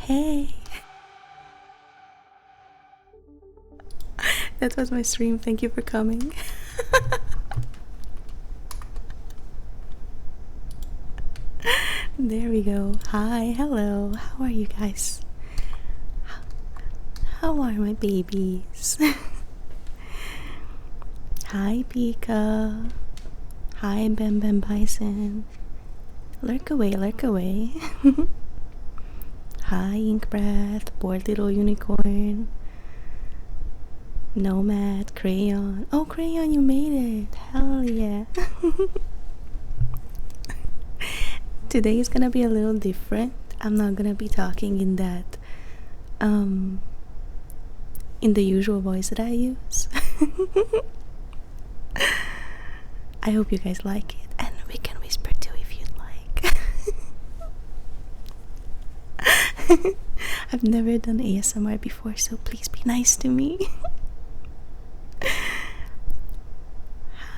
Hey. That was my stream. Thank you for coming. There we go. Hi, hello. How are you guys? How are my babies? Hi, Pika. Hi, Bem Bem Bison. Lurk away, lurk away. Hi, Ink Breath, Bored Little Unicorn, Nomad, Crayon. Oh, Crayon, you made it. Hell yeah. Today is gonna be a little different. I'm not gonna be talking in that, in the usual voice that I use. I hope you guys like it, and we can whisper too if you'd like. I've never done ASMR before, so please be nice to me.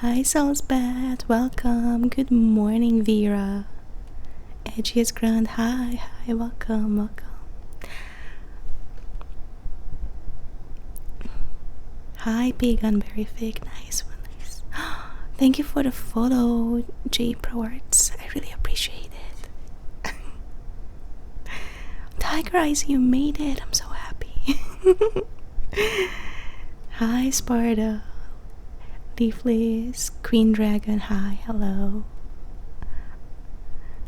Hi, Salzbat, welcome. Good morning, Vera. Edgiest Grand, hi, welcome. Hi, Big Unberry Fig, nice one, nice. Thank you for the photo, J Pro Arts. I really appreciate it. Tiger Eyes, you made it. I'm so happy. Hi, Sparta. Leafless, Queen Dragon, hi, hello.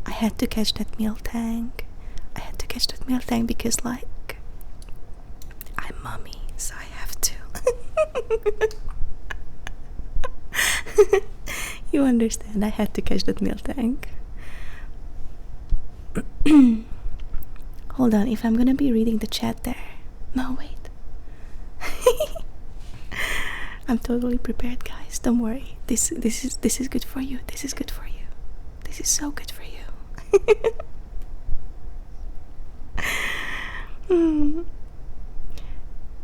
I had to catch that meal tank. Because, like, I'm mommy, so I have to. You understand, I had to catch that meal tank. Hold on, if I'm gonna be reading the chat there. No, wait. I'm totally prepared, guys. Don't worry. This is good for you. This is good for you. This is so good for you.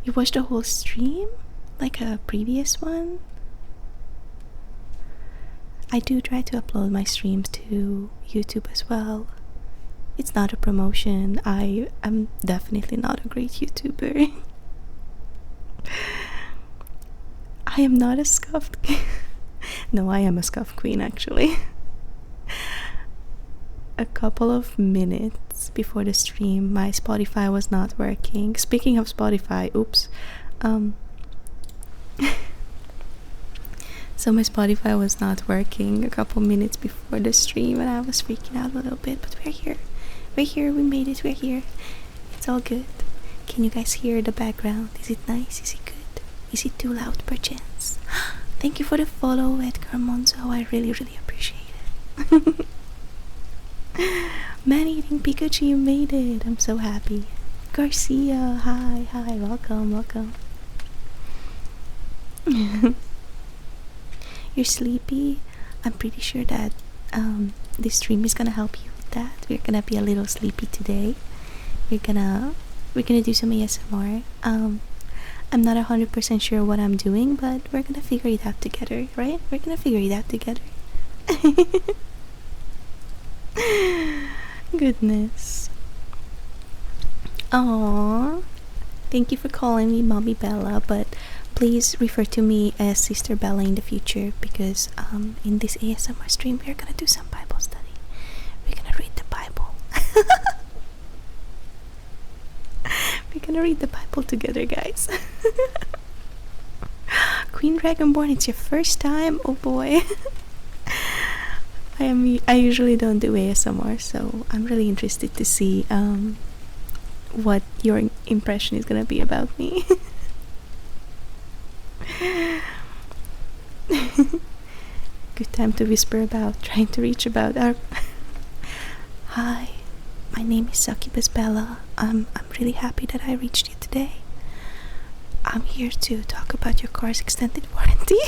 You watched the whole stream? Like a previous one? I do try to upload my streams to YouTube as well. It's not a promotion. I am definitely not a great YouTuber. I am not a scuffed No, I am a scuffed queen, actually. A couple of minutes before the stream, my Spotify was not working. Speaking of Spotify, oops. So my Spotify was not working a couple minutes before the stream, and I was freaking out a little bit, but we're here. We made it, we're here. It's all good. Can you guys hear the background? Is it nice? Is it good? Is it too loud perchance? Thank you for the follow, Edgar Monzo. I really, really appreciate it. Man-eating Pikachu, you made it. I'm so happy. Garcia, hi, welcome. You're sleepy? I'm pretty sure that this stream is gonna help you with that. We're gonna be a little sleepy today. We're gonna do some ASMR. I'm not 100% sure what I'm doing, but we're gonna figure it out together, right? We're gonna figure it out together. Goodness. Aww. Thank you for calling me Mommy Bella, but please refer to me as Sister Bella in the future, because in this ASMR stream we're gonna do some Bible study. We're gonna read the Bible. We're gonna read the Bible together, guys. Queen Dragonborn, it's your first time? Oh boy. I usually don't do ASMR, so I'm really interested to see what your impression is gonna be about me. Good time to whisper about, trying to reach about our... Hi, my name is Succubus Bella. I'm really happy that I reached you today. I'm here to talk about your car's extended warranty.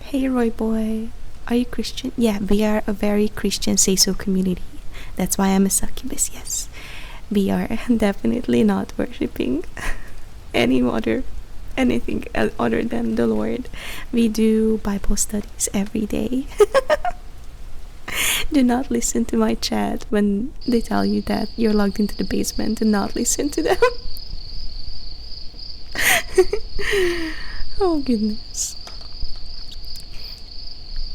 Hey Roy boy, are you Christian? Yeah, we are a very Christian say-so community. That's why I'm a succubus, yes. We are definitely not worshipping any other anything other than the Lord. We do Bible studies every day. Do not listen to my chat when they tell you that you're logged into the basement. Do not listen to them. Oh goodness.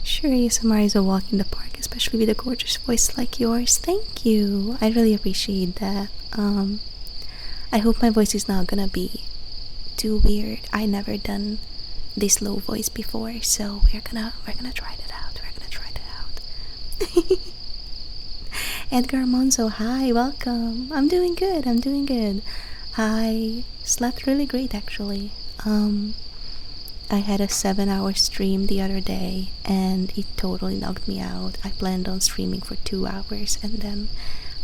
Sure, ASMR is a walk in the park, especially with a gorgeous voice like yours. Thank you. I really appreciate that. I hope my voice is not gonna be too weird. I never done this low voice before, so we're gonna try that out. We're gonna try that out. Edgar Monzo, hi, welcome. I'm doing good. I'm doing good. I slept really great actually. I had a 7-hour stream the other day and it totally knocked me out. I planned on streaming for 2 hours and then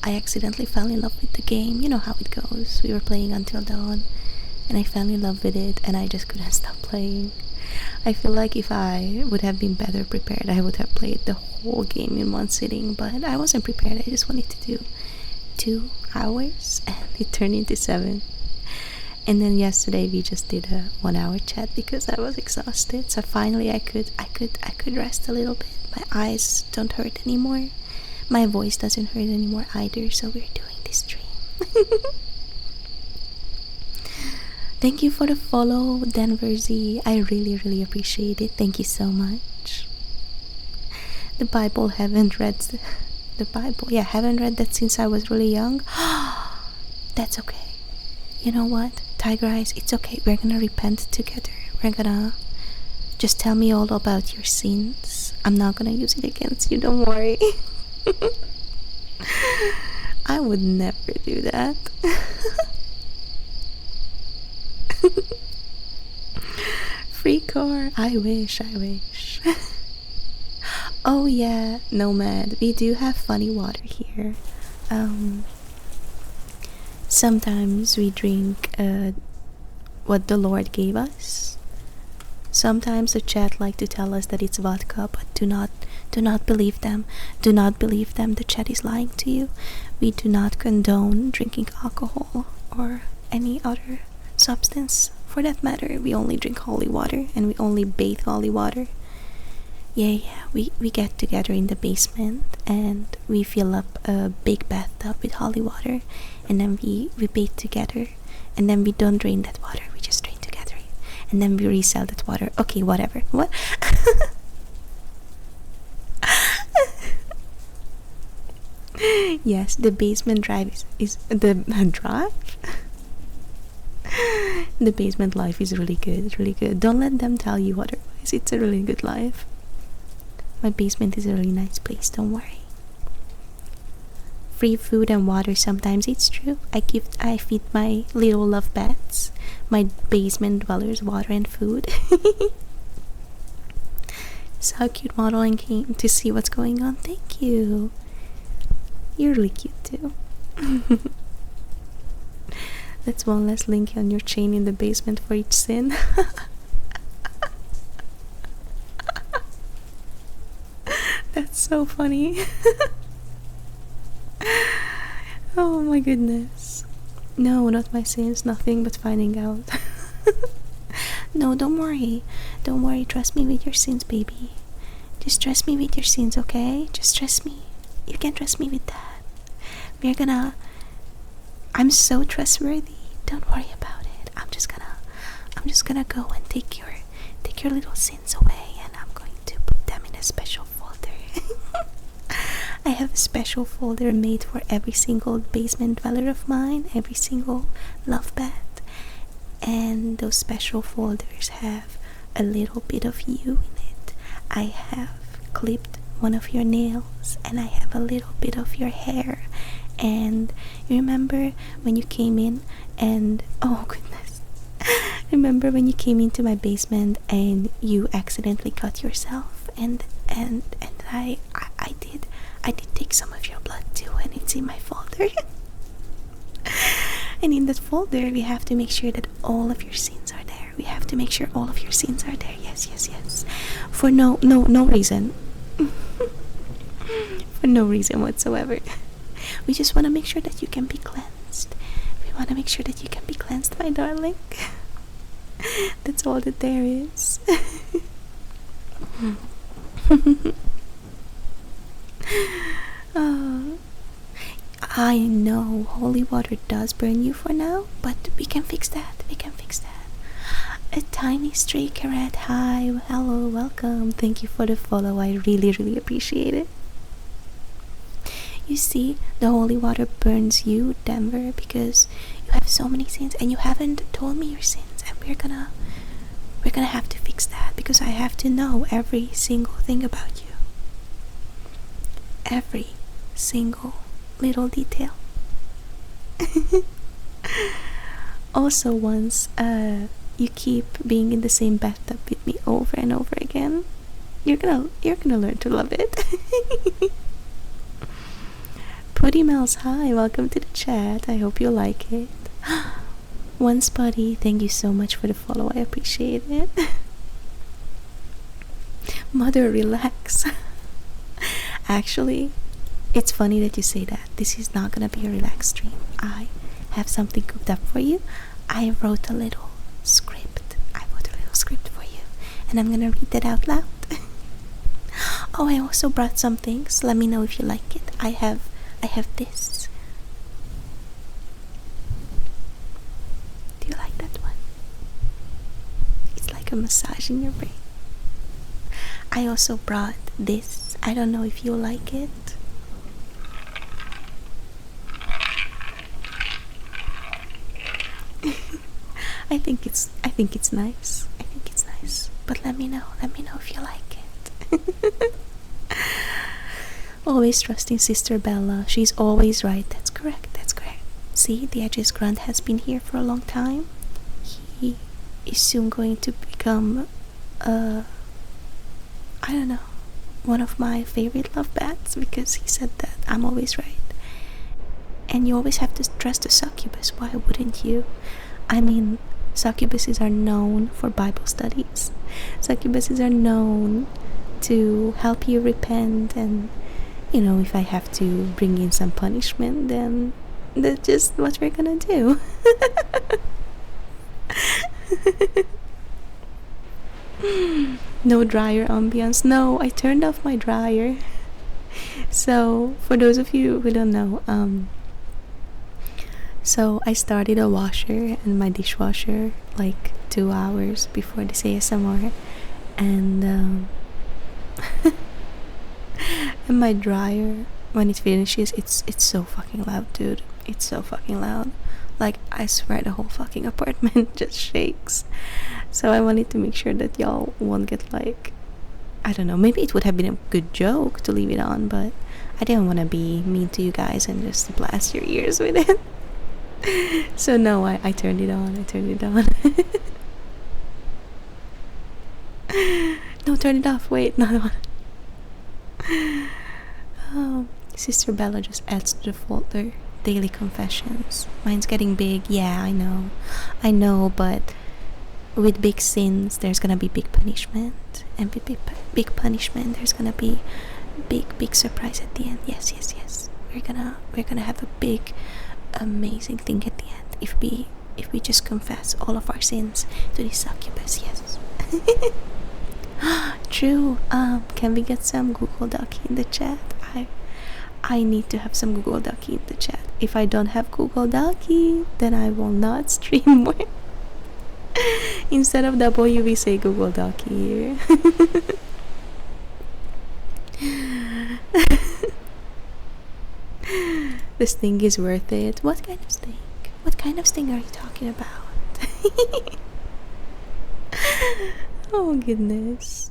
I accidentally fell in love with the game. You know how it goes. We were playing until dawn and I fell in love with it and I just couldn't stop playing. I feel like if I would have been better prepared, I would have played the whole game in one sitting, but I wasn't prepared. I just wanted to do 2 hours and it turned into 7. And then yesterday we just did a 1-hour chat because I was exhausted. So finally I could rest a little bit. My eyes don't hurt anymore. My voice doesn't hurt anymore either. So we're doing this stream. Thank you for the follow, Denver Z. I really appreciate it. Thank you so much. The Bible, haven't read the Bible. Yeah, haven't read that since I was really young. That's okay. You know what, Tiger Eyes, it's okay. We're gonna repent together. We're gonna just tell me all about your sins. I'm not gonna use it against you, don't worry. I would never do that. Free car, I wish. Oh yeah, Nomad, we do have funny water here. Sometimes we drink what the Lord gave us. Sometimes the chat like to tell us that it's vodka, but do not believe them. Do not believe them. The chat is lying to you. We do not condone drinking alcohol or any other substance for that matter. We only drink holy water and we only bathe holy water. Yeah, we get together in the basement and we fill up a big bathtub with holy water and then we bathe together and then we don't drain that water, we just drain together and then we resell that water. Okay, whatever. What? Yes, the basement drive is the drive? The basement life is really good. Don't let them tell you otherwise. It's a really good life. My basement is a really nice place, don't worry. Free food and water, sometimes it's true. I feed my little love pets, my basement dwellers, water and food. So cute, modeling came to see what's going on. Thank you. You're really cute too. That's one less link on your chain in the basement for each sin. That's so funny. Oh my goodness. No, not my sins, nothing but finding out. No, don't worry. Don't worry, trust me with your sins, baby. Just trust me with your sins, okay? Just trust me. You can trust me with that. I'm so trustworthy. Don't worry about it. I'm just gonna go and take your little sins away and I'm going to put them in a special folder. I have a special folder made for every single basement dweller of mine, every single love pet, and those special folders have a little bit of you in it. I have clipped one of your nails and I have a little bit of your hair. And you remember when you came in and oh goodness, remember when you came into my basement and you accidentally cut yourself and I did take some of your blood too and it's in my folder. And in that folder we have to make sure that all of your sins are there. We have to make sure all of your sins are there. Yes. For no reason. For no reason whatsoever. We just want to make sure that you can be cleansed. We want to make sure that you can be cleansed, my darling. That's all that there is. Oh, I know holy water does burn you for now, but we can fix that. We can fix that. A tiny stray carrot. Hi, hello, welcome. Thank you for the follow. I really, really appreciate it. You see, the holy water burns you, Denver, because you have so many sins and you haven't told me your sins, and we're gonna have to fix that because I have to know every single thing about you. Every single little detail. Also, once you keep being in the same bathtub with me over and over again, you're gonna learn to love it. Putty Mouse, hi, welcome to the chat. I hope you like it. One Spotty, thank you so much for the follow. I appreciate it. Mother, relax. Actually, it's funny that you say that. This is not gonna be a relaxed stream. I have something cooked up for you. I wrote a little script. For you, and I'm gonna read that out loud. Oh, I also brought some things. Let me know if you like it. I have this. Do you like that one? It's like a massage in your brain. I also brought this. I don't know if you like it. I think it's nice. But let me know if you like it. Always trusting Sister Bella. She's always right. That's correct. See, the Edges Grunt has been here for a long time. He is soon going to become I don't know, one of my favorite love bats, because he said that I'm always right. And you always have to trust the succubus. Why wouldn't you? I mean, succubuses are known for Bible studies. Succubuses are known to help you repent, and if I have to bring in some punishment, then that's just what we're gonna do. No dryer ambience. No, I turned off my dryer. So, for those of you who don't know, so I started a washer and my dishwasher like 2 hours before this ASMR, and and my dryer, when it finishes, it's so fucking loud, dude. It's so fucking loud. Like, I swear the whole fucking apartment just shakes. So I wanted to make sure that y'all won't get like, I don't know, maybe it would have been a good joke to leave it on, but I didn't want to be mean to you guys and just blast your ears with it. So no, I turned it on. No, turn it off. Wait, no. Oh, Sister Bella just adds to the folder. Daily confessions. Mine's getting big. Yeah, I know, but with big sins, there's gonna be big punishment, and with big punishment, there's gonna be big surprise at the end. Yes. We're gonna have a big, amazing thing at the end if we just confess all of our sins to the succubus. Yes. True. Can we get some Google Doc in the chat? I need to have some Google Doc in the chat. If I don't have Google Doc, then I will not stream more. Instead of W, we say Google Doc here. This thing is worth it. What kind of sting? What kind of sting are you talking about? Oh goodness.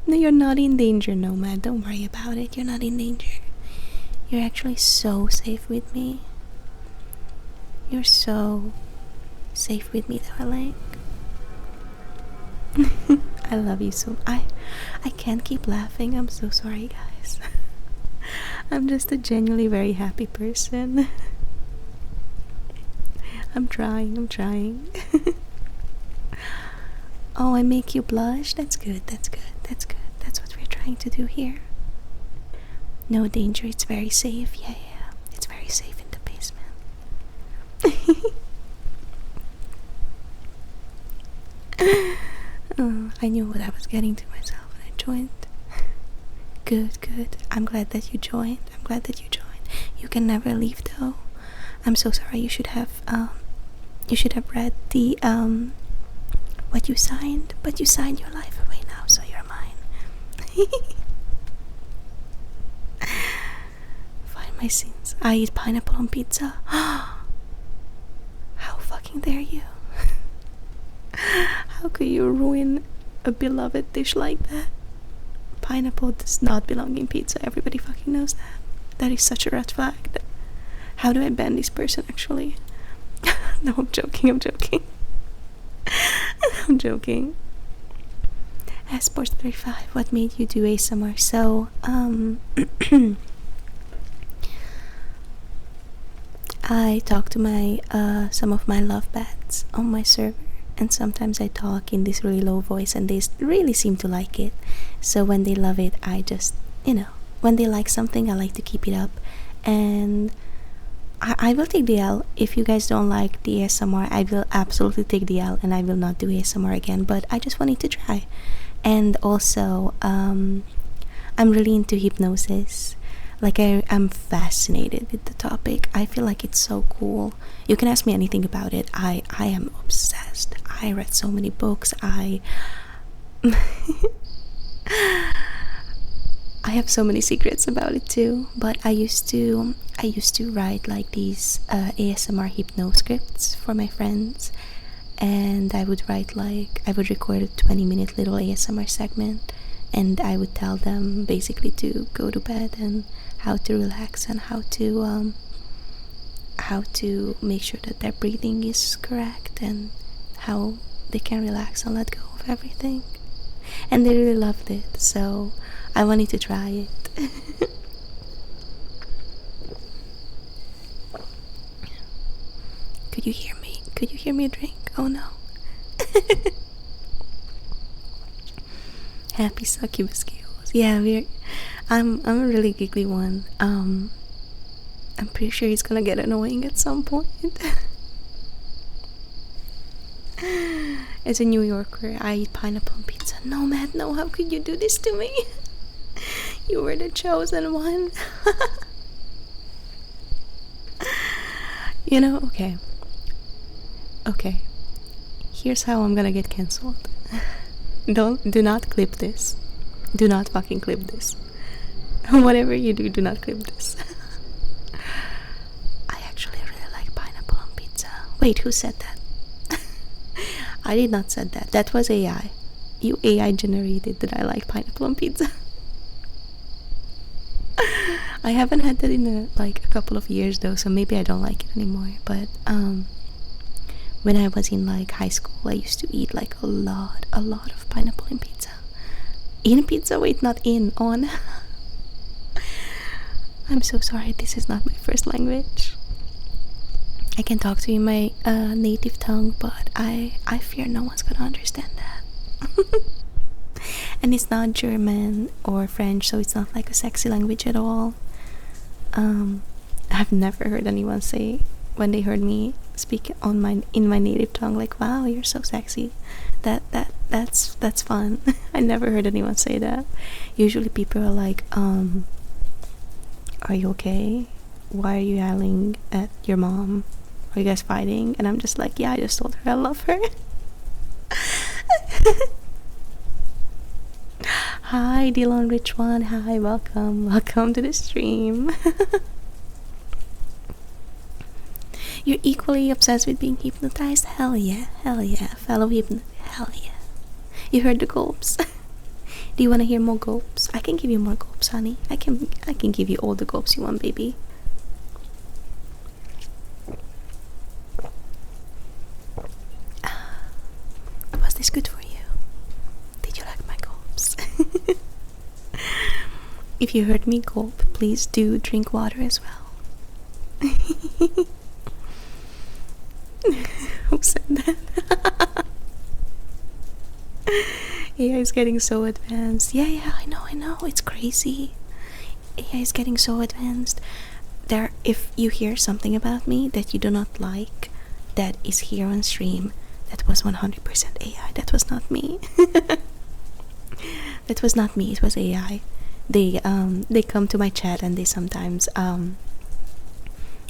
No, you're not in danger, Nomad. Don't worry about it. You're not in danger. You're actually so safe with me. You're so safe with me, darling. I love you so. I can't keep laughing. I'm so sorry, guys. I'm just a genuinely very happy person. I'm trying. Oh, I make you blush? That's good. That's what we're trying to do here. No danger, it's very safe. Yeah. It's very safe in the basement. Oh, I knew what I was getting to myself when I joined. Good, good. I'm glad that you joined. I'm glad that you joined. You can never leave though. I'm so sorry. You should have read the what you signed, but you signed your life away now, so you're mine. Find my sins. I eat pineapple on pizza. How fucking dare you? How could you ruin a beloved dish like that? Pineapple does not belong in pizza. Everybody fucking knows that. That is such a red flag. How do I ban this person actually? No, I'm joking. I'm joking. Sports 35, what made you do ASMR? So, I talk to my some of my love bats on my server, and sometimes I talk in this really low voice and they really seem to like it. So when they love it, I just, when they like something, I like to keep it up. And I will take the L. If you guys don't like the ASMR, I will absolutely take the L and I will not do ASMR again, but I just wanted to try. And also, I'm really into hypnosis. Like, I'm fascinated with the topic. I feel like it's so cool. You can ask me anything about it. I am obsessed. I read so many books. I have so many secrets about it too. But I used to write like these ASMR hypno scripts for my friends, and I would record a 20-minute little ASMR segment, and I would tell them basically to go to bed and how to relax and how to make sure that their breathing is correct and how they can relax and let go of everything. And they really loved it, so I wanted to try it. Could you hear me? Could you hear me drink? Oh no. Happy succubus giggles. Yeah, I'm a really giggly one. I'm pretty sure he's gonna get annoying at some point. As a New Yorker, I eat pineapple on pizza. No, Matt, no, how could you do this to me? You were the chosen one. Okay. Here's how I'm gonna get cancelled. Do not clip this. Do not fucking clip this. Whatever you do not clip this. I actually really like pineapple on pizza. Wait, who said that? I did not said that. That was AI. You AI generated that I like pineapple on pizza. I haven't had that in a couple of years though, so maybe I don't like it anymore. But when I was in high school, I used to eat a lot of pineapple in pizza. In pizza? Wait, not in, on. I'm so sorry, this is not my first language. I can talk to you in my native tongue, but I fear no one's gonna understand that. And it's not German or French, so it's not like a sexy language at all. I've never heard anyone say when they heard me speak in my native tongue, wow, you're so sexy. That's fun. I never heard anyone say that. Usually people are like, are you okay? Why are you yelling at your mom? Are you guys fighting? And I'm just like, yeah, I just told her I love her. Hi, Dylan Rich One. Hi, welcome to the stream. You're equally obsessed with being hypnotized? Hell yeah, fellow hell yeah. You heard the gulps? Do you want to hear more gulps? I can give you more gulps, honey. I can give you all the gulps you want, baby. Was this good for you? Did you like my gulps? If you heard me gulp, please do drink water as well. Who said that? AI is getting so advanced. Yeah, I know, it's crazy. AI is getting so advanced. If you hear something about me that you do not like, that is here on stream, That was 100% AI. That was not me. That was not me. It was AI. They come to my chat and they sometimes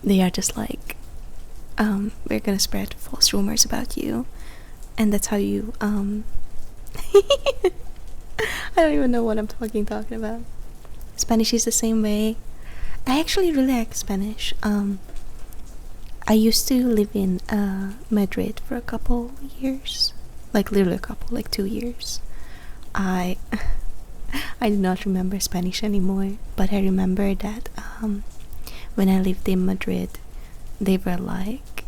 they are just like, we're gonna spread false rumors about you, and that's how you I don't even know what I'm talking about. Spanish is the same way. I actually really like Spanish. I used to live in Madrid for a couple years, like literally a couple, like 2 years. I I do not remember Spanish anymore, but I remember that when I lived in Madrid, they were like,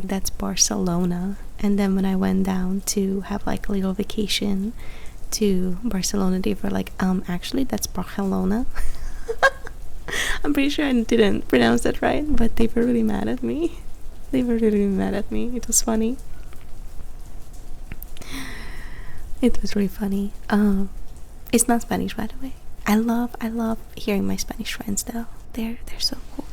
that's Barcelona. And then when I went down to have like a little vacation to Barcelona, they were like, actually that's Barcelona. I'm pretty sure I didn't pronounce that right, but they were really mad at me. They were really mad at me. It was funny. It was really funny. It's not Spanish, by the way. I love hearing my Spanish friends though. They're so cool.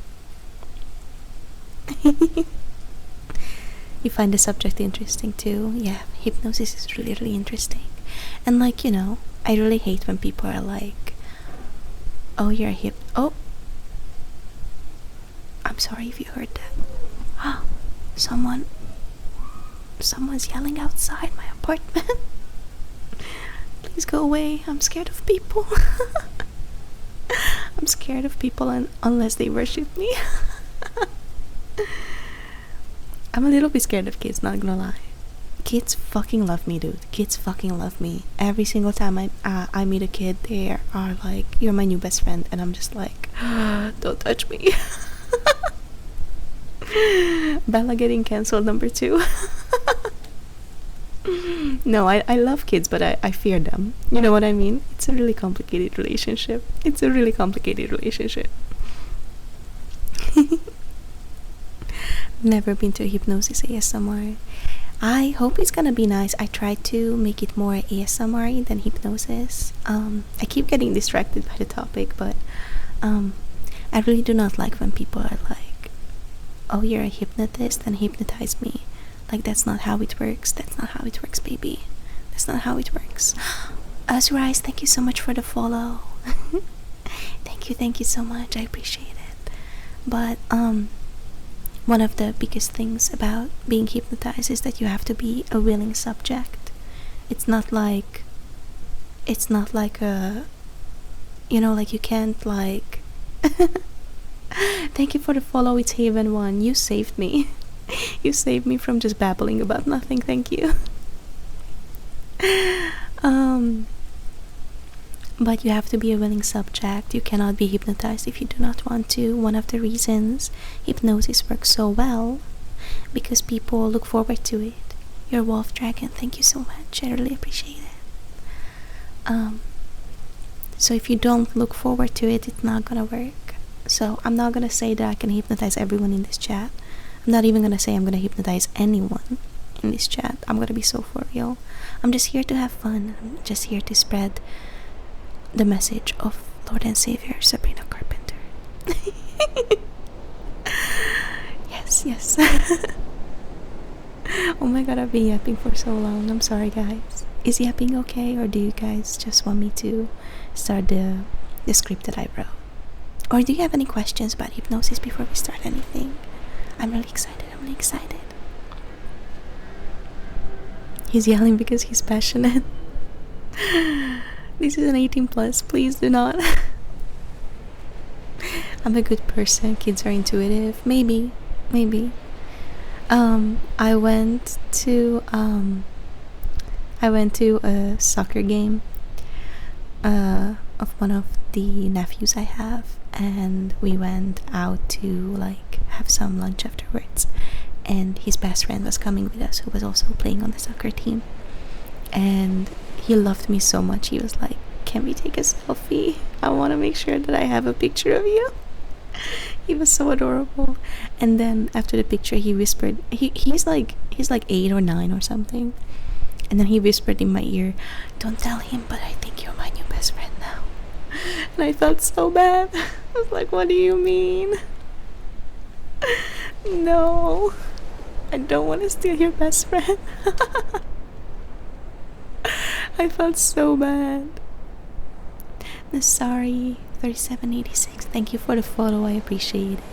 You find the subject interesting too. Yeah, hypnosis is really, really interesting. And like, you know, I really hate when people are like, oh, you're a oh, I'm sorry if you heard that. Someone's yelling outside my apartment. Please go away. I'm scared of people. I'm scared of people unless they worship me. I'm a little bit scared of kids, not gonna lie. Kids fucking love me, dude. Kids fucking love me. Every single time I meet a kid, they are like, you're my new best friend. And I'm just like, don't touch me. Bella getting cancelled #2. No, I love kids, but I fear them. You know what I mean? It's a really complicated relationship. Never been to a hypnosis ASMR. I hope it's gonna be nice. I try to make it more ASMR than hypnosis. I keep getting distracted by the topic, but I really do not like when people are like, oh, you're a hypnotist, then hypnotize me. Like, that's not how it works. That's not how it works, baby. That's not how it works. Azurize, thank you so much for the follow. Thank you so much. I appreciate it. But one of the biggest things about being hypnotized is that you have to be a willing subject. It's not like a, you know, like you can't like thank you for the follow. It's Haven1. You saved me. You saved me from just babbling about nothing. Thank you. But you have to be a willing subject. You cannot be hypnotized if you do not want to. One of the reasons hypnosis works so well, because people look forward to it. Your Wolf Dragon, thank you so much. I really appreciate it. So if you don't look forward to it, it's not gonna work. So I'm not gonna say that I can hypnotize everyone in this chat. I'm not even gonna say I'm gonna hypnotize anyone in this chat. I'm gonna be so for real. I'm just here to have fun. I'm just here to spread the message of Lord and Savior Sabrina Carpenter. Yes. Oh my god, I've been yapping for so long. I'm sorry, guys. Is yapping okay, or do you guys just want me to start the script that I wrote? Or do you have any questions about hypnosis before we start anything? I'm really excited. He's yelling because he's passionate. This is an 18 plus. Please do not. I'm a good person. Kids are intuitive. Maybe. I went to a soccer game of one of the nephews I have, and we went out to like have some lunch afterwards, and his best friend was coming with us, who was also playing on the soccer team, and he loved me so much. He was like, can we take a selfie? I want to make sure that I have a picture of you. He was so adorable. And then after the picture, he whispered, he's like 8 or 9 or something, and then he whispered in my ear, don't tell him, but I think you're my new best friend now. And I felt so bad. I was like, what do you mean? No. I don't want to steal your best friend. I felt so bad. Sorry, 3786. Thank you for the follow. I appreciate it.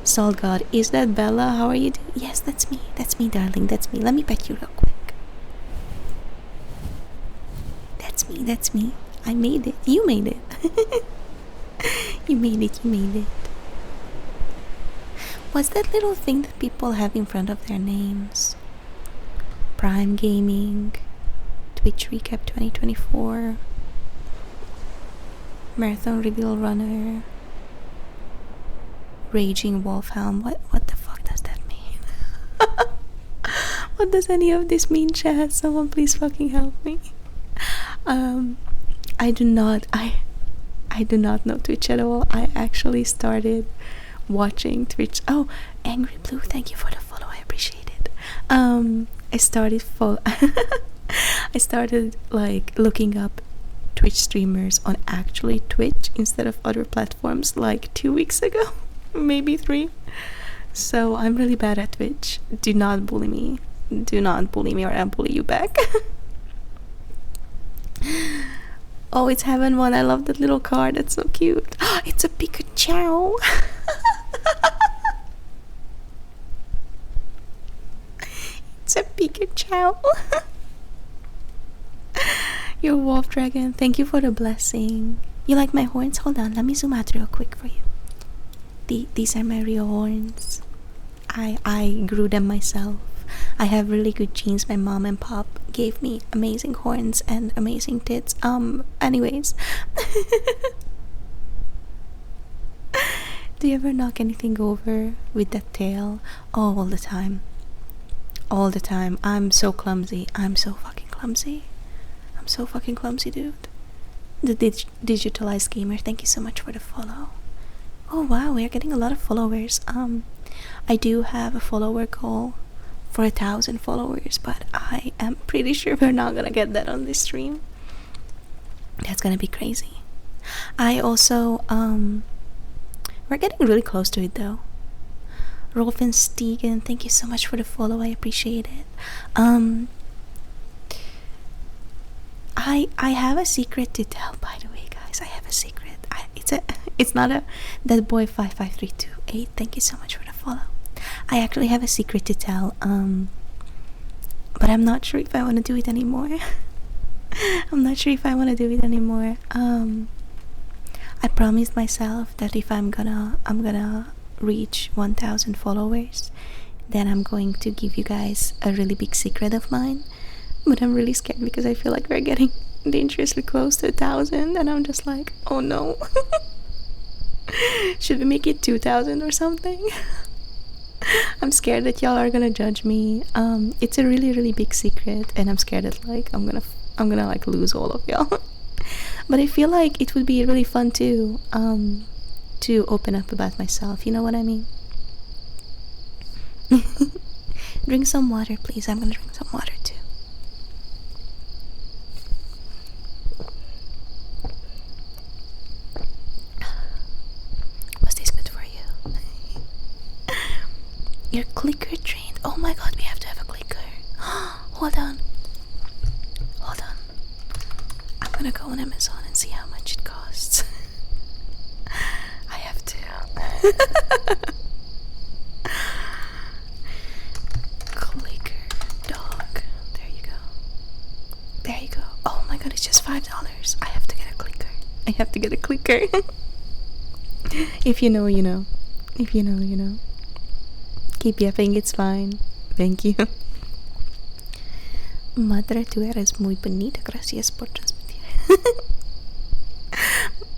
Salt God, is that Bella? How are you doing? Yes, that's me. That's me, darling. That's me. Let me pet you real quick. That's me. That's me. I made it. You made it. You made it. You made it. What's that little thing that people have in front of their names? Prime Gaming, Twitch Recap 2024, Marathon Reveal Runner, Raging Wolfhound. What the fuck does that mean? What does any of this mean, chat? Someone please fucking help me. I do not know Twitch at all. I actually started watching Twitch. Oh, Angry Blue, thank you for the follow. I appreciate it. I started like looking up Twitch streamers on actually Twitch instead of other platforms like 2 weeks ago, maybe 3. So I'm really bad at Twitch. Do not bully me. Do not bully me or I'll bully you back. Oh, it's Heaven One. I love that little card. That's so cute. It's a Pikachu. It's a Pikachu. You're Wolf Dragon. Thank you for the blessing. You like my horns? Hold on. Let me zoom out real quick for you. These are my real horns. I grew them myself. I have really good genes. My mom and pop gave me amazing horns and amazing tits. Anyways. Do you ever knock anything over with that tail? Oh, all the time. All the time. I'm so clumsy. I'm so fucking clumsy. I'm so fucking clumsy, dude. The Digitalized Gamer, thank you so much for the follow. Oh wow, we are getting a lot of followers. I do have a follower goal for 1,000 followers, but I am pretty sure we're not gonna get that on this stream. That's gonna be crazy. I also we're getting really close to it though. Rolfin Stegen, thank you so much for the follow. I appreciate it. I have a secret to tell, by the way, guys. I have a secret. It's not a that boy 55328. Thank you so much for the follow. I actually have a secret to tell. But I'm not sure if I want to do it anymore. I'm not sure if I want to do it anymore. I promised myself that if I'm gonna reach 1,000 followers, then I'm going to give you guys a really big secret of mine. But I'm really scared because I feel like we're getting dangerously close to 1,000, and I'm just like, oh no. Should we make it 2,000 or something? I'm scared that y'all are gonna judge me. It's a really, really big secret, and I'm scared that like I'm gonna like lose all of y'all. But I feel like it would be really fun to open up about myself. You know what I mean? Drink some water, please. I'm gonna drink some water too. Was this good for you? Your clicker trained. Oh my god, we have to have a clicker. Hold on. Hold on. I'm gonna go on Amazon and see how much it costs. I have to. Clicker dog. There you go. There you go. Oh my god, it's just $5. I have to get a clicker. I have to get a clicker. If you know, you know. If you know, you know. Keep yapping, it's fine. Thank you. Madre, tú eres muy bonita. Gracias por transmitir.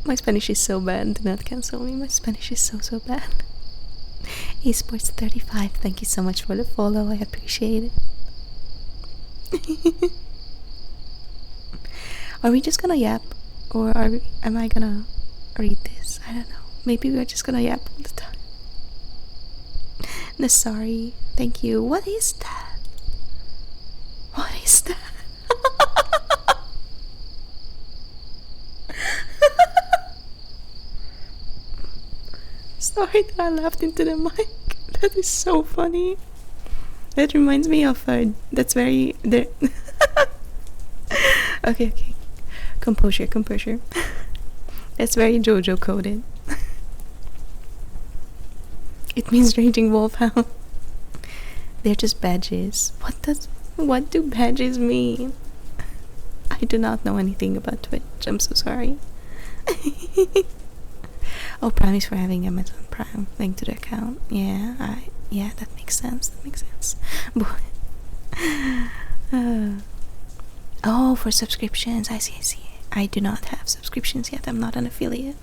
My Spanish is so bad. Do not cancel me. My Spanish is so bad. Esports 35. Thank you so much for the follow. I appreciate it. Are we just gonna yap? Or am I gonna read this? I don't know. Maybe we're just gonna yap all the time. Sorry. Thank you. What is that? What is that? Sorry that I laughed into the mic. That is so funny. That reminds me of that's very there. Okay. Composure. That's very JoJo coded. It means raging wolfhound. They're just badges. What do badges mean? I do not know anything about Twitch. I'm so sorry. Oh, Prime is for having Amazon Prime linked to the account. Yeah, that makes sense. But oh, for subscriptions. I see. I do not have subscriptions yet. I'm not an affiliate.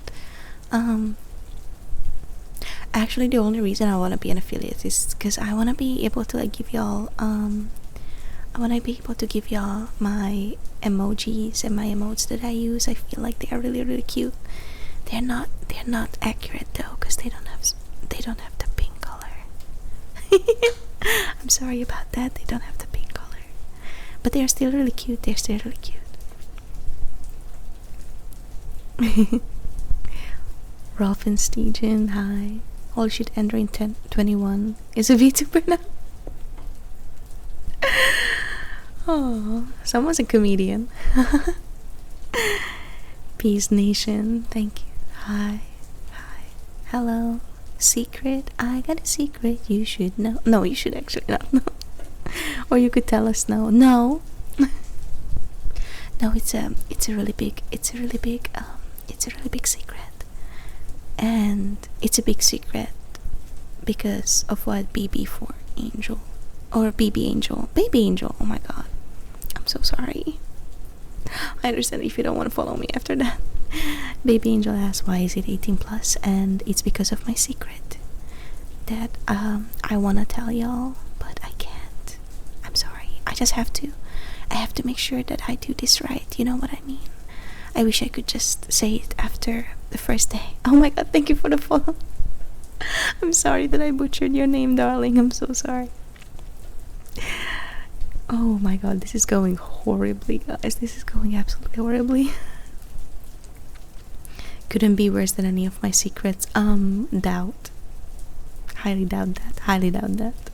Actually, the only reason I want to be an affiliate is because I want to be able to give y'all I want to be able to give y'all my emojis and my emotes that I use. I feel like they are really, really cute. They're not accurate though, because they don't have the pink color. I'm sorry about that. They don't have the pink color, but they're still really cute. Rolfenstegen, hi. Holy shit, Android 21 is a VTuber now. Oh, someone's a comedian. Peace Nation, thank you. Hi. Hello. Secret? I got a secret you should know. No, you should actually not know. Or you could tell us no. No, it's a really big secret. And it's a big secret because of what Baby Angel, oh my god, I'm so sorry. I understand if you don't want to follow me after that. Baby Angel asks why is it 18 plus, and it's because of my secret that I want to tell y'all, but I can't. I'm sorry. I have to make sure that I do this right, you know what I mean? I wish I could just say it after the first day. Oh my god, thank you for the follow. I'm sorry that I butchered your name, darling. I'm so sorry. Oh my god, this is going horribly, guys. This is going absolutely horribly. Couldn't be worse than any of my secrets. Doubt. Highly doubt that.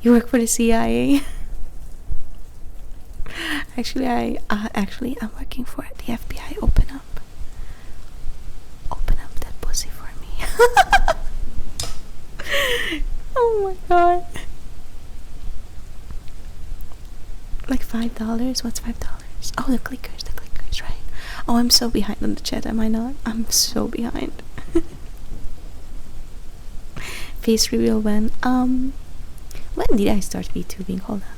You work for the CIA? Actually, I'm working for the FBI. Open up that pussy for me. Oh my god. Like $5? What's $5? Oh, the clickers, right? Oh, I'm so behind on the chat, am I not? I'm so behind. Face reveal when did I start VTubing? Hold on.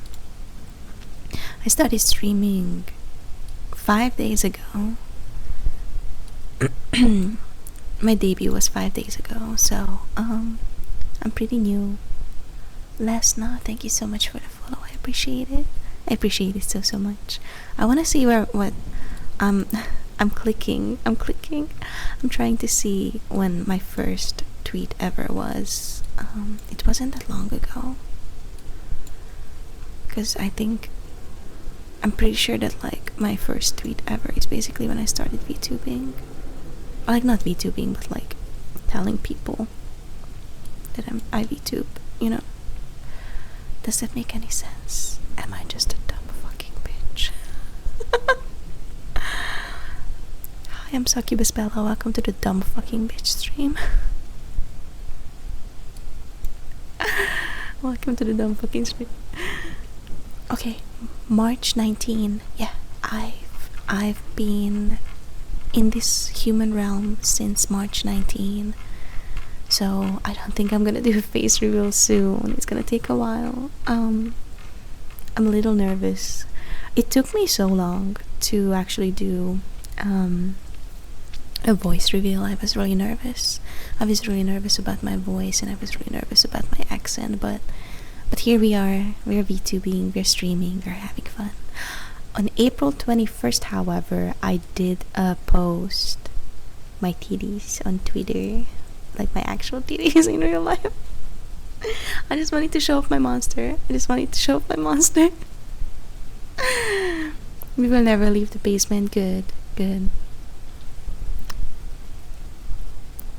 I started streaming 5 days ago. My debut was 5 days ago, so I'm pretty new. Lesna, thank you so much for the follow. I appreciate it. So much. I want to see what I'm clicking. I'm trying to see when my first tweet ever was. It wasn't that long ago, because I'm pretty sure that like my first tweet ever is basically when I started VTubing. Like not VTubing, but like telling people that I VTube, you know. Does that make any sense? Am I just a dumb fucking bitch? Hi, I'm Succubus Bella. Welcome to the dumb fucking bitch stream. Welcome to the dumb fucking stream. Okay, March 19. Yeah, I've been in this human realm since March 19. So I don't think I'm gonna do a face reveal soon. It's gonna take a while. I'm a little nervous. It took me so long to actually do a voice reveal. I was really nervous. I was really nervous about my voice, and I was really nervous about my accent, but here we are. We're VTubing, we're streaming, we're having fun. On April 21st, however, I did post my titties on Twitter, like my actual titties in real life. I just wanted to show off my monster. We will never leave the basement. Good.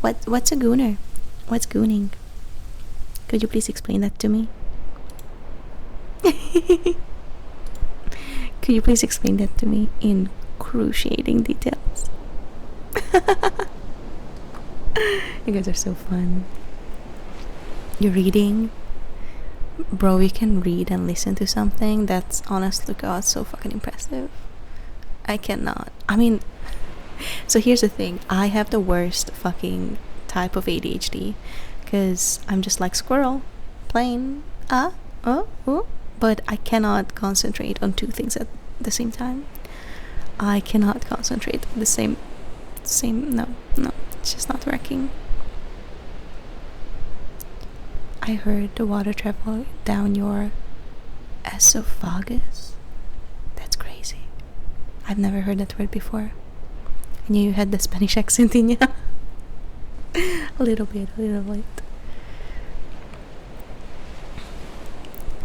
What's a gooner? What's gooning? Could you please explain that to me? Could you please explain that to me in cruciating details? You guys are so fun. You're reading? Bro, you can read and listen to something. That's honestly, God, so fucking impressive. I cannot. I mean, so here's the thing. I have the worst fucking type of ADHD. Because I'm just like squirrel. Plain. But I cannot concentrate on two things at the same time. I cannot concentrate the same, no, it's just not working. I heard the water travel down your esophagus. That's crazy. I've never heard that word before. I knew you had the Spanish accent in you. a little bit.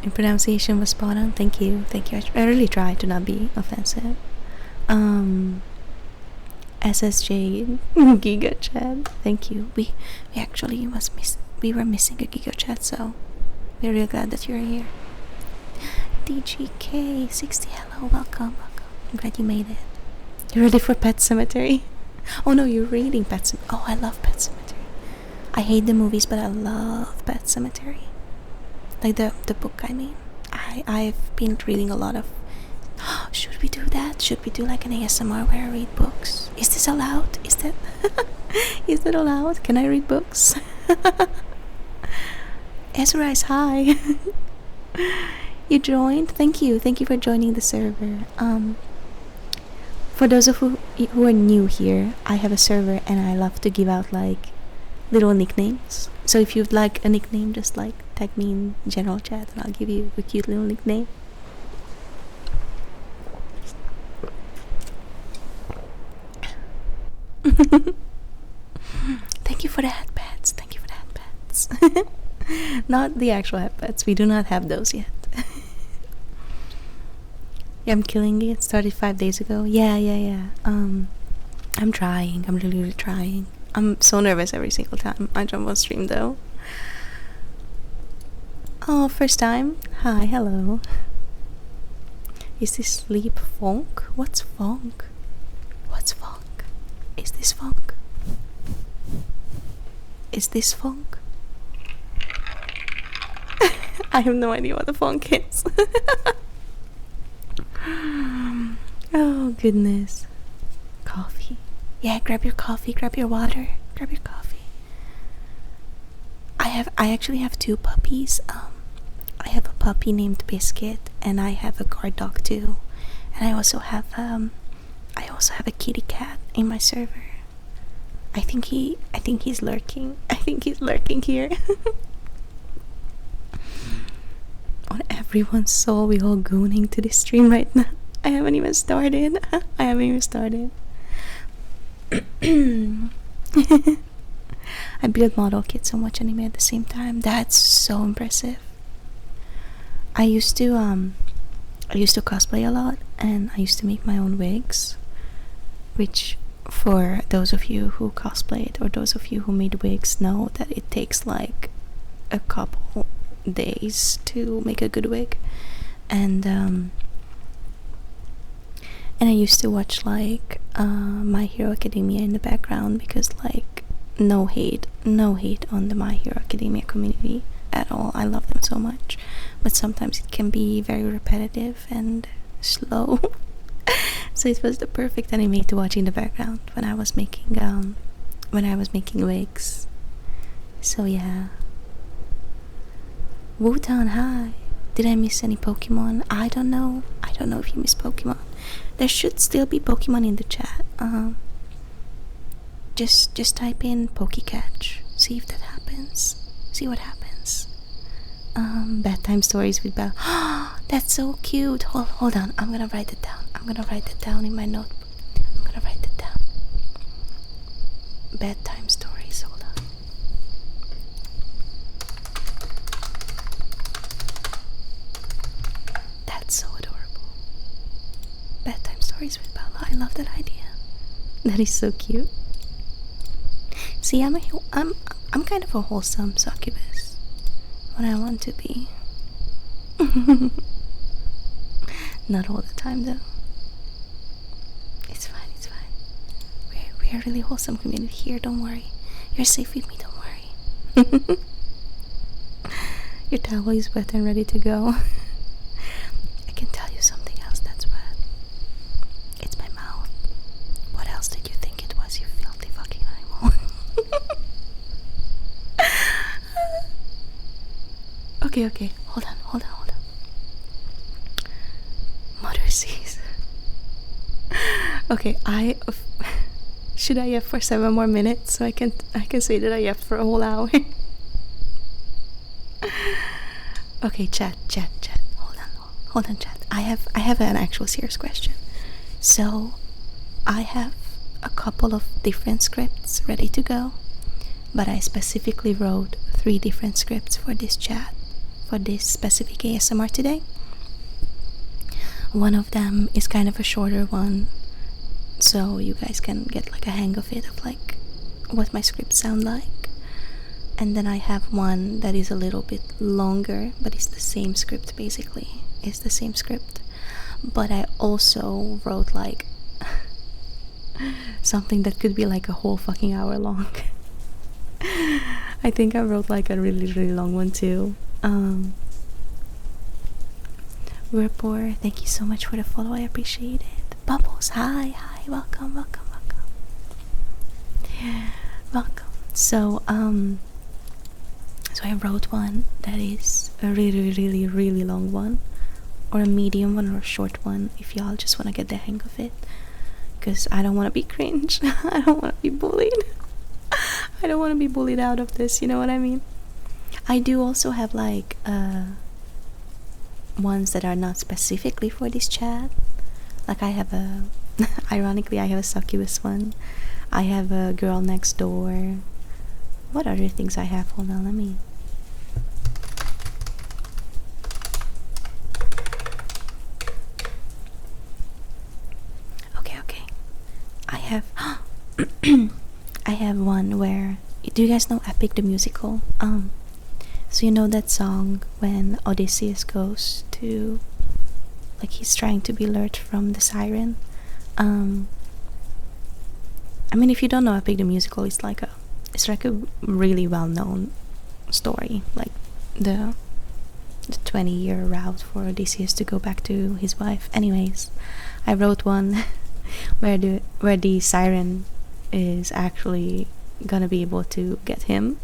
Your pronunciation was spot on. Thank you. I really tried to not be offensive. SSJ Giga Chat. Thank you. We actually we were missing a Giga Chat, so we're really glad that you're here. DGK60, hello, welcome. I'm glad you made it. You ready for Pet Cemetery? Oh no, you're reading Pet Cemetery. Oh, I love Pet Cemetery. I hate the movies, but I love Pet Cemetery. Like the book, I mean. I've been reading a lot of... Should we do that? Should we do like an ASMR where I read books? Is this allowed? Is that... Is that allowed? Can I read books? Ezra is hi. You joined? Thank you for joining the server. For those of you who are new here, I have a server and I love to give out like little nicknames. So if you'd like a nickname, just like tag me in general chat and I'll give you a cute little nickname. Thank you for the headpads. Not the actual headpads. We do not have those yet. Yeah, I'm killing it. Started 5 days ago. Yeah. I'm trying. I'm really trying. I'm so nervous every single time I jump on stream though. Oh, first time? Hi, hello. Is this sleep funk? What's funk? Is this funk? I have no idea what the funk is. Oh, goodness. Coffee. Yeah, grab your coffee, grab your water, grab your coffee. I actually have 2 puppies. I have a puppy named Biscuit, and I have a guard dog too. And I also have a kitty cat in my server. I think he's lurking. I think he's lurking here. On everyone's soul, we all gooning to this stream right now. I haven't even started. I build model kits and watch anime at the same time. That's so impressive. I used to cosplay a lot, and I used to make my own wigs, which for those of you who cosplayed or those of you who made wigs know that it takes like a couple days to make a good wig. And I used to watch like My Hero Academia in the background, because like no hate on the My Hero Academia community at all. I love them so much, but sometimes it can be very repetitive and slow. So it was the perfect anime to watch in the background when I was making wigs. So yeah. Wutan, hi. Did I miss any Pokemon? I don't know if you missed Pokemon. There should still be Pokemon in the chat. Just type in Pokecatch. See if that happens. See what happens. Bedtime stories with Belle. That's so cute. Hold on. I'm gonna write it down in my notebook. Bedtime stories. Hold on. That's so adorable. Bedtime stories with Bella. I love that idea. That is so cute. See, I'm kind of a wholesome succubus. What I want to be. Not all the time though. It's fine, it's fine. We're a really wholesome community here, don't worry. You're safe with me, don't worry. Your towel is wet and ready to go. I can tell you something else that's wet. It's my mouth. What else did you think it was, you filthy fucking animal? Okay. Hold on. Mother sees. Okay, should I yap for 7 more minutes so I can say that I yapped for a whole hour? Okay, chat. Hold on, chat. I have an actual serious question. So, I have a couple of different scripts ready to go, but I specifically wrote 3 different scripts for this chat, for this specific ASMR today. One of them is kind of a shorter one, so you guys can get like a hang of it, of like what my scripts sound like. And then I have one that is a little bit longer, but it's the same script basically. It's the same script. But I also wrote like something that could be like a whole fucking hour long. I think I wrote like a really, really long one too. Rapport, thank you so much for the follow, I appreciate it. Bubbles, hi, welcome. So I wrote one that is a really, really, really long one, or a medium one, or a short one, if y'all just want to get the hang of it, because I don't want to be cringe. I don't want to be bullied. I don't want to be bullied out of this, you know what I mean? I do also have like ones that are not specifically for this chat. Like I have a ironically I have a succubus one. I have a girl next door. What other things I have? Hold on, let me. Okay. I have I have one where, do you guys know Epic the musical? So you know that song when Odysseus goes to, like, he's trying to be lured from the siren. I mean, if you don't know Epic the musical, it's like a really well-known story, like the 20-year route for Odysseus to go back to his wife. Anyways, I wrote one where the siren is actually gonna be able to get him.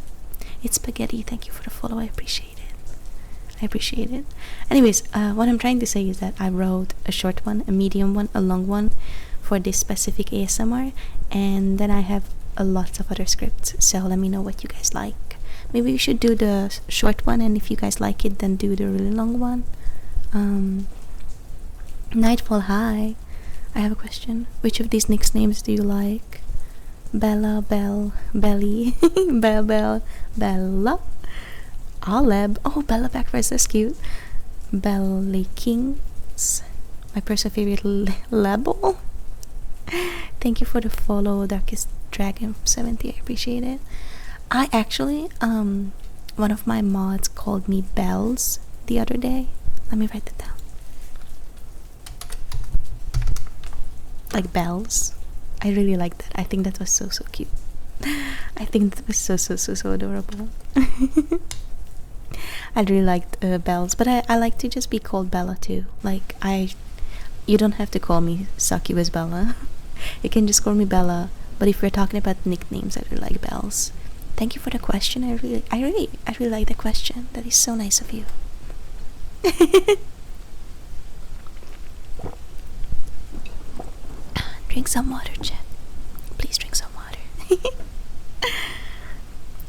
It's Spaghetti, thank you for the follow, I appreciate it. Anyways, what I'm trying to say is that I wrote a short one, a medium one, a long one for this specific ASMR, and then I have a lot of other scripts, so let me know what you guys like. Maybe we should do the short one, and if you guys like it, then do the really long one. Nightfall, hi. I have a question. Which of these nicknames do you like? Bella, Belle, Belly, Belle, Bella, Aleb. Oh, Bella Backfires, that's cute. Belly Kings, my personal favorite, Label. Thank you for the follow, Darkest Dragon 70. I appreciate it. I actually, one of my mods called me Bells the other day. Let me write that down. Like bells. I really like that. I think that was so cute. I think that was so adorable. I really liked bells, but I like to just be called Bella too. Like you don't have to call me Succubus Bella. You can just call me Bella. But if we're talking about nicknames, I really like bells. Thank you for the question. I really like the question. That is so nice of you. Drink some water, Jen. Please drink some water.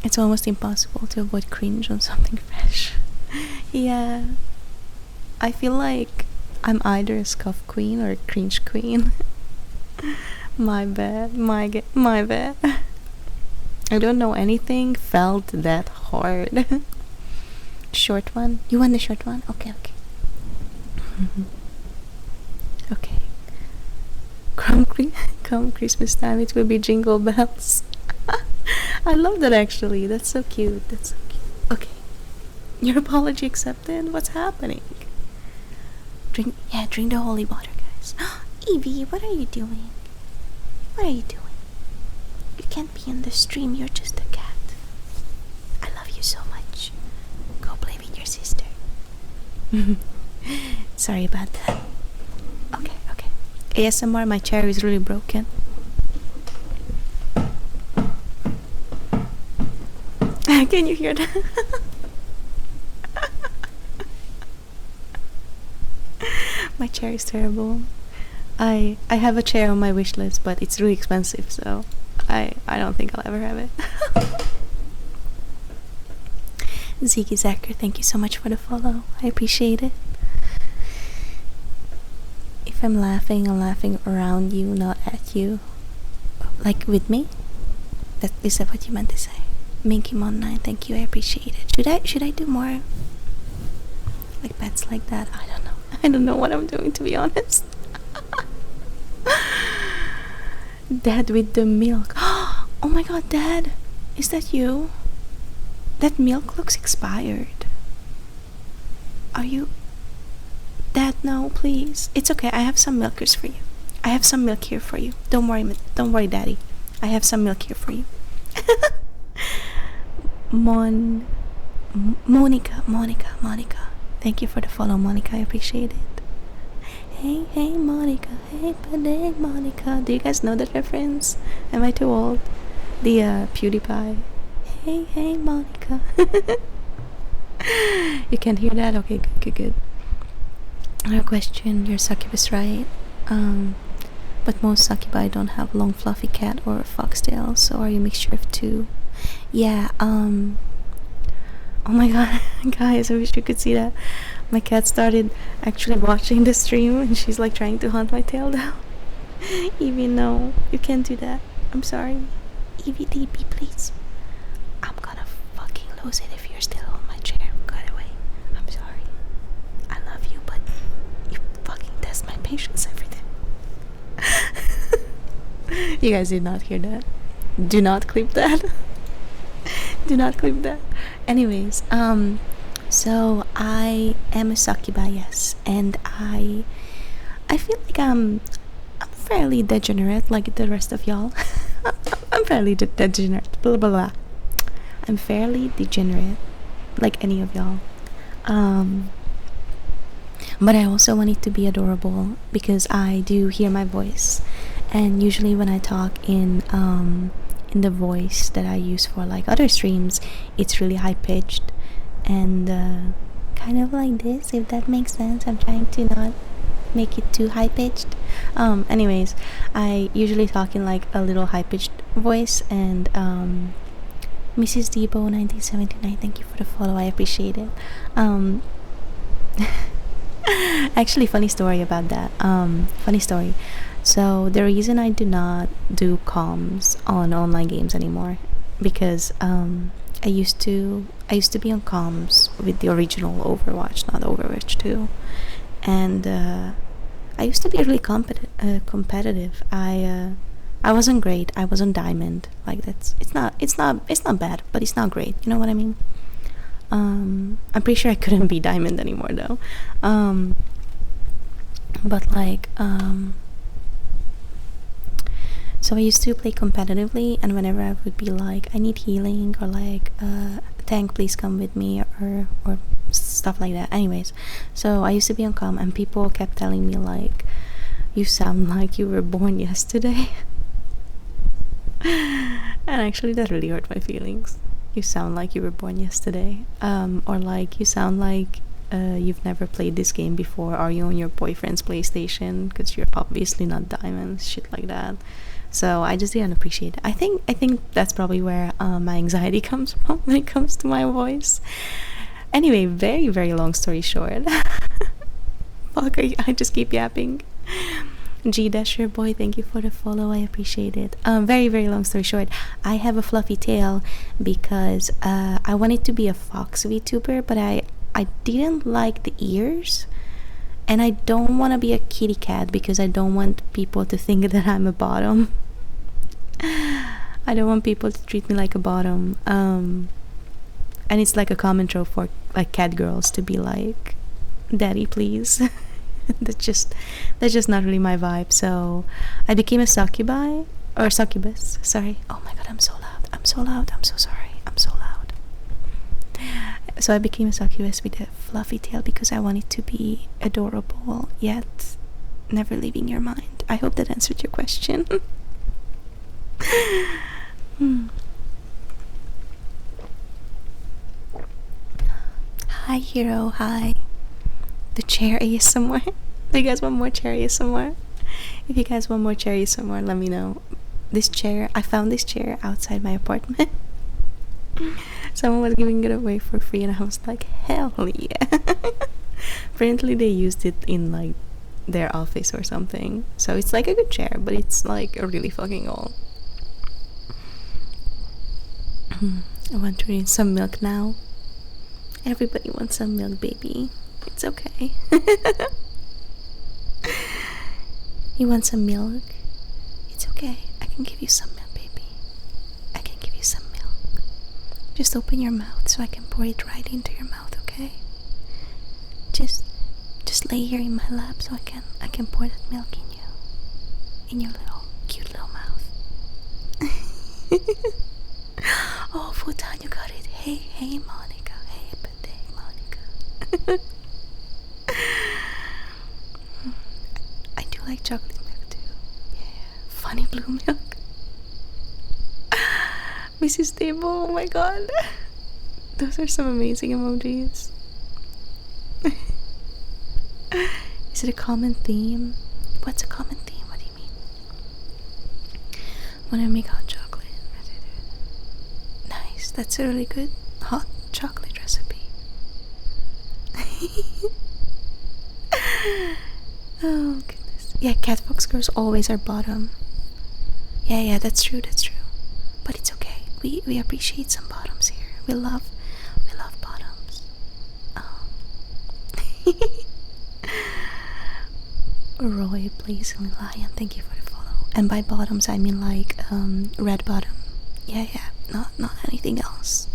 It's almost impossible to avoid cringe on something fresh. Yeah. I feel like I'm either a scuff queen or a cringe queen. My bad. I don't know anything felt that hard. Short one? You want the short one? Okay. Okay. Come Christmas time, it will be jingle bells. I love that actually. That's so cute. Okay. Your apology accepted? What's happening? Drink the holy water, guys. Evie, what are you doing? What are you doing? You can't be in the stream, you're just a cat. I love you so much. Go play with your sister. Sorry about that. Okay. ASMR, my chair is really broken. Can you hear that? My chair is terrible. I have a chair on my wish list, but it's really expensive, so I don't think I'll ever have it. Ziggy Zacker, thank you so much for the follow. I appreciate it. If I'm laughing around you, not at you. Like with me? Is that what you meant to say? Minkymon9, thank you, I appreciate it. Should I do more like pets like that? I don't know. I don't know what I'm doing, to be honest. Dad with the milk. Oh my god, Dad! Is that you? That milk looks expired. Are you... Dad, no, please. It's okay, I have some milkers for you. I have some milk here for you. Don't worry, Daddy. I have some milk here for you. Monica. Thank you for the follow, Monica. I appreciate it. Hey, Monica. Hey, buddy, Monica. Do you guys know that reference? Am I too old? The PewDiePie. Hey, Monica. You can't hear that? Okay, good. Another question. Your succubus, right? But most succubi don't have long fluffy cat or a foxtail, so are you a mixture of two? Yeah, oh my god, guys, I wish you could see that. My cat started actually watching the stream and she's like trying to hunt my tail down. Evie, no, you can't do that. I'm sorry. Evie, DP, please. I'm gonna fucking lose it if you're still on my chair. Got away. I'm sorry. I love you, but you fucking test my patience every day. You guys did not hear that. Do not clip that. Do not clip that. Anyways, so I am a succubi, yes, and I feel like I'm fairly degenerate, like the rest of y'all. I'm fairly degenerate. Blah blah blah. I'm fairly degenerate, like any of y'all. But I also want it to be adorable because I do hear my voice, and usually when I talk in the voice that I use for like other streams, it's really high pitched and kind of like this, if that makes sense. I'm trying to not make it too high pitched. Anyways, I usually talk in like a little high pitched voice, and Mrs. Debo 1979, thank you for the follow, I appreciate it. Actually, funny story about that. Funny story. So the reason I do not do comms on online games anymore, because I used to be on comms with the original Overwatch, not Overwatch 2, and I used to be really competitive. I wasn't great. I was on Diamond. Like it's not bad, but it's not great. You know what I mean? I'm pretty sure I couldn't be Diamond anymore though. But like so I used to play competitively, and whenever I would be like, I need healing, or like tank, please come with me, or stuff like that. Anyways, so I used to be on comm, and people kept telling me like, you sound like you were born yesterday. And actually that really hurt my feelings. You sound like you were born yesterday. Or like, you sound like you've never played this game before. Are you on your boyfriend's PlayStation? Because you're obviously not Diamond. Shit like that. So I just didn't appreciate it. I think that's probably where my anxiety comes from when it comes to my voice. Anyway, very, very long story short. Fuck, I just keep yapping. G-Dasher boy, thank you for the follow, I appreciate it. Very, very long story short, I have a fluffy tail because I wanted to be a fox VTuber, but I didn't like the ears. And I don't want to be a kitty cat because I don't want people to think that I'm a bottom. I don't want people to treat me like a bottom. And it's like a common trope for like cat girls to be like, "Daddy, please." That's just not really my vibe. So I became a succubi or succubus. Sorry. Oh my god, I'm so loud. I'm so loud. I'm so sorry. I'm so loud. So I became a succubus with a fluffy tail because I wanted to be adorable yet never leaving your mind. I hope that answered your question. Hi, Hero. Hi. The chair ASMR. Do you guys want more chair ASMR? If you guys want more chair ASMR, let me know. This chair, I found this chair outside my apartment. Someone was giving it away for free, and I was like, hell yeah. Apparently, they used it in like their office or something. So it's like a good chair, but it's like really fucking old. I want to drink some milk now. Everybody wants some milk, baby. It's okay. You want some milk? It's okay. I can give you some milk, baby. I can give you some milk. Just open your mouth so I can pour it right into your mouth, okay? Just lay here in my lap so I can pour that milk in you. In your little cute little mouth. Oh, Futan, you got it. Hey, Monica. Hey, pathetic Monica. I do like chocolate milk too. Yeah. Funny blue milk. Mrs. Table, oh my god. Those are some amazing emojis. Is it a common theme? What's a common theme? What do you mean? When I make hot chocolate. Nice. That's a really good hot chocolate recipe. Oh goodness. Yeah, Catbox girls always are bottom. Yeah, that's true. But it's okay. We appreciate some bottoms here. We love bottoms. Roy Blazing Lion, thank you for the follow. And by bottoms I mean like red bottom. Yeah, not anything else.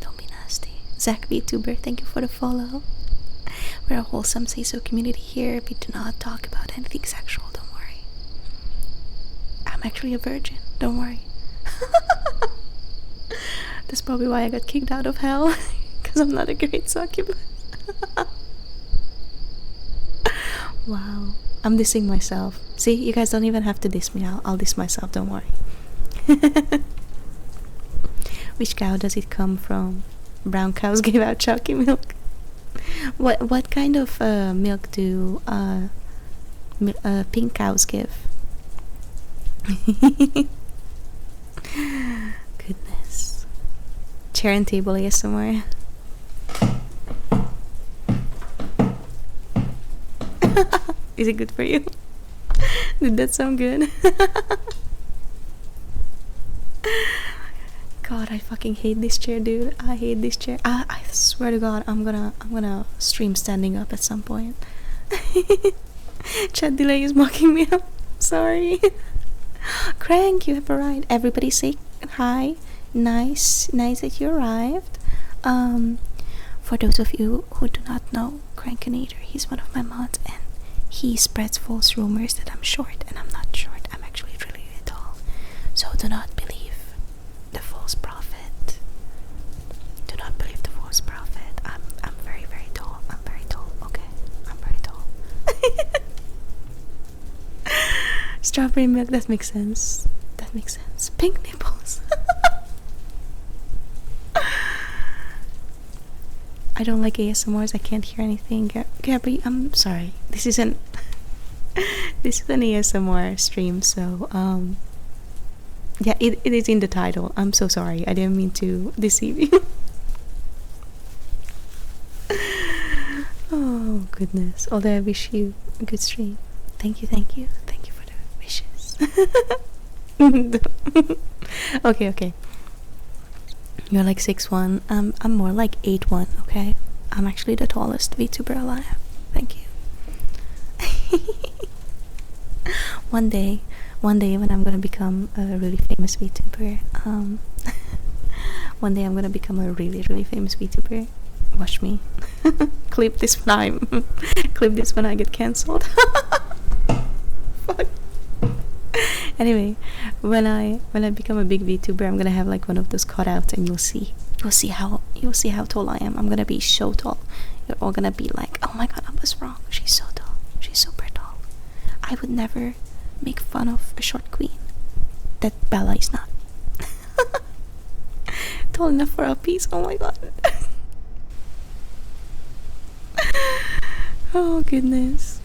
Don't be nasty. Zach VTuber, thank you for the follow. We're a wholesome say so community here. We do not talk about anything sexual, don't worry. I'm actually a virgin, don't worry. That's probably why I got kicked out of hell. Because I'm not a great succubus. Wow. I'm dissing myself. See, you guys don't even have to diss me. I'll diss myself, don't worry. Which cow does it come from? Brown cows give out chalky milk. What kind of milk do pink cows give? Goodness. Chair and table ASMR. Is it good for you? Did that sound good? God, I fucking hate this chair, dude. I hate this chair. I swear to God, I'm gonna stream standing up at some point. Chat delay is mocking me up. Sorry. Crank, you have arrived. Everybody say hi. Nice that you arrived. For those of you who do not know Crankinator, he's one of my mods, and he spreads false rumors that I'm short, and I'm not short. I'm actually really tall. So do not believe the false prophet. Do not believe the false prophet. I'm very, very tall. I'm very tall. Okay, I'm very tall. Strawberry milk. That makes sense. That makes sense. Pink nipples. I don't like ASMRs. I can't hear anything. Gabby, I'm sorry. This is an ASMR stream, so yeah, it is in the title. I'm so sorry. I didn't mean to deceive you. Oh goodness. Although I wish you a good stream. Thank you for the wishes. Okay. You're like 6'1". I'm more like 8'1", okay? I'm actually the tallest VTuber alive. Thank you. One day when I'm gonna become a really famous VTuber, One day I'm gonna become a really, really famous VTuber. Watch me. Clip this when I'm clip this when I get cancelled. Fuck. Anyway, when I become a big VTuber, I'm gonna have like one of those cutouts, and you'll see how tall I am. I'm gonna be so tall. You're all gonna be like, oh my god, I was wrong. She's so tall. She's super tall. I would never make fun of a short queen. That Bella is not. Tall enough for a piece. Oh my god. Oh goodness.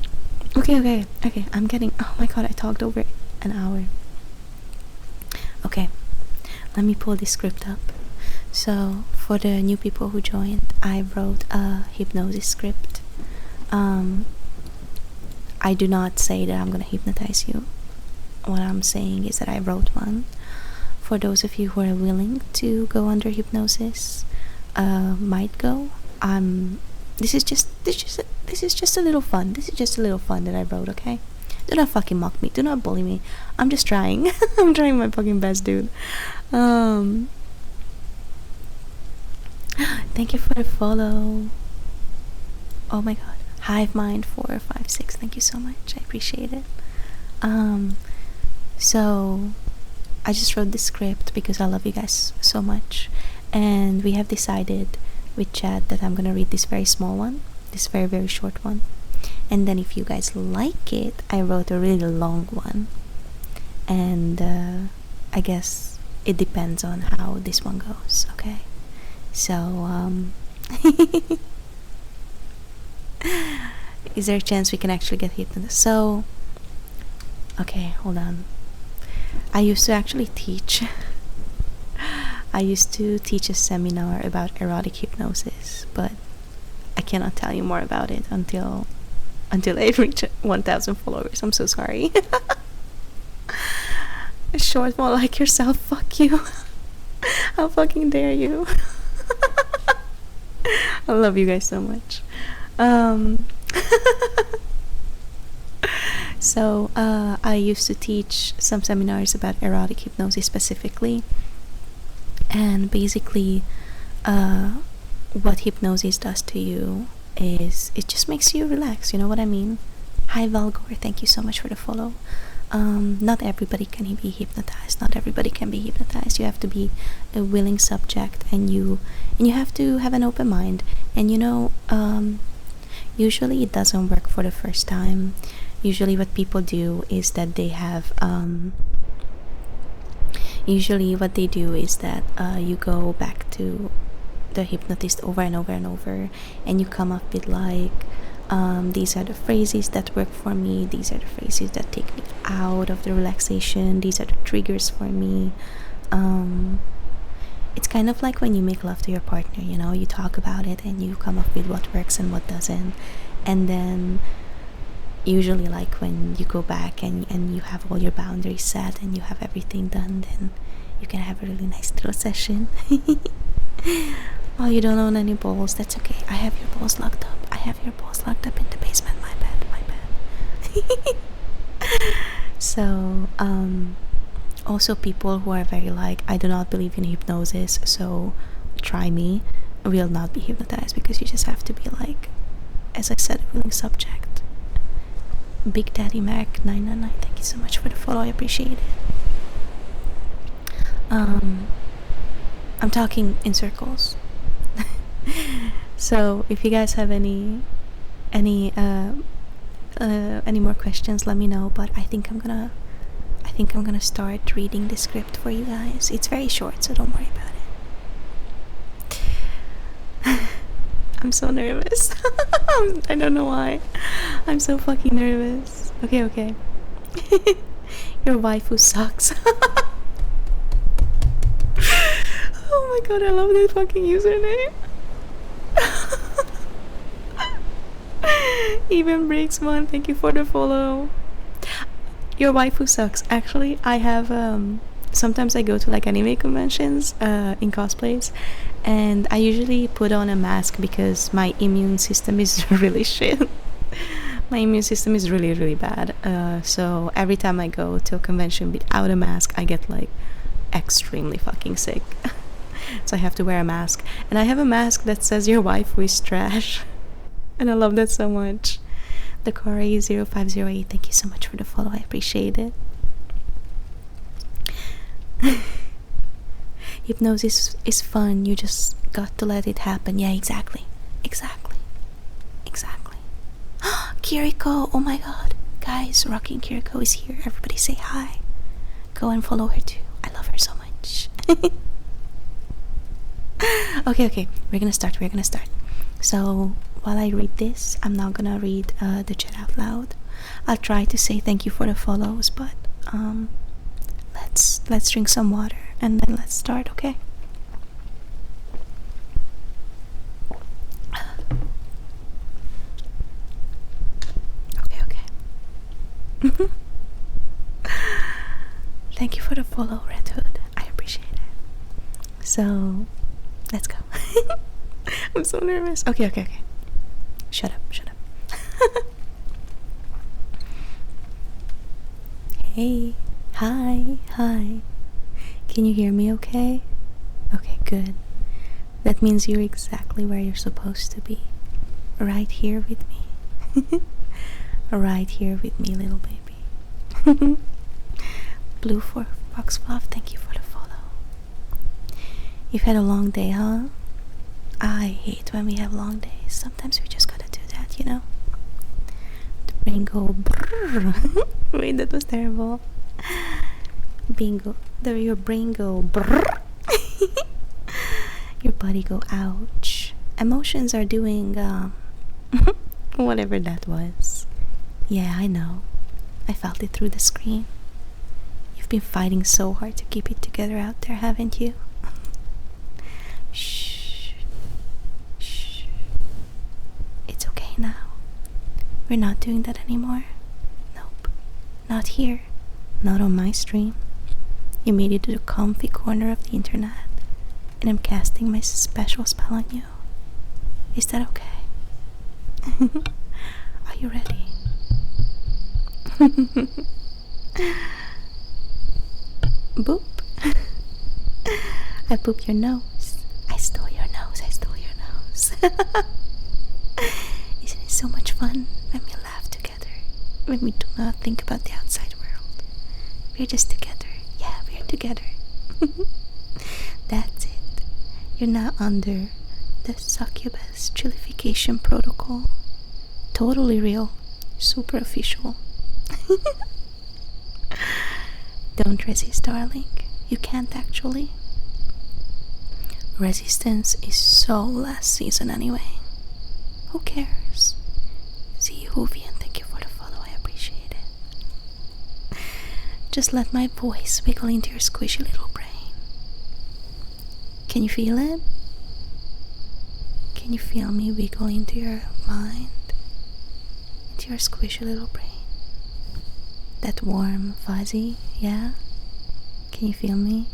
Okay. I'm getting. Oh my god, I talked over an hour. Okay, let me pull this script up. So, for the new people who joined, I wrote a hypnosis script. I do not say that I'm gonna hypnotize you. What I'm saying is that I wrote one. For those of you who are willing to go under hypnosis, might go. This is just a little fun. This is just a little fun that I wrote. Okay, do not fucking mock me. Do not bully me. I'm just trying. I'm trying my fucking best, dude. Thank you for the follow. Oh my god, HiveMind456. Thank you so much. I appreciate it. So I just wrote the script because I love you guys so much, and we have decided with Chad that I'm gonna read this very small one, this very, very short one, and then if you guys like it, I wrote a really long one, and I guess it depends on how this one goes. Okay, so is there a chance we can actually get hypnotized? So okay, hold on. I used to actually teach I used to teach a seminar about erotic hypnosis, but I cannot tell you more about it until I reach 1,000 followers. I'm so sorry. Short, more like yourself. Fuck you. How fucking dare you. I love you guys so much. So I used to teach some seminars about erotic hypnosis specifically, and basically what hypnosis does to you is it just makes you relax. You know what I mean? Hi Valgor, thank you so much for the follow. Not everybody can be hypnotized. Not everybody can be hypnotized. You have to be a willing subject, and you have to have an open mind. And usually it doesn't work for the first time. Usually what people do is that they have you go back to the hypnotist over and over and over, and you come up with like, these are the phrases that work for me, these are the phrases that take me out of the relaxation, these are the triggers for me. It's kind of like when you make love to your partner, you talk about it and you come up with what works and what doesn't, and then usually like when you go back and you have all your boundaries set and you have everything done, then you can have a really nice little session. Oh, you don't own any balls? That's okay. I have your balls locked up. In the basement. My bad. So also people who are very like, I do not believe in hypnosis, so try me, will not be hypnotized, because you just have to be like, as I said, a willing subject. Big Daddy Mac 999, thank you so much for the follow. I appreciate it. I'm talking in circles. So if you guys have any more questions, let me know. But I think I'm gonna start reading the script for you guys. It's very short, so don't worry about it. I'm so nervous. I don't know why. I'm so fucking nervous. Okay. Your waifu sucks. Oh my god, I love that fucking username. Even Breaks One, thank you for the follow. Your waifu sucks. Actually, I have sometimes I go to like anime conventions in cosplays, and I usually put on a mask because my immune system is really shit. My immune system is really, really bad. So every time I go to a convention without a mask, I get like extremely fucking sick. so I have to wear a mask. And I have a mask that says your wife is trash. And I love that so much. The Corey0508, thank you so much for the follow. I appreciate it. Hypnosis is fun. You just got to let it happen. Yeah, exactly. Exactly. Kiriko, oh my god. Guys, Rocking Kiriko is here. Everybody say hi. Go and follow her too. I love her so much. Okay. We're gonna start. So, while I read this, I'm not gonna read the chat out loud. I'll try to say thank you for the follows, but let's drink some water and then let's start, okay? Okay. Thank you for the follow, Red Hood. I appreciate it. So, let's go. I'm so nervous. Okay. Shut up. Hey. Hi. Can you hear me okay? Okay, good. That means you're exactly where you're supposed to be. Right here with me. Right here with me, little baby. Blue for Foxfluff, thank you for the follow. You've had a long day, huh? I hate when we have long days. Sometimes we just gotta do that, you know? The brain go brrr. Wait, that was terrible. Bingo. Your brain go brrr. Your body go ouch. Emotions are doing whatever that was. Yeah, I know. I felt it through the screen. You've been fighting so hard to keep it together out there, haven't you? Shh. It's okay now. We're not doing that anymore. Nope. Not here. Not on my stream. You made it to the comfy corner of the internet, and I'm casting my special spell on you. Is that okay? Are you ready? Boop. I booped your nose. I stole your nose. Isn't it so much fun when we laugh together? When we do not think about the outside world. We're just together. Yeah, we're together. That's it. You're now under the succubus chillification protocol. Totally real. Super official. Don't resist, darling. You can't actually. Resistance is so last season anyway. Who cares? See Hoovy, and thank you for the follow. I appreciate it. Just let my voice wiggle into your squishy little brain. Can you feel it? Can you feel me wiggle into your mind? Into your squishy little brain? That warm, fuzzy, yeah? Can you feel me?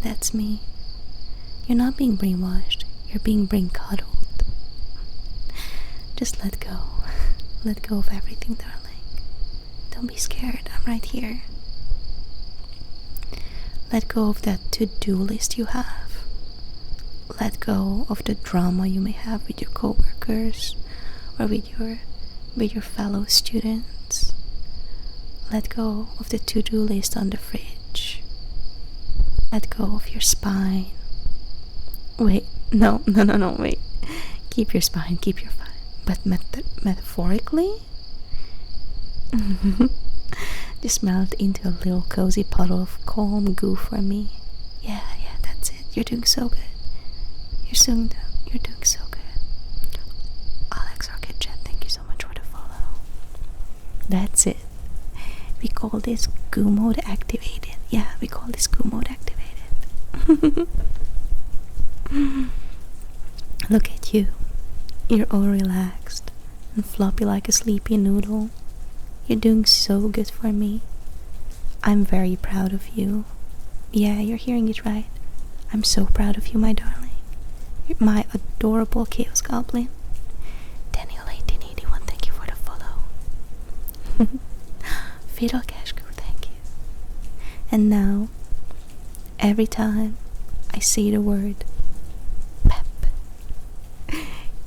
That's me. You're not being brainwashed. You're being brain cuddled. Just let go. Let go of everything, darling. Don't be scared. I'm right here. Let go of that to-do list you have. Let go of the drama you may have with your coworkers or with your fellow students. Let go of the to-do list on the fridge. Let go of your spine. Wait, no, wait. Keep your spine. But metaphorically? Just melt into a little cozy puddle of calm goo for me. Yeah, that's it. You're doing so good. You're doing so good. Alex Rocket Jet, thank you so much for the follow. That's it. We call this goo mode activated. Yeah, we call this goo mode activated. Look at you. You're all relaxed and floppy like a sleepy noodle. You're doing so good for me. I'm very proud of you. Yeah, you're hearing it right. I'm so proud of you, my darling. You're my adorable Chaos Goblin. Daniel1881, thank you for the follow. Fiddle Cash Crew, thank you. And now, every time I say the word pep,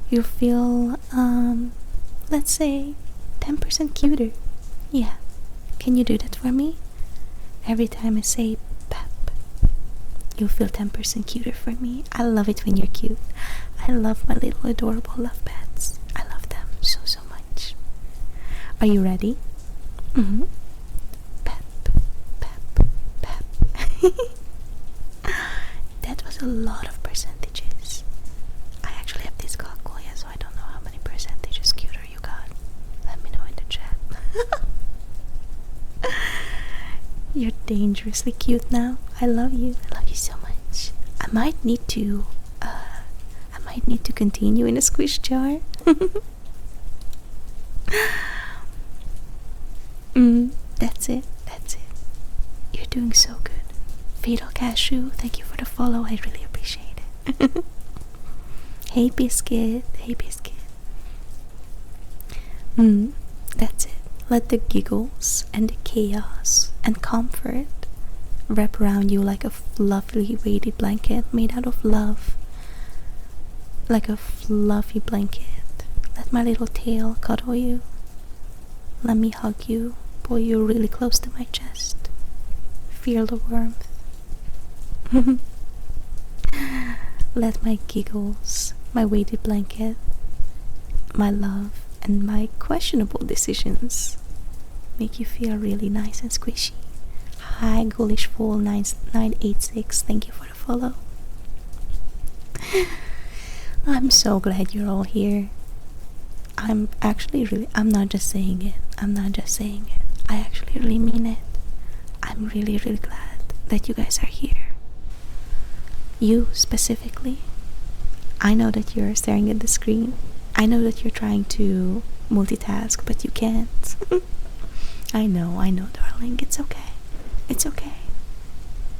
you feel, let's say, 10% cuter. Yeah. Can you do that for me? Every time I say pep, you'll feel 10% cuter for me. I love it when you're cute. I love my little adorable love pets. I love them so, so much. Are you ready? Mm-hmm. Pep, pep, pep. That was a lot of percentages. I actually have this calculator, so I don't know how many percentages cuter you got. Let me know in the chat. You're dangerously cute now. I love you. I love you so much. I might need to continue in a squish jar. That's it. That's it. You're doing so good. Fatal Cashew, thank you for the follow. I really appreciate it. Hey Biscuit. Hey Biscuit. That's it. Let the giggles and the chaos and comfort wrap around you like a fluffy weighted blanket made out of love. Like a fluffy blanket. Let my little tail cuddle you. Let me hug you, pull you really close to my chest. Feel the warmth. Let my giggles, my weighted blanket, my love, and my questionable decisions make you feel really nice and squishy. Hi, Ghoulish986, thank you for the follow. I'm so glad you're all here. I'm not just saying it. I actually really mean it. I'm really, really glad that you guys are here. You specifically. I know that you're staring at the screen. I know that you're trying to multitask, but you can't. I know, darling. It's okay. It's okay.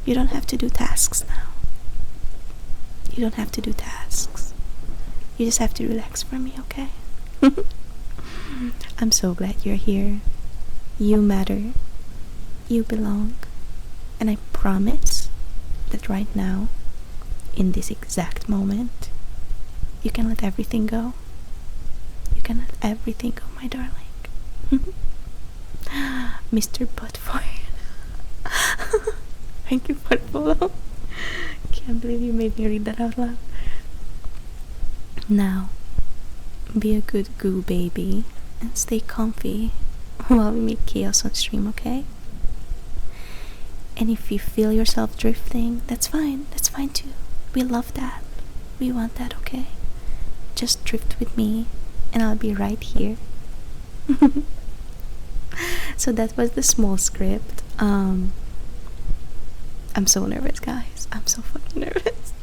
You don't have to do tasks now. You don't have to do tasks. You just have to relax for me, okay? I'm so glad you're here. You matter. You belong. And I promise that right now, in this exact moment, you can let everything go. You can let everything go, my darling. Mr. Buttford. Thank you for the follow. Can't believe you made me read that out loud. Now, be a good goo baby and stay comfy while we make chaos on stream, okay? And if you feel yourself drifting, that's fine too. We love that. We want that, okay? Just drift with me and I'll be right here. So that was the small script. I'm so nervous, guys. I'm so fucking nervous.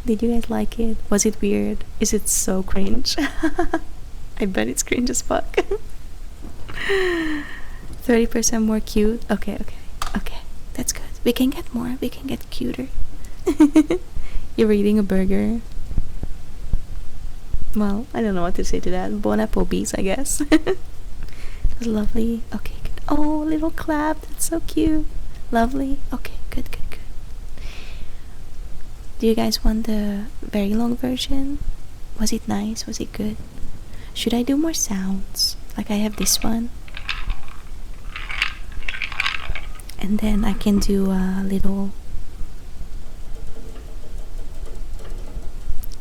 Did you guys like it? Was it weird? Is it so cringe? I bet it's cringe as fuck. 30% more cute. Okay. That's good. We can get more. We can get cuter. You're eating a burger. Well, I don't know what to say to that. Bon appetit, I guess. It was lovely. Okay, good. Oh, little clap. That's so cute. Lovely. Okay, good. Do you guys want the very long version? Was it nice? Was it good? Should I do more sounds? Like I have this one. And then I can do a little.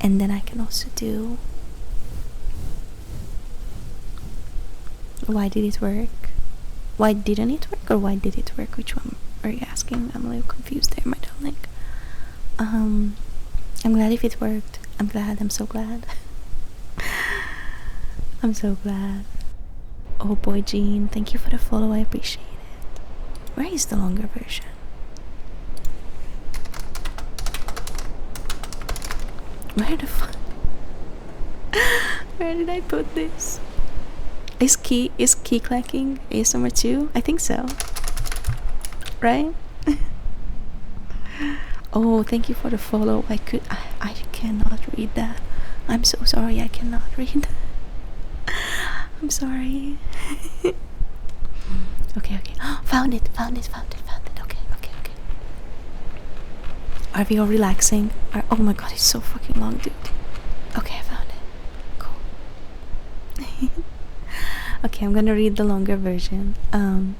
And then I can also do. Why did it work? Why didn't it work? Or why did it work? Which one are you asking? I'm a little confused there, my darling. I'm glad if it worked. I'm so glad. I'm so glad. Oh boy, Jean, thank you for the follow. I appreciate it. Where is the longer version? Where the fuck? Where did I put this? Is key clacking ASMR 2? I think so. Right? Oh, thank you for the follow. I cannot read that. I'm so sorry. I cannot read that. I'm sorry. Okay. Found it. Okay. Are we all relaxing? Oh my god, it's so fucking long, dude. Okay, I found it. Cool. Okay, I'm gonna read the longer version. I'm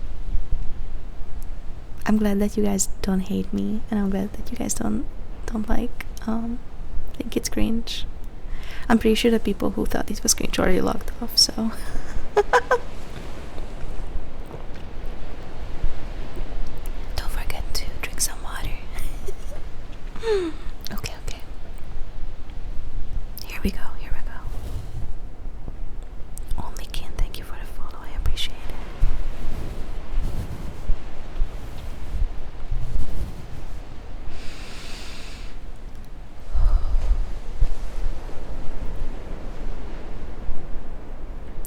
glad that you guys don't hate me, and I'm glad that you guys don't like think it's cringe. I'm pretty sure the people who thought it was cringe already logged off, so don't forget to drink some water. Okay, okay. Here we go, here we go. Only Kin, thank you for the follow, I appreciate it.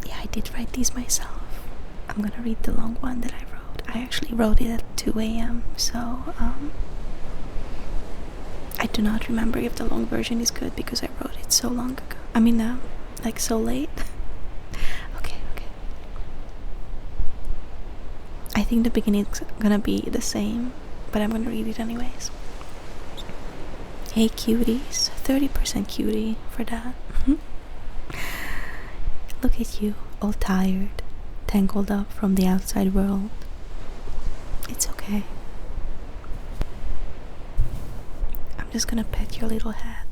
Yeah, I did write these myself. I'm gonna read the long one that I wrote. I actually wrote it at 2 a.m. So I do not remember if the long version is good because I wrote it so long ago. I mean, like so late. Okay, okay. I think the beginning's gonna be the same, but I'm gonna read it anyways. Hey cuties, 30% cutie for that. Look at you, all tired, tangled up from the outside world. It's okay. I'm just gonna pet your little head.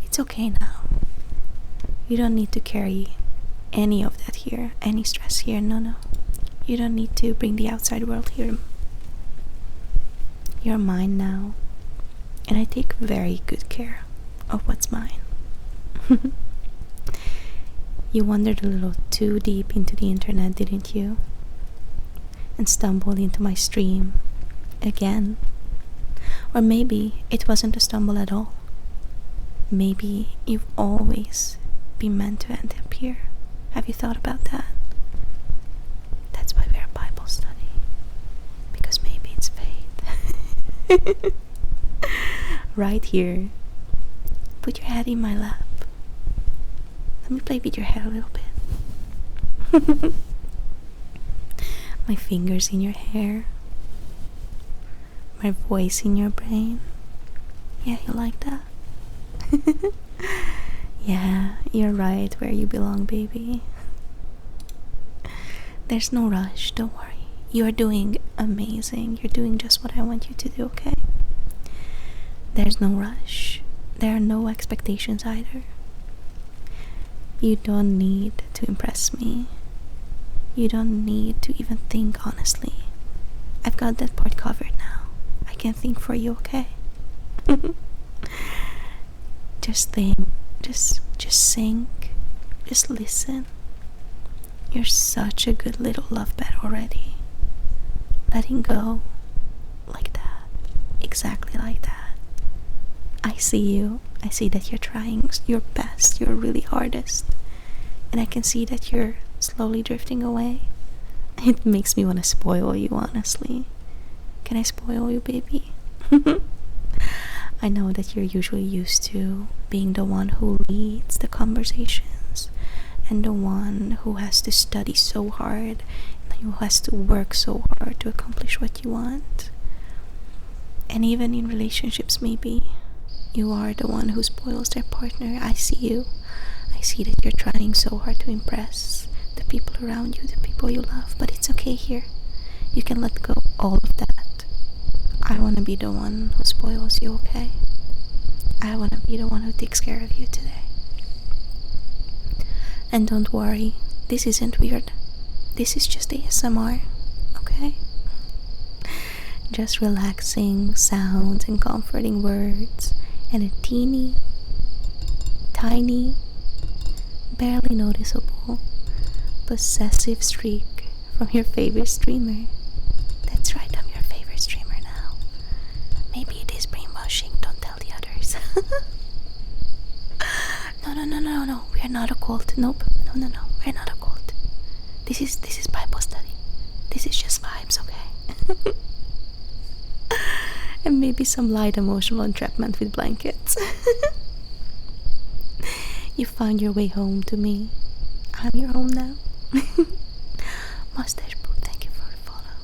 It's okay now. You don't need to carry any of that here, any stress here. No. You don't need to bring the outside world here. You're mine now, and I take very good care of what's mine. You wandered a little too deep into the internet, didn't you? And stumbled into my stream again. Or maybe it wasn't a stumble at all. Maybe you've always been meant to end up here. Have you thought about that? That's why we're a Bible study. Because maybe it's fate. Right here. Put your head in my lap. Let me play with your hair a little bit. My fingers in your hair. My voice in your brain. Yeah, you like that? Yeah, you're right where you belong, baby. There's no rush, don't worry. You're doing amazing. You're doing just what I want you to do, okay? There's no rush. There are no expectations either. You don't need to impress me. You don't need to even think honestly. I've got that part covered now. I can think for you, okay? Just think. Just sink. Just listen. You're such a good little love bed already. Letting go. Like that. Exactly like that. I see you. I see that you're trying your best, your really hardest. And I can see that you're slowly drifting away. It makes me want to spoil you, honestly. Can I spoil you, baby? I know that you're usually used to being the one who leads the conversations and the one who has to study so hard and who has to work so hard to accomplish what you want. And even in relationships, maybe you are the one who spoils their partner. I see you. I see that you're trying so hard to impress the people around you, the people you love, but it's okay here. You can let go all of that. I want to be the one who spoils you, okay? I want to be the one who takes care of you today. And don't worry, this isn't weird. This is just ASMR, okay? Just relaxing sounds and comforting words and a teeny, tiny, barely noticeable, possessive streak from your favorite streamer. That's right, I'm your favorite streamer now. Maybe it is brainwashing, don't tell the others. No, we are not a cult. Nope, no, we're not a cult. This is Bible study. This is just vibes, okay? And maybe some light emotional entrapment with blankets. You found your way home to me. I'm your home now. Mustache Boo, thank you for the follow.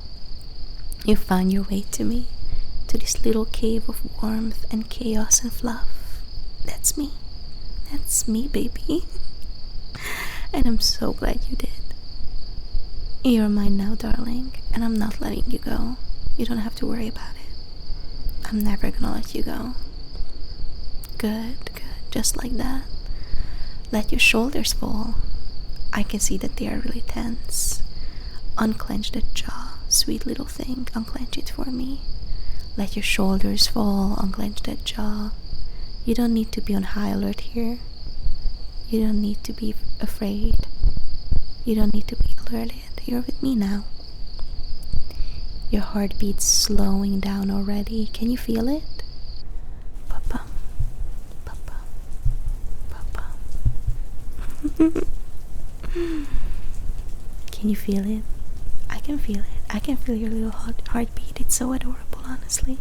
You found your way to me, to this little cave of warmth and chaos and fluff. That's me. That's me, baby. And I'm so glad you did. You're mine now, darling, and I'm not letting you go. You don't have to worry about it. I'm never gonna let you go. Good, just like that. Let your shoulders fall. I can see that they are really tense. Unclench that jaw, sweet little thing. Unclench it for me. Let your shoulders fall. Unclench that jaw. You don't need to be on high alert here. You don't need to be afraid. You don't need to be alerted. You're with me now. Your heartbeat's slowing down already. Can you feel it? Papa, papa, papa. Can you feel it? I can feel it. I can feel your little heartbeat. It's so adorable, honestly.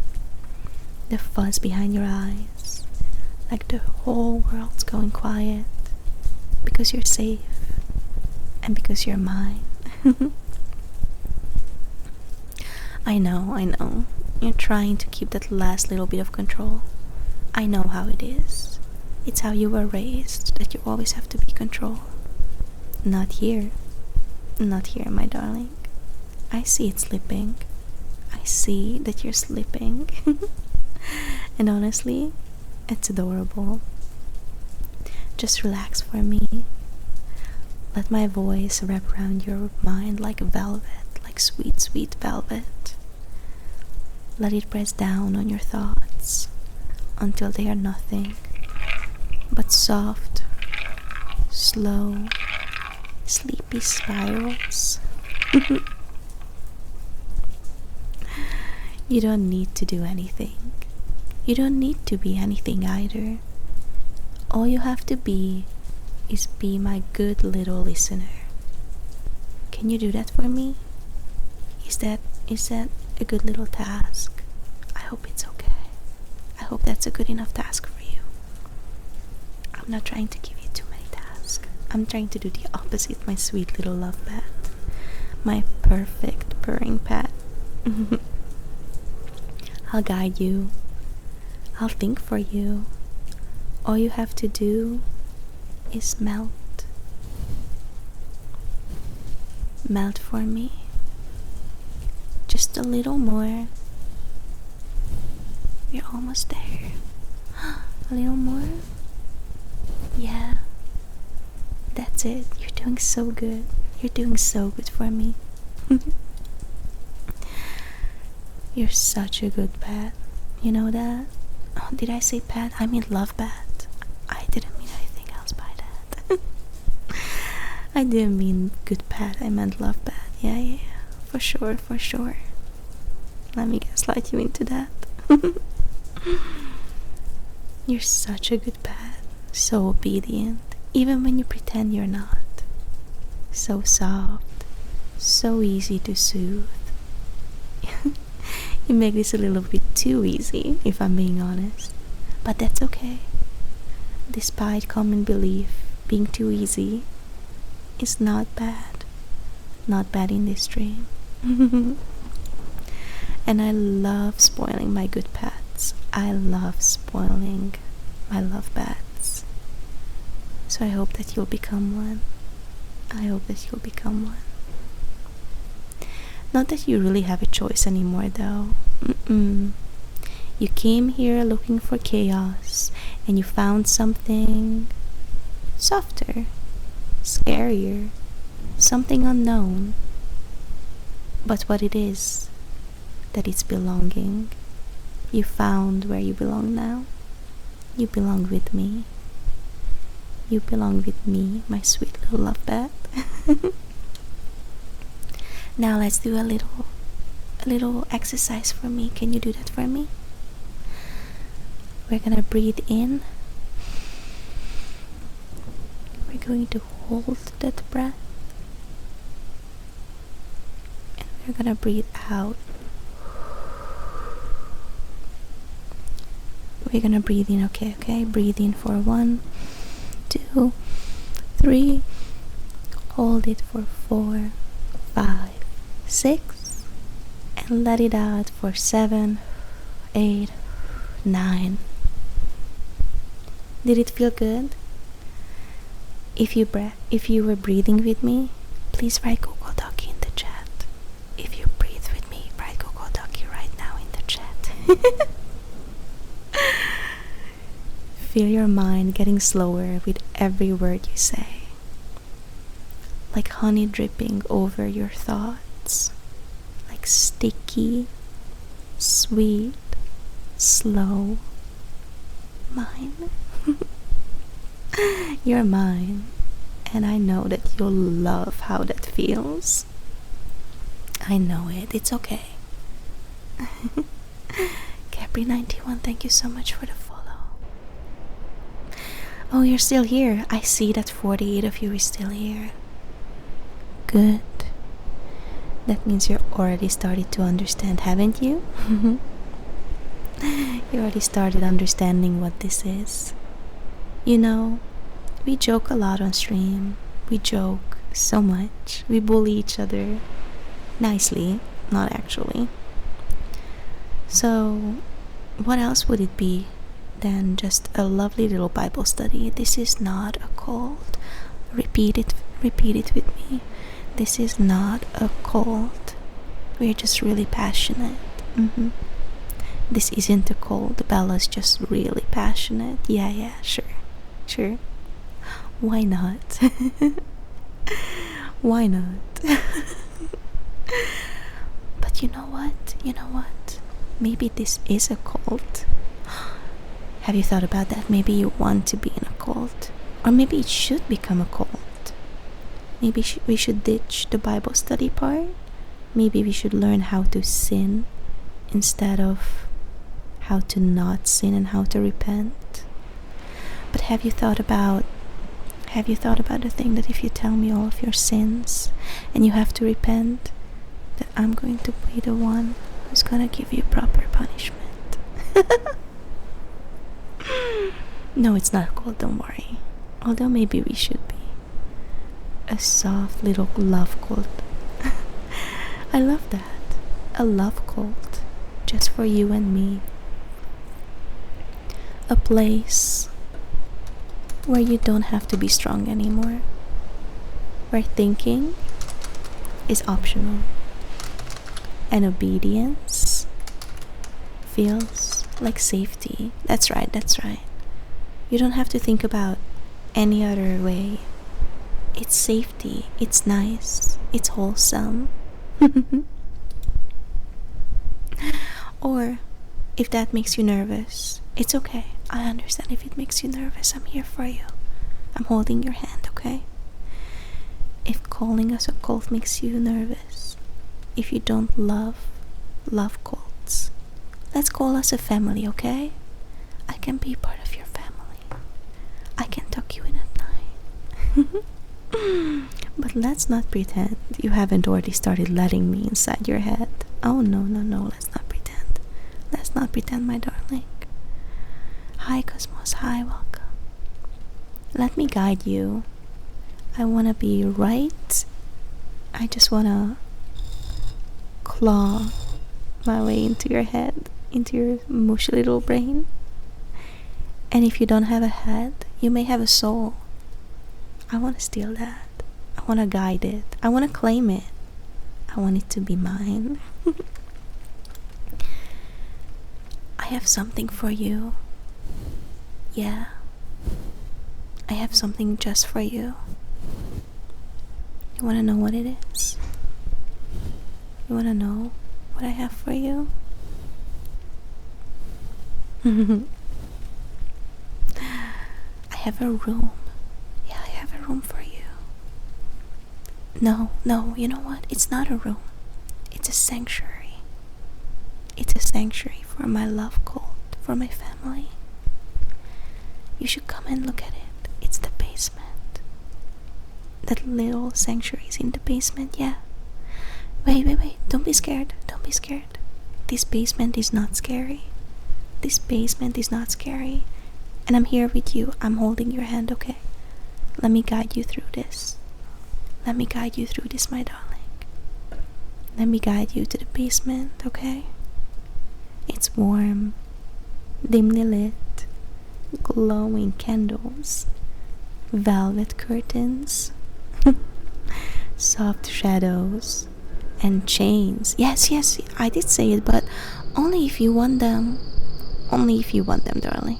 The fuzz behind your eyes. Like the whole world's going quiet. Because you're safe. And because you're mine. I know. You're trying to keep that last little bit of control. I know how it is. It's how you were raised, that you always have to be control. Not here. Not here, my darling. I see it slipping. I see that you're slipping. And honestly, it's adorable. Just relax for me. Let my voice wrap around your mind like velvet, like sweet, sweet velvet. Let it press down on your thoughts until they are nothing but soft, slow, sleepy spirals. You don't need to do anything. You don't need to be anything either. All you have to be is be my good little listener. Can you do that for me? Is that a good little task? I hope it's okay. I hope that's a good enough task for you. I'm not trying to give you too many tasks. I'm trying to do the opposite, my sweet little love pet. My perfect purring pet. I'll guide you. I'll think for you. All you have to do is melt. Melt for me. Just a little more. We're almost there. A little more. Yeah. That's it. You're doing so good. You're doing so good for me. You're such a good pet. You know that? Oh, did I say pet? I mean love pet. I didn't mean anything else by that. I didn't mean good pet. I meant love pet. Yeah. For sure. Let me gaslight you into that. You're such a good pet. So obedient. Even when you pretend you're not. So soft. So easy to soothe. You make this a little bit too easy, if I'm being honest. But that's okay. Despite common belief, being too easy is not bad. Not bad in this dream. And I love spoiling my good pets. I love spoiling my love pets. So I hope that you'll become one. I hope that you'll become one. Not that you really have a choice anymore, though. You came here looking for chaos, and you found something softer, scarier, something unknown. But what it is, that it's belonging. You found where you belong now. You belong with me. You belong with me, my sweet little love pet. Now let's do a little exercise for me. Can you do that for me? We're gonna breathe in. We're going to hold that breath. And we're gonna breathe out. We're gonna breathe in, okay? Breathe in for 1, 2, 3. Hold it for 4, 5, 6. And Let it out for 7, 8, 9. Did it feel good? If you were breathing with me, please write Google Doki in the chat. If you breathe with me, write Google Doki right now in the chat. Feel your mind getting slower with every word you say, like honey dripping over your thoughts, like sticky, sweet, slow mine. You're mine, and I know that you'll love how that feels. I know it. It's okay. Capri91, thank you so much for the follow. Oh, you're still here. I see that 48 of you is still here. Good. That means you're already started to understand, haven't you? You already started understanding what this is. You know, we joke a lot on stream. We joke so much. We bully each other. Nicely, not actually. So, what else would it be than just a lovely little Bible study? This is not a cult. Repeat it with me. This is not a cult. We're just really passionate. This isn't a cult. Bella's just really passionate. Yeah, sure. Why not? Why not? But you know what? Maybe this is a cult. Have you thought about that? Maybe you want to be in a cult. Or maybe it should become a cult. Maybe we should ditch the Bible study part. Maybe we should learn how to sin instead of how to not sin and how to repent. But have you thought about the thing that if you tell me all of your sins and you have to repent, that I'm going to be the one who's gonna give you proper punishment? No, it's not cool, don't worry. Although maybe we should be. A soft little love cult. I love that. A love cult. Just for you and me. A place where you don't have to be strong anymore. Where thinking is optional. And obedience feels like safety. That's right. You don't have to think about any other way. It's safety. It's nice. It's wholesome. Or if that makes you nervous, it's okay. I understand if it makes you nervous. I'm here for you. I'm holding your hand, okay? If calling us a cult makes you nervous, if you don't love cults, let's call us a family, okay? I can be part of your family. I can tuck you in at night. But let's not pretend you haven't already started letting me inside your head. Oh, no, let's not pretend. Let's not pretend, my darling. Hi, Cosmos. Hi, welcome. Let me guide you. I want to be right. I just want to claw my way into your head, into your mushy little brain. And if you don't have a head, you may have a soul. I want to steal that. I want to guide it. I want to claim it. I want it to be mine. I have something for you. Yeah. I have something just for you. You want to know what it is? You want to know what I have for you? I have a room. Yeah, I have a room for you. No, you know what? It's not a room. It's a sanctuary. It's a sanctuary for my love cult, for my family. You should come and look at it. It's the basement. That little sanctuary is in the basement, yeah. Wait. Don't be scared. This basement is not scary. And I'm here with you. I'm holding your hand, okay? Let me guide you through this. My darling. Let me guide you to the basement, okay? It's warm, dimly lit, glowing candles, velvet curtains, soft shadows, and chains. Yes, yes, I did say it, but only if you want them. Only if you want them, darling.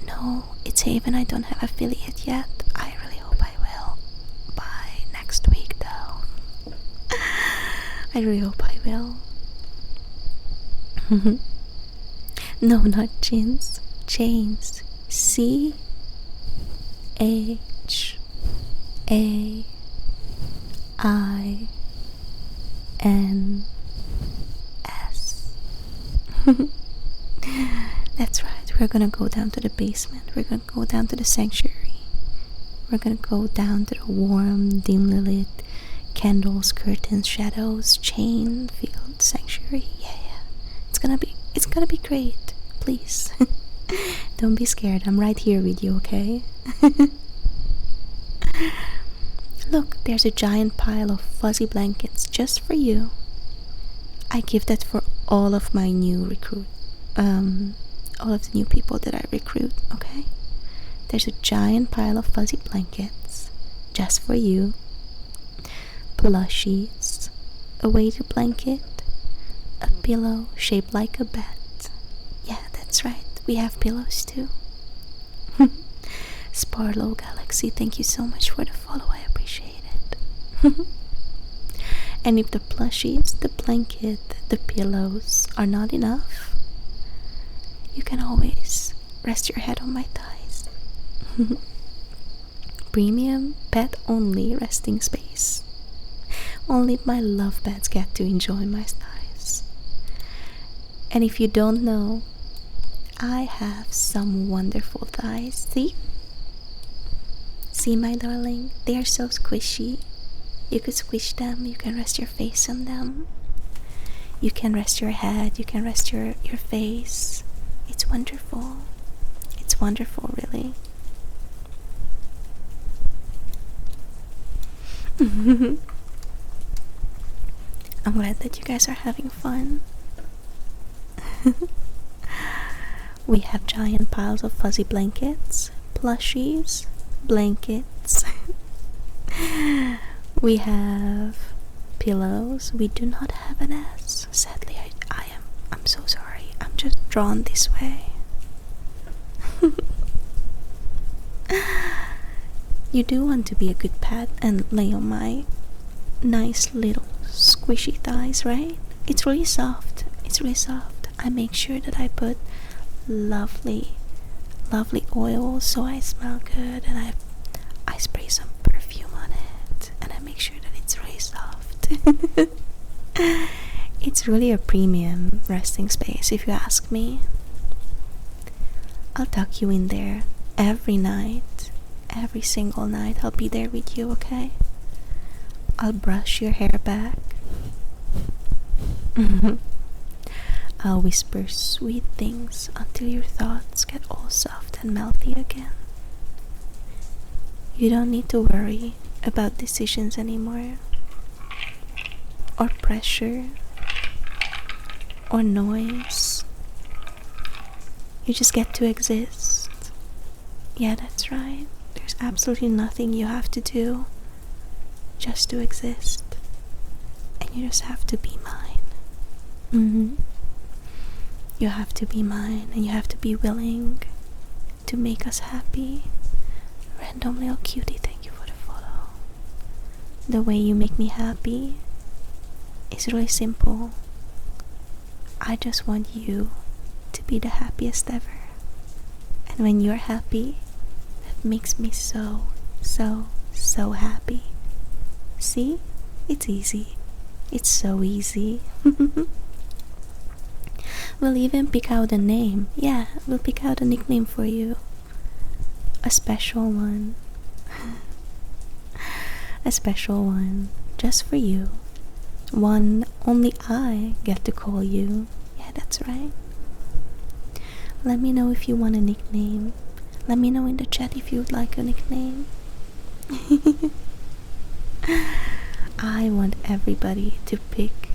No, it's Haven. I don't have affiliate yet. I really hope I will. By next week, though. I really hope I will. No, not jeans. Chains. CHAINS. That's right, we're gonna go down to the basement. We're gonna go down to the sanctuary. We're gonna go down to the warm, dimly lit candles, curtains, shadows, chain filled sanctuary. Yeah, yeah. It's gonna be great. Please. Don't be scared. I'm right here with you, okay? Look, there's a giant pile of fuzzy blankets just for you. I give that for all of my new all of the new people that I recruit, okay? There's a giant pile of fuzzy blankets just for you. Plushies, a weighted blanket, a pillow shaped like a bat. Yeah, that's right. We have pillows too. Sparlow Galaxy, thank you so much for the follow. I appreciate it. And if the plushies, the blanket, the pillows are not enough, you can always rest your head on my thighs. Premium pet only resting space. Only my love pets get to enjoy my thighs. And if you don't know, I have some wonderful thighs. See? See, my darling? They are so squishy. You could squish them, you can rest your face on them. You can rest your head, you can rest your face. It's wonderful. It's wonderful, really. I'm glad that you guys are having fun. We have giant piles of fuzzy blankets, plushies, blankets. We have pillows. We do not have an S. Sadly, I'm so sorry. I'm just drawn this way. You do want to be a good pet and lay on my nice little squishy thighs, right? It's really soft. It's really soft. I make sure that I put lovely oil so I smell good, and I spray some perfume on it, and I make sure that it's really soft. It's really a premium resting space, if you ask me. I'll tuck you in there every night. Every single night I'll be there with you, okay? I'll brush your hair back. I'll whisper sweet things until your thoughts get all soft and melty again. You don't need to worry about decisions anymore, or pressure, or noise. You just get to exist. Yeah, that's right. There's absolutely nothing you have to do, just to exist. And you just have to be mine. You have to be mine, and you have to be willing to make us happy. Random little cutie, thank you for the follow. The way you make me happy is really simple. I just want you to be the happiest ever. And when you're happy, that makes me so happy. See? It's easy. It's so easy. We'll even pick out a name. Yeah, we'll pick out a nickname for you. A special one. A special one just for you. One only I get to call you. Yeah, that's right. Let me know if you want a nickname. Let me know in the chat if you'd like a nickname. I want everybody to pick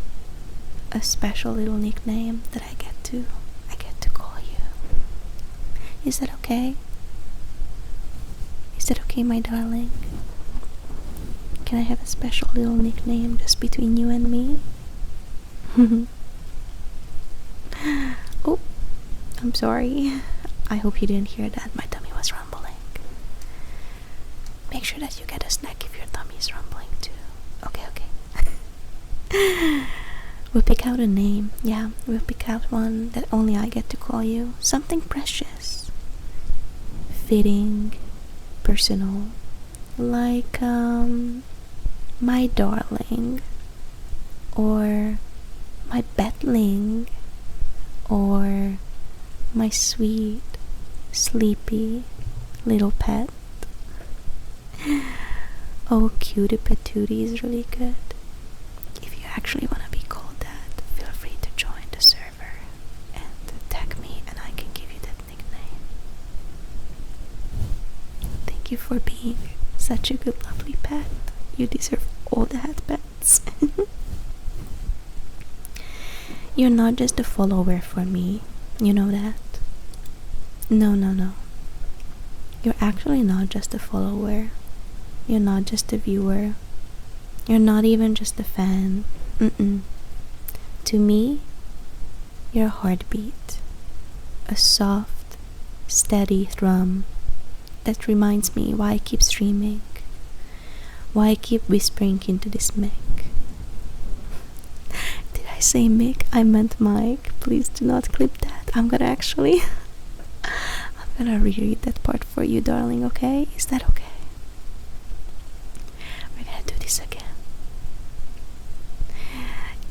a special little nickname that I get to call you. Is that okay? Is that okay, my darling? Can I have a special little nickname just between you and me? Oh, I'm sorry. I hope you didn't hear that. My tummy was rumbling. Make sure that you get a snack if your tummy is rumbling too. Okay, okay. We'll pick out a name. Yeah, we'll pick out one that only I get to call you. Something precious, fitting, personal. Like, my darling, or my betling, or my sweet, sleepy little pet. Oh, cutie patootie is really good. If you actually want to be called that, feel free to join the server and tag me and I can give you that nickname. Thank you for being such a good, lovely pet. You deserve all the hat pets. You're not just a follower for me. You know that? No, no, no. You're actually not just a follower. You're not just a viewer. You're not even just a fan. Mm-mm. To me, you're a heartbeat. A soft, steady thrum that reminds me why I keep streaming. Why I keep whispering into this mic. Did I say mic? I meant mic. Please do not clip that. I'm gonna reread that part for you, darling, okay? Is that okay? We're gonna do this again.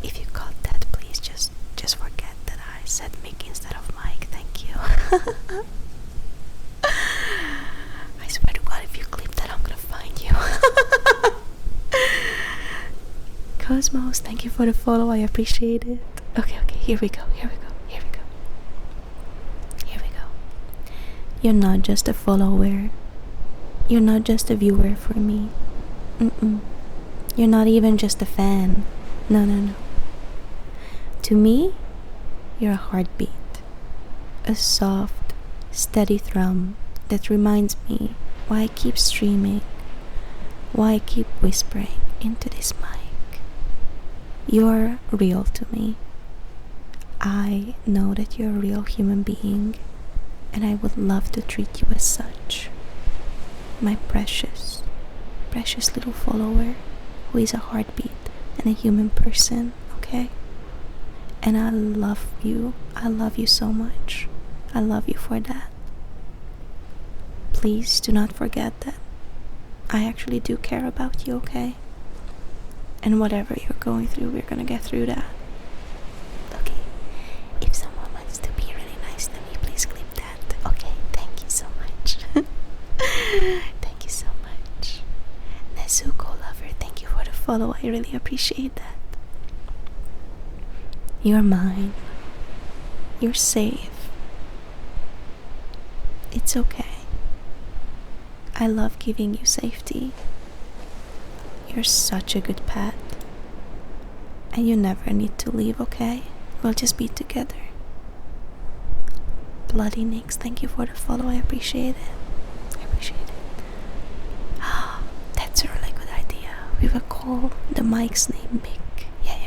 If you caught that, please just forget that I said mic instead of mic. Thank you. I swear to God, if you clip that, I'm gonna find you. Cosmos, thank you for the follow. I appreciate it. Okay, here we go. You're not just a follower. You're not just a viewer for me. Mm-mm. You're not even just a fan. No, no, no. To me, you're a heartbeat. A soft, steady thrum that reminds me why I keep streaming. Why I keep whispering into this mic. You're real to me. I know that you're a real human being, and I would love to treat you as such. My precious, precious little follower who is a heartbeat and a human person, okay? And I love you. I love you so much. I love you for that. Please do not forget that I actually do care about you, okay? And whatever you're going through, we're gonna get through that. Okay, if someone wants to be really nice to me, please clip that. Okay, thank you so much. Thank you so much. Nezuko lover, thank you for the follow. I really appreciate that. You're mine. You're safe. It's okay. I love giving you safety. You're such a good pet. And you never need to leave, okay? We'll just be together. Bloody Nix, thank you for the follow. I appreciate it. That's a really good idea. We will call the mic's name Mick. Yeah,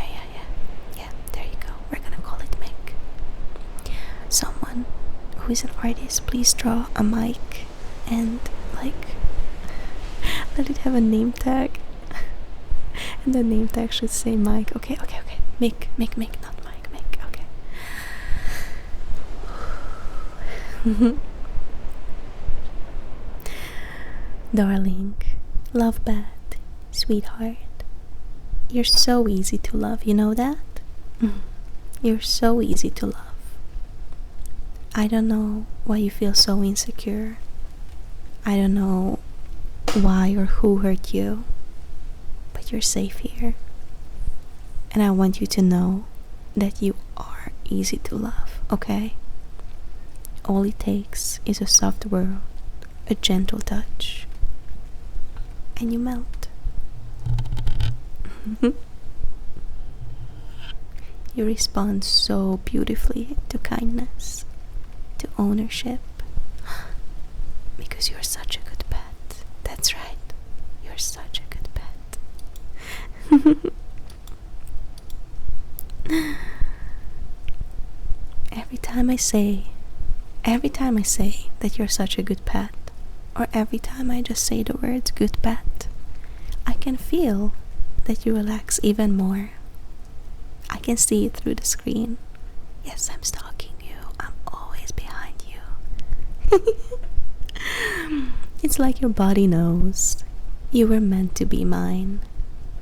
there you go. We're gonna call it Mick. Someone who is an artist, please draw a mic and let it have a name tag. And the name tag should say Mike. Okay. Mick, not Mike, Mick, okay. Darling, love bad, sweetheart. You're so easy to love, you know that? You're so easy to love. I don't know why you feel so insecure. I don't know why or who hurt you, but you're safe here. And I want you to know that you are easy to love, okay? All it takes is a soft word, a gentle touch, and you melt. You respond so beautifully to kindness, to ownership, because you're such a good pet. That's right, you're such a good pet. Every time I say, that you're such a good pet, or every time I just say the words good pet, I can feel that you relax even more. I can see it through the screen. Yes, I'm stalking you. I'm always behind you. It's like your body knows. You were meant to be mine,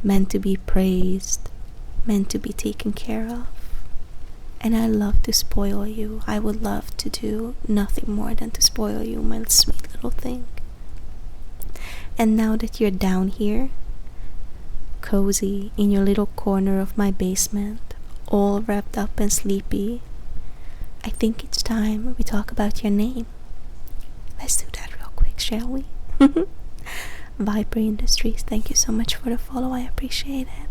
meant to be praised, meant to be taken care of. And I love to spoil you. I would love to do nothing more than to spoil you, my sweet little thing. And now that you're down here, cozy in your little corner of my basement, all wrapped up and sleepy, I think it's time we talk about your name. Let's do that real quick, shall we? Viper Industries, thank you so much for the follow. I appreciate it.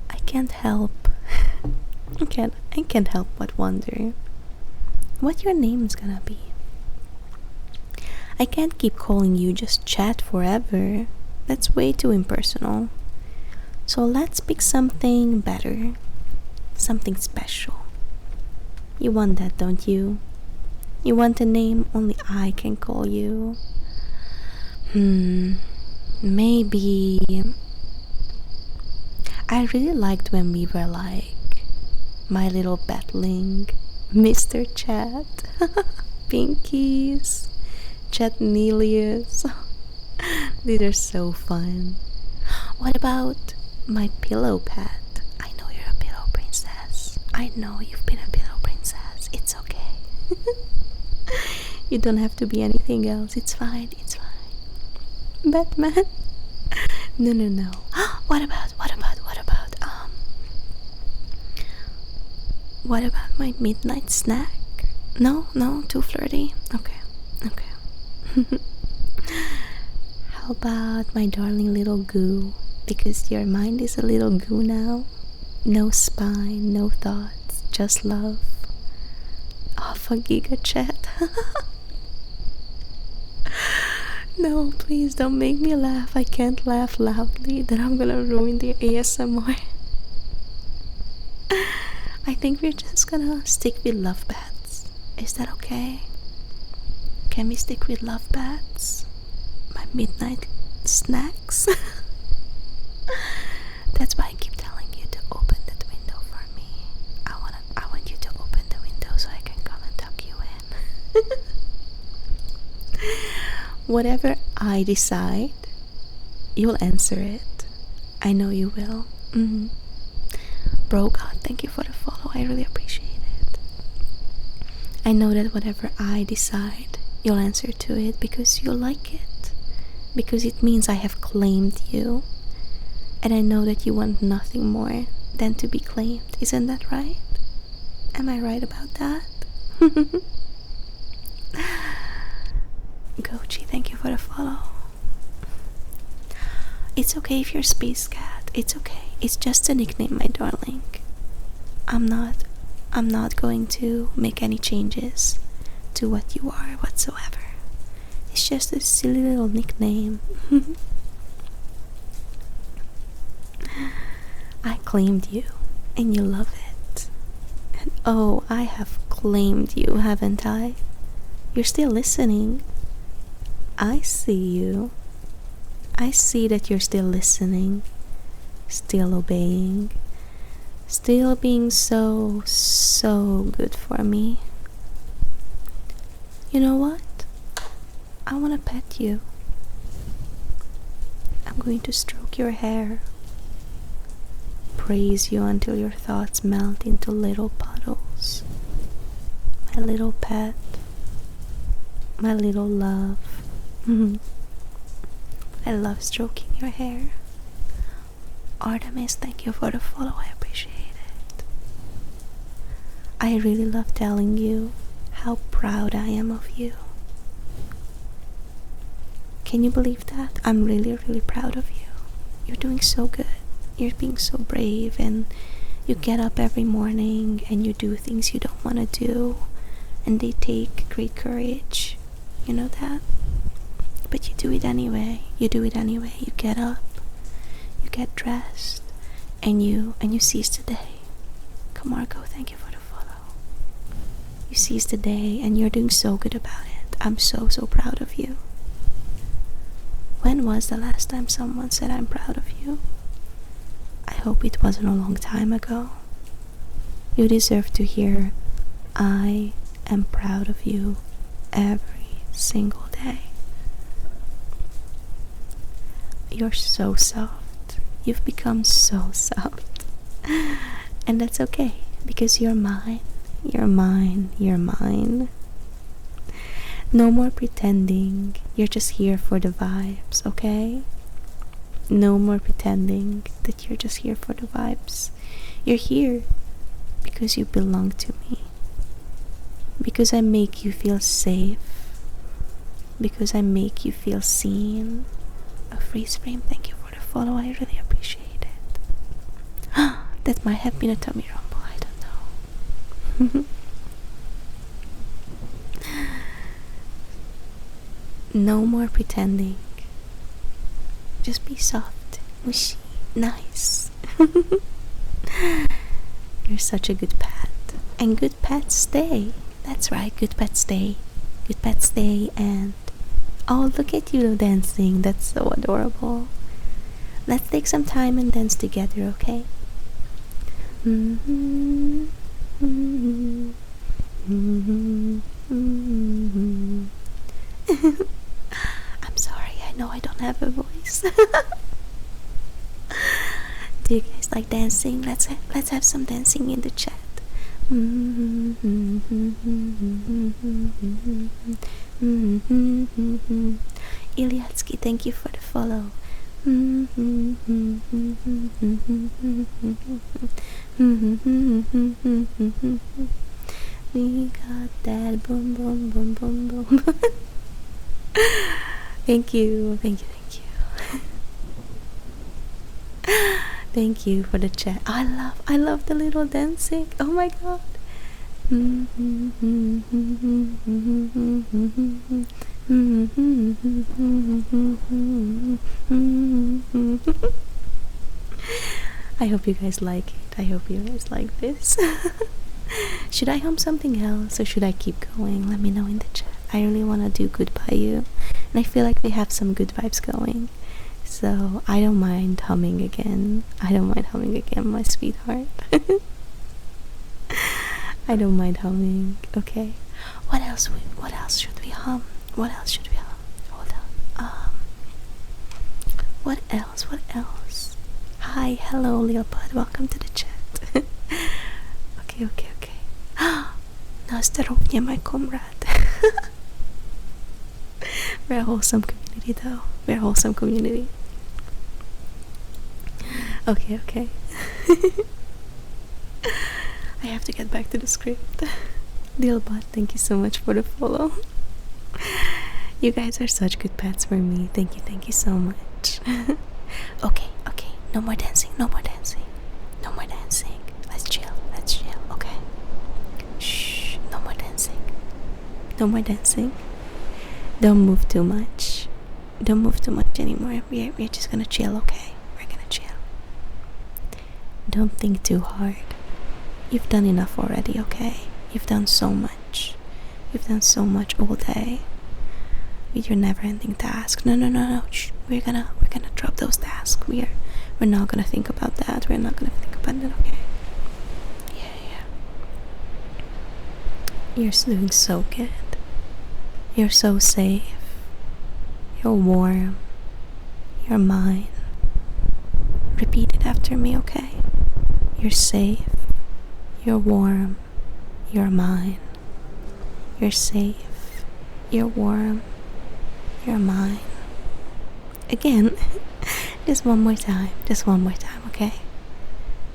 I can't help I can't help but wonder what your name's gonna be. I can't keep calling you just Chat forever. That's way too impersonal. So let's pick something better, something special. You want that, don't you? You want a name only I can call you. Maybe. I really liked when we were like my little battling Mr. Chat, Pinkies, Chatnelius. These are so fun. What about my pillow pet? I know you're a pillow princess. I know you've been a pillow princess. It's okay. You don't have to be anything else. It's fine. It's fine. Batman? No. What about my midnight snack? No, too flirty. Okay. How about my darling little goo? Because your mind is a little goo now. No spine, no thoughts, just love. Off a Giga Chat. No, please don't make me laugh. I can't laugh loudly, then I'm gonna ruin the ASMR. I think we're just gonna stick with love bats. Is that okay? Can we stick with love bats? My midnight snacks? That's why I keep telling you to open that window for me. I want you to open the window so I can come and tuck you in. Whatever I decide, you'll answer it. I know you will. Bro God, thank you for the follow. I really appreciate it. I know that whatever I decide, you'll answer to it because you like it. Because it means I have claimed you. And I know that you want nothing more than to be claimed. Isn't that right? Am I right about that? Gochi, thank you for the follow. It's okay if you're Space Cat. It's okay. It's just a nickname, my darling. I'm not going to make any changes to what you are whatsoever. It's just a silly little nickname. I claimed you, and you love it. And oh, I have claimed you, haven't I? You're still listening. I see you. I see that you're still listening, still obeying, still being so good for me. You know what? I want to pet you. I'm going to stroke your hair, praise you until your thoughts melt into little puddles. My little pet, my little love. I love stroking your hair. Artemis, thank you for the follow. I appreciate it. I really love telling you how proud I am of you. Can you believe that? I'm really, really proud of you. You're doing so good. You're being so brave, and you get up every morning and you do things you don't want to do, and they take great courage. You know that? But you do it anyway. You do it anyway. You get up, you get dressed, and you seize the day. Come Marco, thank you for the follow. You seize the day and you're doing so good about it. I'm so, so proud of you. When was the last time someone said I'm proud of you? I hope it wasn't a long time ago. You deserve to hear I am proud of you every single day. You're so soft. You've become so soft. And that's okay, because you're mine. You're mine. You're mine. No more pretending. You're just here for the vibes, okay? No more pretending that you're just here for the vibes. You're here because you belong to me. Because I make you feel safe. Because I make you feel seen. A freeze frame, thank you for the follow. I really appreciate it. That might have been a tummy rumble, I don't know. No more pretending. Just be soft, mushy, nice. You're such a good pet. And good pets stay. That's right, good pets stay. Good pets stay. And oh, look at you dancing. That's so adorable. Let's take some time and dance together, okay? I'm sorry, I know I don't have a voice. Do you guys like dancing? Let's have some dancing in the chat. Iliatsky, thank you for the follow. We got that boom boom boom boom boom. Thank you. Thank you for the chat. I love the little dancing. Oh my god. I hope you guys like it. I hope you guys like this. Should I hum something else or should I keep going? Let me know in the chat. I really want to do Good By You, and I feel like we have some good vibes going. So I don't mind humming again. My sweetheart. I don't mind humming. Okay. What else should we hum? Hold on. What else? Hi, hello, Lil Bud. Welcome to the chat. Okay. Nastarovnia, my comrade. We're a wholesome community, though. We're a wholesome community. Okay. I have to get back to the script. Lil Bud, thank you so much for the follow. You guys are such good pets for me. Thank you so much. Okay. No more dancing. Let's chill. Okay. Shh. No more dancing. Don't move too much. Anymore. We're just gonna chill, okay? We're gonna chill. Don't think too hard. You've done enough already, okay? You've done so much. All day with your never-ending task. No. Shh. We're gonna drop those tasks. We're not gonna think about that. Okay? Yeah. You're doing so good. You're so safe. You're warm. You're mine. Repeat it after me, okay? You're safe. You're warm. You're mine. You're safe. You're warm. You're mine. Again. Just one more time, okay?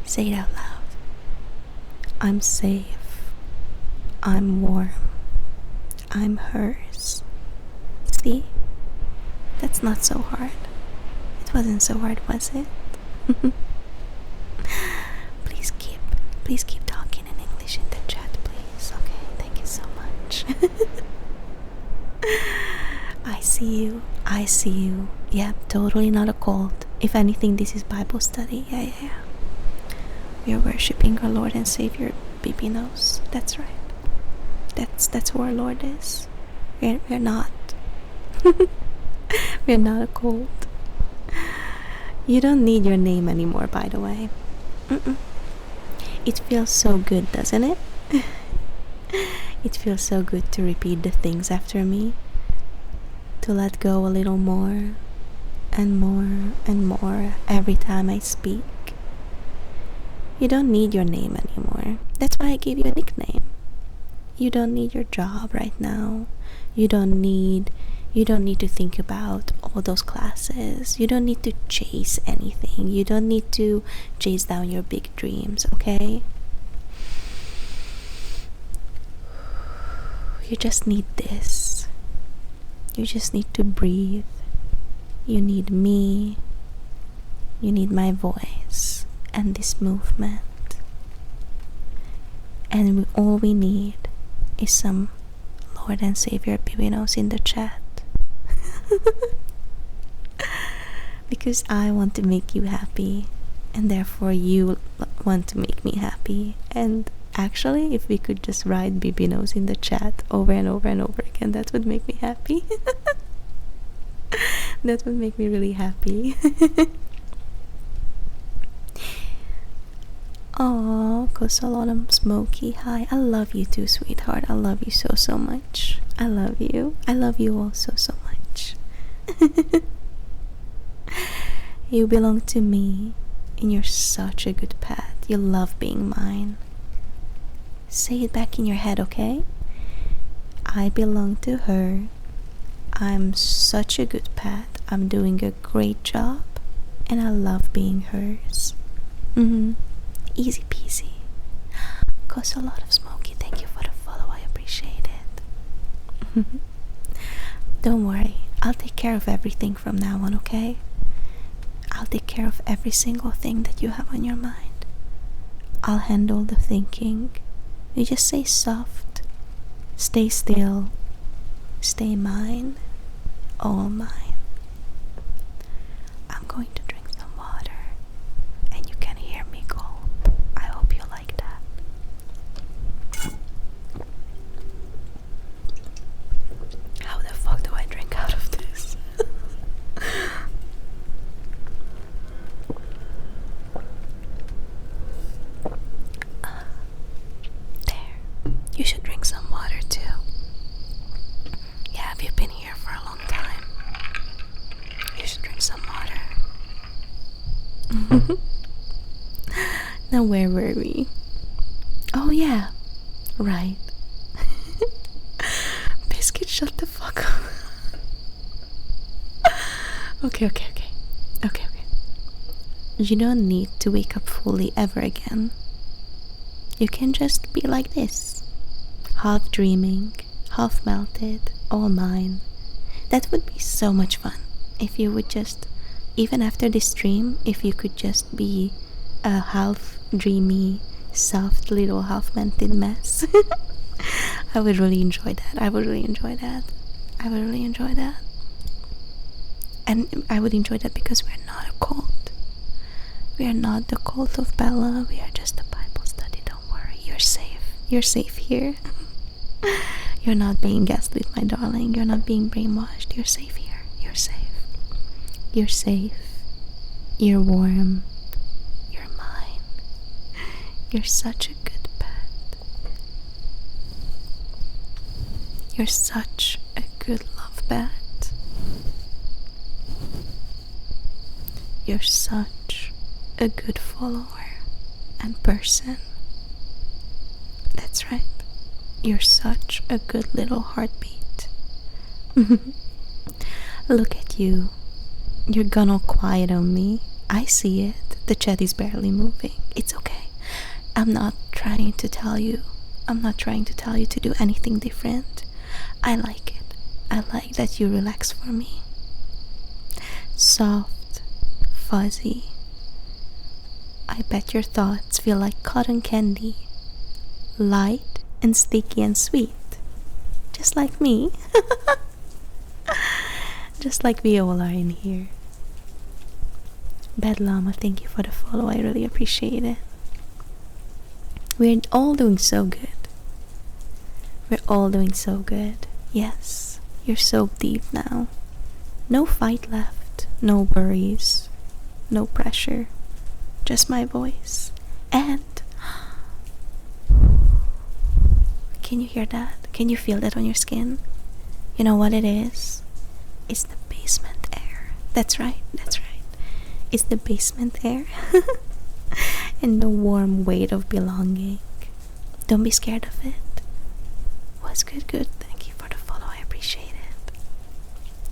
Say it out loud. I'm safe. I'm warm. I'm hers. See? That's not so hard. It wasn't so hard, was it? please keep please keep talking in English in the chat, please. Okay, thank you so much. I see you. I see you. Yeah, totally not a cult. If anything, this is Bible study. Yeah. We are worshipping our Lord and Savior, Bibinos. That's right. That's who our Lord is. We're not. We're not a cult. You don't need your name anymore, by the way. Mm-mm. It feels so good, doesn't it? It feels so good to repeat the things after me. To let go a little more and more and more every time I speak. You don't need your name anymore. That's why I gave you a nickname. You don't need your job right now. You don't need to think about all those classes. You don't need to chase anything. You don't need to chase down your big dreams, okay? You just need this. You just need to breathe. You need me. You need my voice and this movement. And all we need is some Lord and Savior Bibinos in the chat. Because I want to make you happy, and therefore you want to make me happy. And actually, if we could just write Bibinos in the chat over and over and over again, that would make me happy. That would make me really happy. Oh, Kosalonum Smokey, hi. I love you too, sweetheart. I love you so much. I love you. I love you all so much. You belong to me, and you're such a good pet. You love being mine. Say it back in your head, okay? I belong to her. I'm such a good pet. I'm doing a great job, and I love being hers. Easy peasy. Costs a lot of Smokey. Thank you for the follow. I appreciate it. Don't worry. I'll take care of everything from now on, okay? I'll take care of every single thing that you have on your mind. I'll handle the thinking. You just stay soft. Stay still. Stay mine. All mine. I'm going to drink some water, and you can hear me gulp. I hope you like that. How the fuck do I drink out of this? There. You should drink some water too. Yeah, if you've been here for a long time, you should drink some water. Now where were we? Oh yeah, right. Biscuit, shut the fuck up. Okay. You don't need to wake up fully ever again. You can just be like this. Half dreaming, half melted, all mine. That would be so much fun if you would just, even after this stream, if you could just be a half dreamy, soft little half melted mess. I would really enjoy that. And I would enjoy that because we're not a cult. We are not the cult of Bella. We are just a Bible study. Don't worry. You're safe. You're safe here. You're not being gaslit, my darling. You're not being brainwashed. You're safe here. You're safe. You're safe. You're warm. You're mine. You're such a good pet. You're such a good love pet. You're such a good follower and person. That's right. You're such a good little heartbeat. Look at you. You're gone all quiet on me. I see it. The chat is barely moving. It's okay. I'm not trying to tell you to do anything different. I like it. I like that you relax for me. Soft, fuzzy. I bet your thoughts feel like cotton candy, light and sticky and sweet, just like me. Just like we all are in here. Bad Llama, thank you for the follow. I really appreciate it. We're all doing so good. We're all doing so good. Yes, you're so deep now. No fight left, no worries, no pressure. Just my voice. And can you hear that? Can you feel that on your skin? You know what it is? It's the basement air. That's right, that's right. It's the basement air. And the warm weight of belonging. Don't be scared of it. Was good, good. Thank you for the follow. I appreciate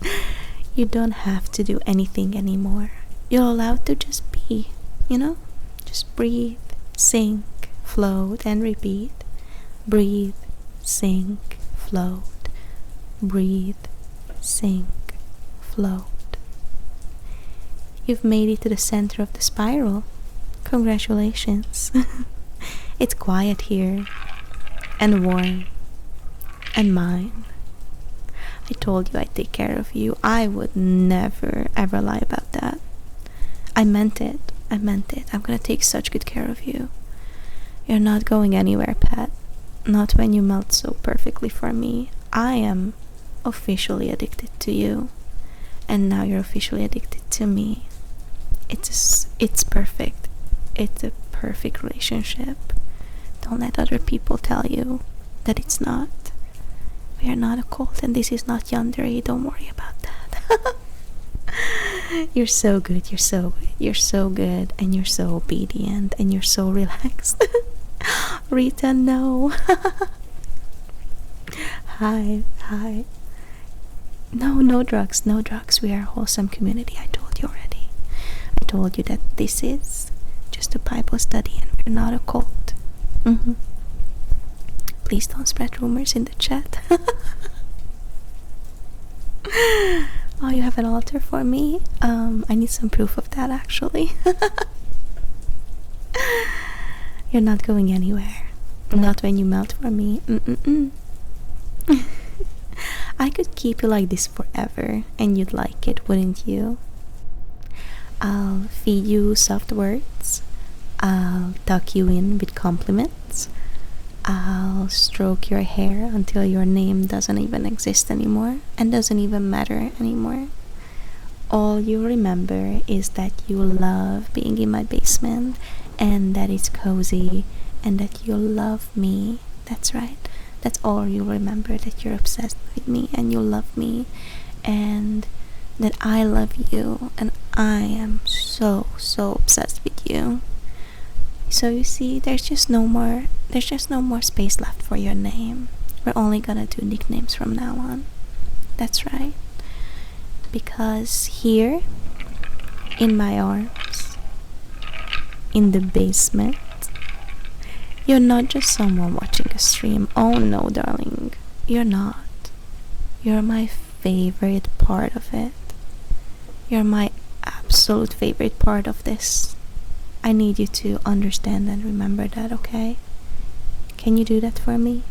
it. You don't have to do anything anymore. You're allowed to just be, you know? Just breathe, sink, float, and repeat. Breathe, sink, float. Breathe, sink, float. You've made it to the center of the spiral. Congratulations. It's quiet here, and warm, and mine. I told you I'd take care of you. I would never ever lie about that. I meant it. I meant it. I'm gonna take such good care of you. You're not going anywhere, pet. Not when you melt so perfectly for me. I am officially addicted to you, and now you're officially addicted to me. It's perfect. It's a perfect relationship. Don't let other people tell you that it's not. We are not a cult, and this is not yandere. Don't worry about that. You're so good. You're so good. You're so good, and you're so obedient, and you're so relaxed. Rita, no. Hi, hi. No, no drugs, no drugs. We are a wholesome community. I told you already. I told you that this is just a Bible study, and we're not a cult. Please don't spread rumors in the chat. Oh, you have an altar for me? I need some proof of that, actually. You're not going anywhere. Not when you melt for me. I could keep you like this forever, and you'd like it, wouldn't you? I'll feed you soft words. I'll tuck you in with compliments. I'll stroke your hair until your name doesn't even exist anymore and doesn't even matter anymore. All you remember is that you love being in my basement, and that it's cozy, and that you love me. That's right. That's all you remember, that you're obsessed with me and you love me, and that I love you, and I am so obsessed with you. So you see, there's just no more space left for your name. We're only gonna do nicknames from now on. That's right. Because here, in my arms, in the basement, you're not just someone watching a stream. Oh no, darling. You're not. You're my favorite part of it. You're my absolute favorite part of this. I need you to understand and remember that, okay? Can you do that for me?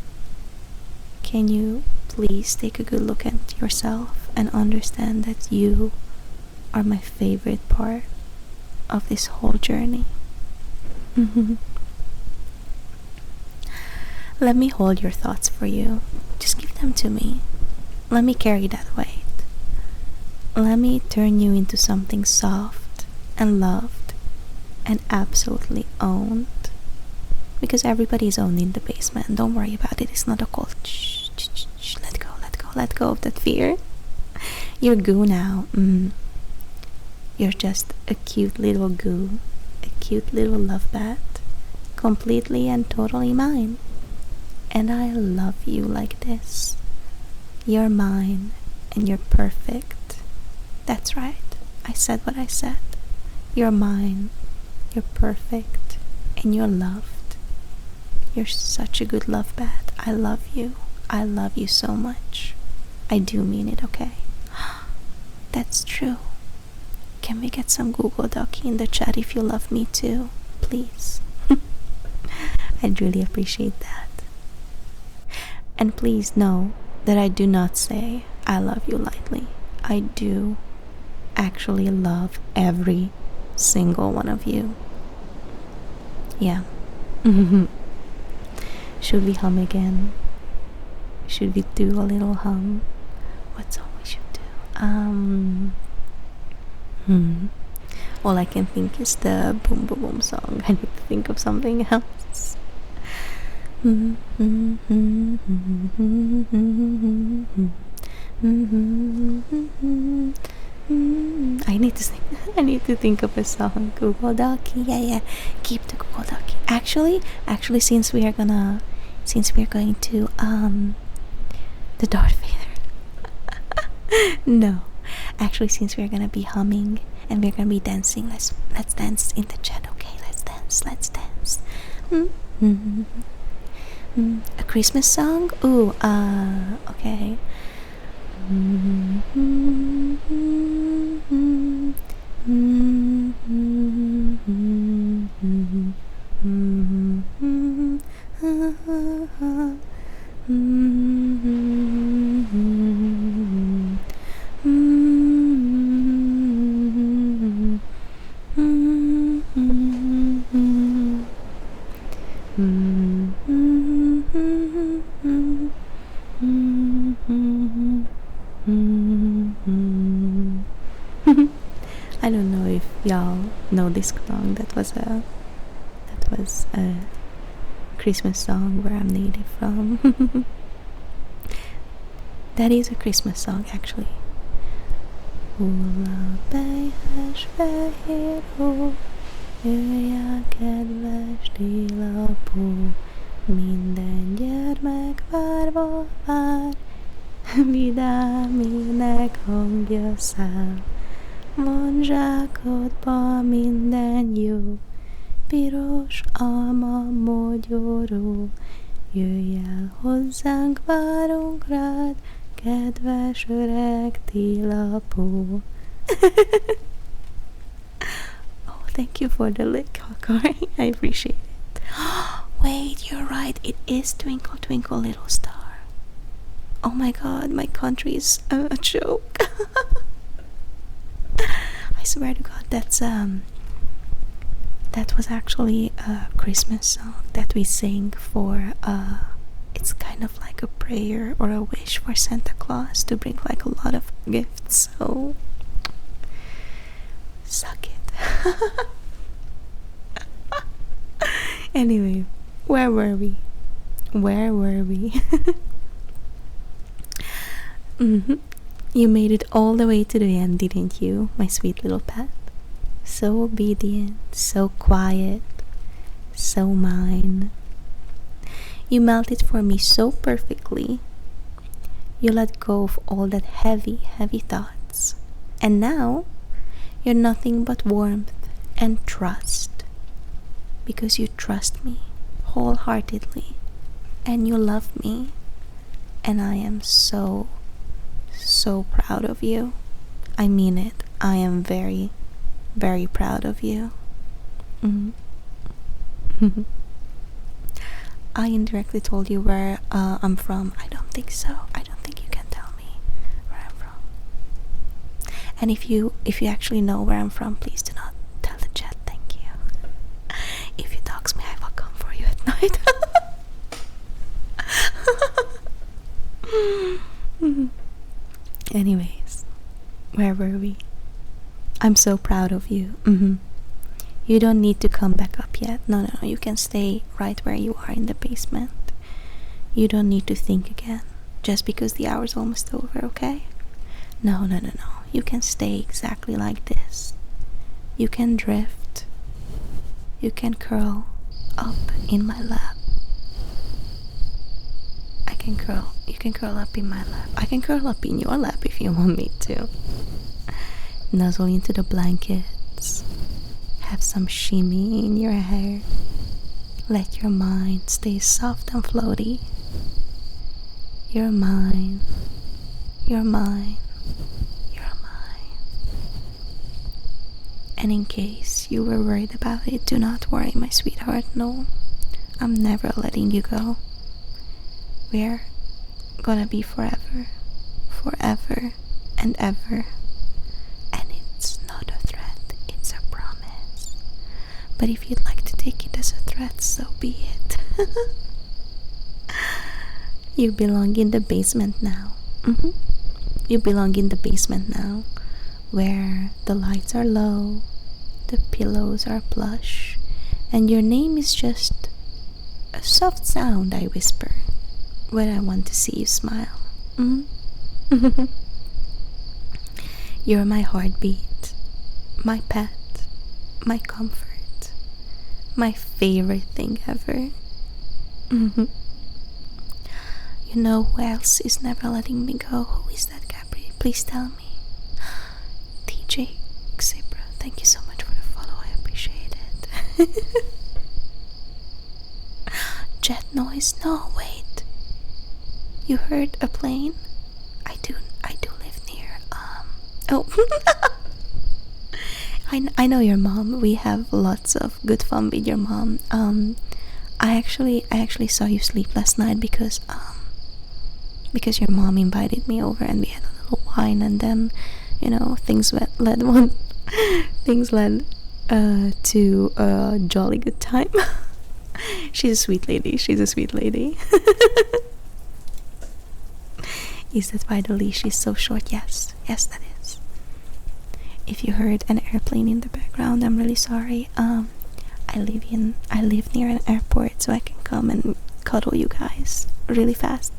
Can you please take a good look at yourself and understand that you are my favorite part of this whole journey? Let me hold your thoughts for you. Just give them to me. Let me carry that weight. Let me turn you into something soft and loved and absolutely owned. Because everybody is owned in the basement. Don't worry about it. It's not a cult. Shh, shh, shh, shh. Let go, let go, let go of that fear. You're goo now. You're just a cute little goo. A cute little love bat. Completely and totally mine. And I love you like this. You're mine, and you're perfect. That's right. I said what I said. You're mine. You're perfect, and you're loved. You're such a good love bat. I love you. I love you so much. I do mean it, okay? That's true. can we get some Google Doc in the chat if you love me too? Please. I'd really appreciate that. And please know that I do not say I love you lightly. I do actually love every single one of you. Yeah. Should we hum again? Should we do a little hum? What song we should do? All I can think is the Boom Boom Boom song. I need to think of something else. I need to sing. I need to think of a song. Google Doc. Yeah. Keep the Google Doc. Actually, since we are going to the Darth Vader. No, actually, since we're gonna be humming and we're gonna be dancing, let's dance in the chat. Okay, let's dance. A Christmas song? Ooh, okay. I don't know if y'all know this song. That was a Christmas song where I'm native from. That is a Christmas song, actually. Hulla bejhes fehérhó, jöjjel kedves télapó, minden gyermek várva vár, vidám ének hangja száll. Vonzsákodba minden jó, piros alma mogyoró, jöjj el hozzánk, várunk rád, kedves öreg télapó. Oh, thank you for the lick, Hakari. I appreciate it. Wait, you're right. It is Twinkle Twinkle Little Star. Oh my god, my country is a joke. I swear to God, that was actually a Christmas song that we sing for it's kind of like a prayer or a wish for Santa Claus to bring like a lot of gifts. So suck it. Anyway, where were we? You made it all the way to the end, didn't you, my sweet little pet? So obedient, so quiet, so mine. You melted for me so perfectly. You let go of all that heavy thoughts. And now, you're nothing but warmth and trust. Because you trust me wholeheartedly. And you love me. And I am so proud of you. I mean it. I am very, very proud of you. I indirectly told you where I'm from. I don't think so. I don't think you can tell me where I'm from. And if you actually know where I'm from, please do not tell the chat. Thank you. If you dox me, I will come for you at night. Anyways, where were we? I'm so proud of you. You don't need to come back up yet. No, you can stay right where you are in the basement. You don't need to think again just because the hour's almost over, okay? No. You can stay exactly like this. You can drift. You can curl up in my lap. You can curl up in my lap. I can curl up in your lap if you want me to. Nuzzle into the blankets. Have some shimmy in your hair. Let your mind stay soft and floaty. You're mine. You're mine. You're mine. And in case you were worried about it, do not worry, my sweetheart. No, I'm never letting you go. We're gonna be forever, forever and ever. And it's not a threat, it's a promise. But if you'd like to take it as a threat, so be it. You belong in the basement now. You belong in the basement now, where the lights are low, the pillows are plush, and your name is just a soft sound I whisper when I want to see you smile. You're my heartbeat, my pet, my comfort, my favorite thing ever. You know who else is never letting me go? Who is that, Capri? Please tell me. TJ Xibra, thank you so much for the follow. I appreciate it. Jet noise? No, wait. You heard a plane? I do live near. Oh. I know your mom. We have lots of good fun with your mom. I actually saw you sleep last night because your mom invited me over and we had a little wine, and then things led to a jolly good time. She's a sweet lady. Is that why the leash is so short? Yes, that is. If you heard an airplane in the background, I'm really sorry. I live near an airport, so I can come and cuddle you guys really fast.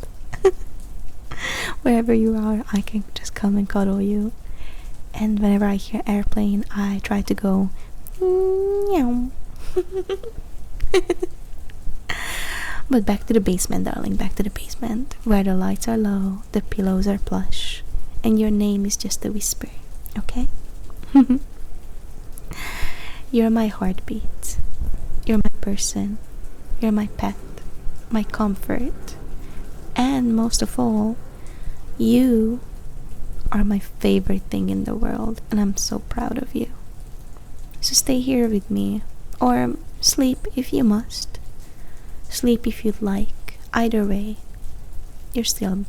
Wherever you are, I can just come and cuddle you. And whenever I hear airplane, I try to go meow. But back to the basement, darling. Back to the basement, where the lights are low, the pillows are plush, and your name is just a whisper. Okay? You're my heartbeat. You're my person. You're my pet. My comfort. And most of all, you are my favorite thing in the world, and I'm so proud of you. So stay here with me, or sleep if you must. Sleep if you'd like. Either way, you're still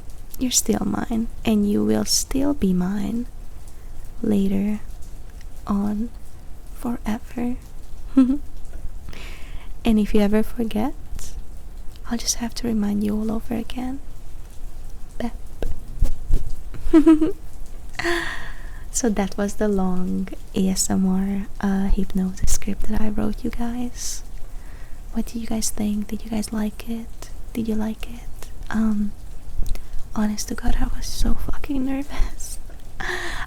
mine, and you will still be mine later on, forever. And if you ever forget, I'll just have to remind you all over again. Bep. So that was the long ASMR hypnosis script that I wrote, you guys. What did you guys think? Did you guys like it? Did you like it? Honest to God, I was so fucking nervous.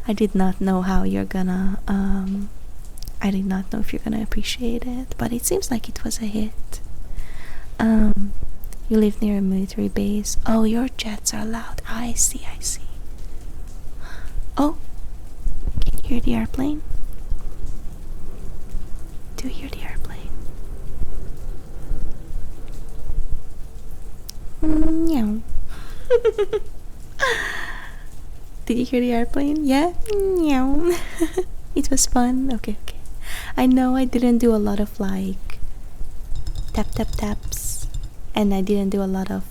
I did not know how you're gonna I did not know if you're gonna appreciate it, but it seems like it was a hit. You live near a military base. Oh, your jets are loud. I see. Oh, can you hear the airplane? Do you hear the airplane? Meow. Did you hear the airplane? Yeah? Meow. It was fun. Okay. I know I didn't do a lot of like taps, and I didn't do a lot of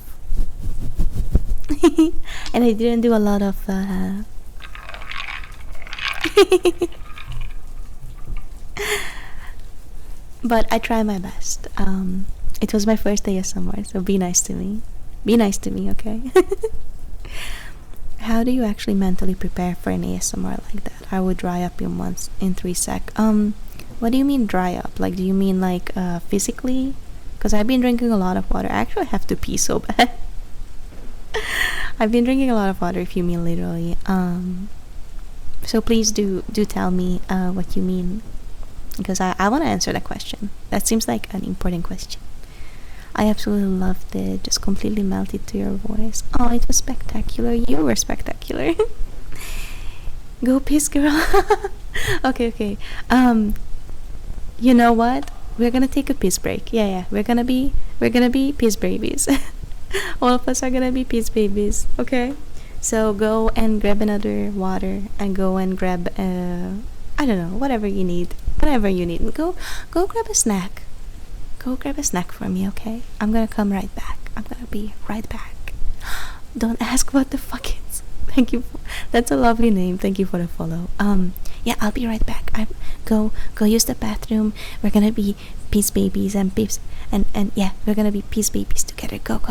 but I try my best. It was my first ASMR, so be nice to me. Be nice to me, okay? How do you actually mentally prepare for an ASMR like that? I would dry up in 3 sec. What do you mean dry up? Like, do you mean like physically? Because I've been drinking a lot of water. I actually have to pee so bad. I've been drinking a lot of water, if you mean literally. So please do tell me what you mean, because I want to answer that question. That seems like an important question. I absolutely loved it. Just completely melted to your voice. Oh, it was spectacular. You were spectacular. Go piss, girl. Okay. You know what? We're gonna take a piss break. Yeah. We're gonna be piss babies. All of us are gonna be piss babies. Okay. So go and grab another water and go and grab I don't know, whatever you need. whatever you need. Go grab a snack. Go grab a snack for me, okay? I'm gonna come right back. I'm gonna be right back. Don't ask what the fuck is. Thank you. That's a lovely name. Thank you for the follow. Yeah, I'll be right back. Go use the bathroom. We're gonna be peace babies and peeps, and yeah, we're gonna be peace babies together. Go.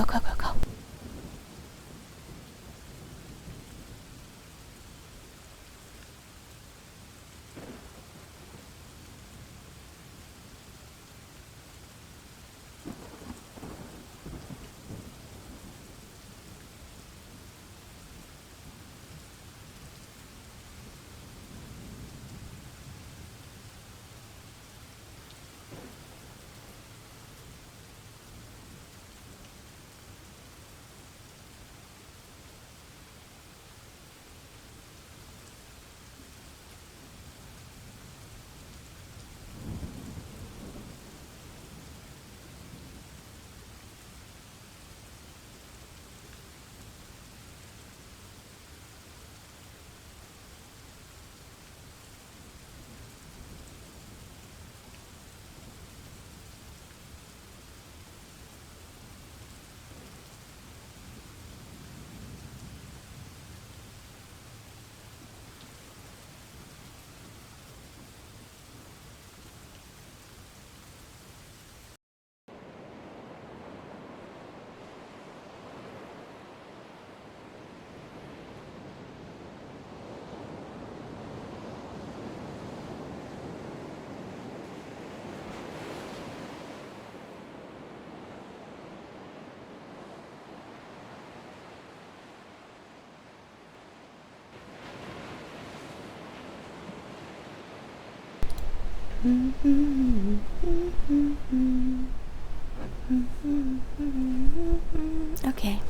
Okay.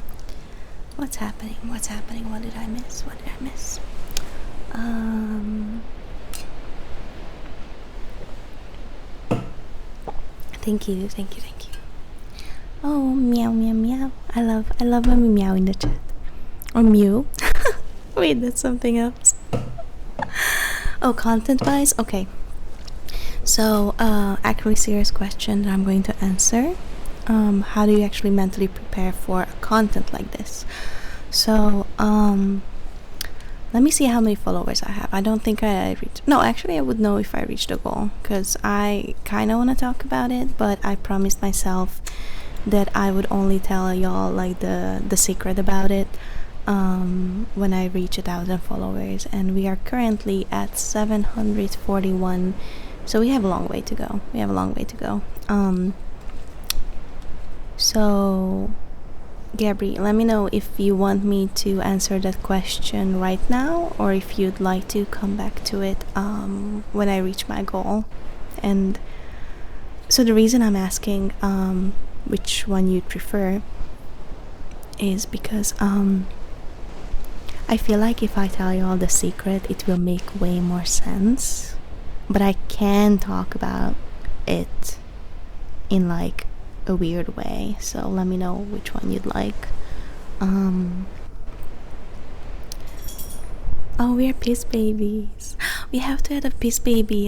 What's happening? What did I miss? Thank you. Oh, meow. I love when we meow in the chat. Or mew. Wait, that's something else. Oh, content wise? Okay. So, actually serious question that I'm going to answer. How do you actually mentally prepare for content like this? So, let me see how many followers I have. I don't think I reached. No, actually, I would know if I reached the goal, because I kind of want to talk about it, but I promised myself that I would only tell y'all like the secret about it when I reach 1,000 followers, and we are currently at 741. So we have a long way to go. So Gabri, let me know if you want me to answer that question right now, or if you'd like to come back to it when I reach my goal. And so the reason I'm asking which one you'd prefer is because I feel like if I tell you all the secret, it will make way more sense, but I can talk about it in like a weird way. So let me know which one you'd like. Oh, we're peace babies. We have to add a peace baby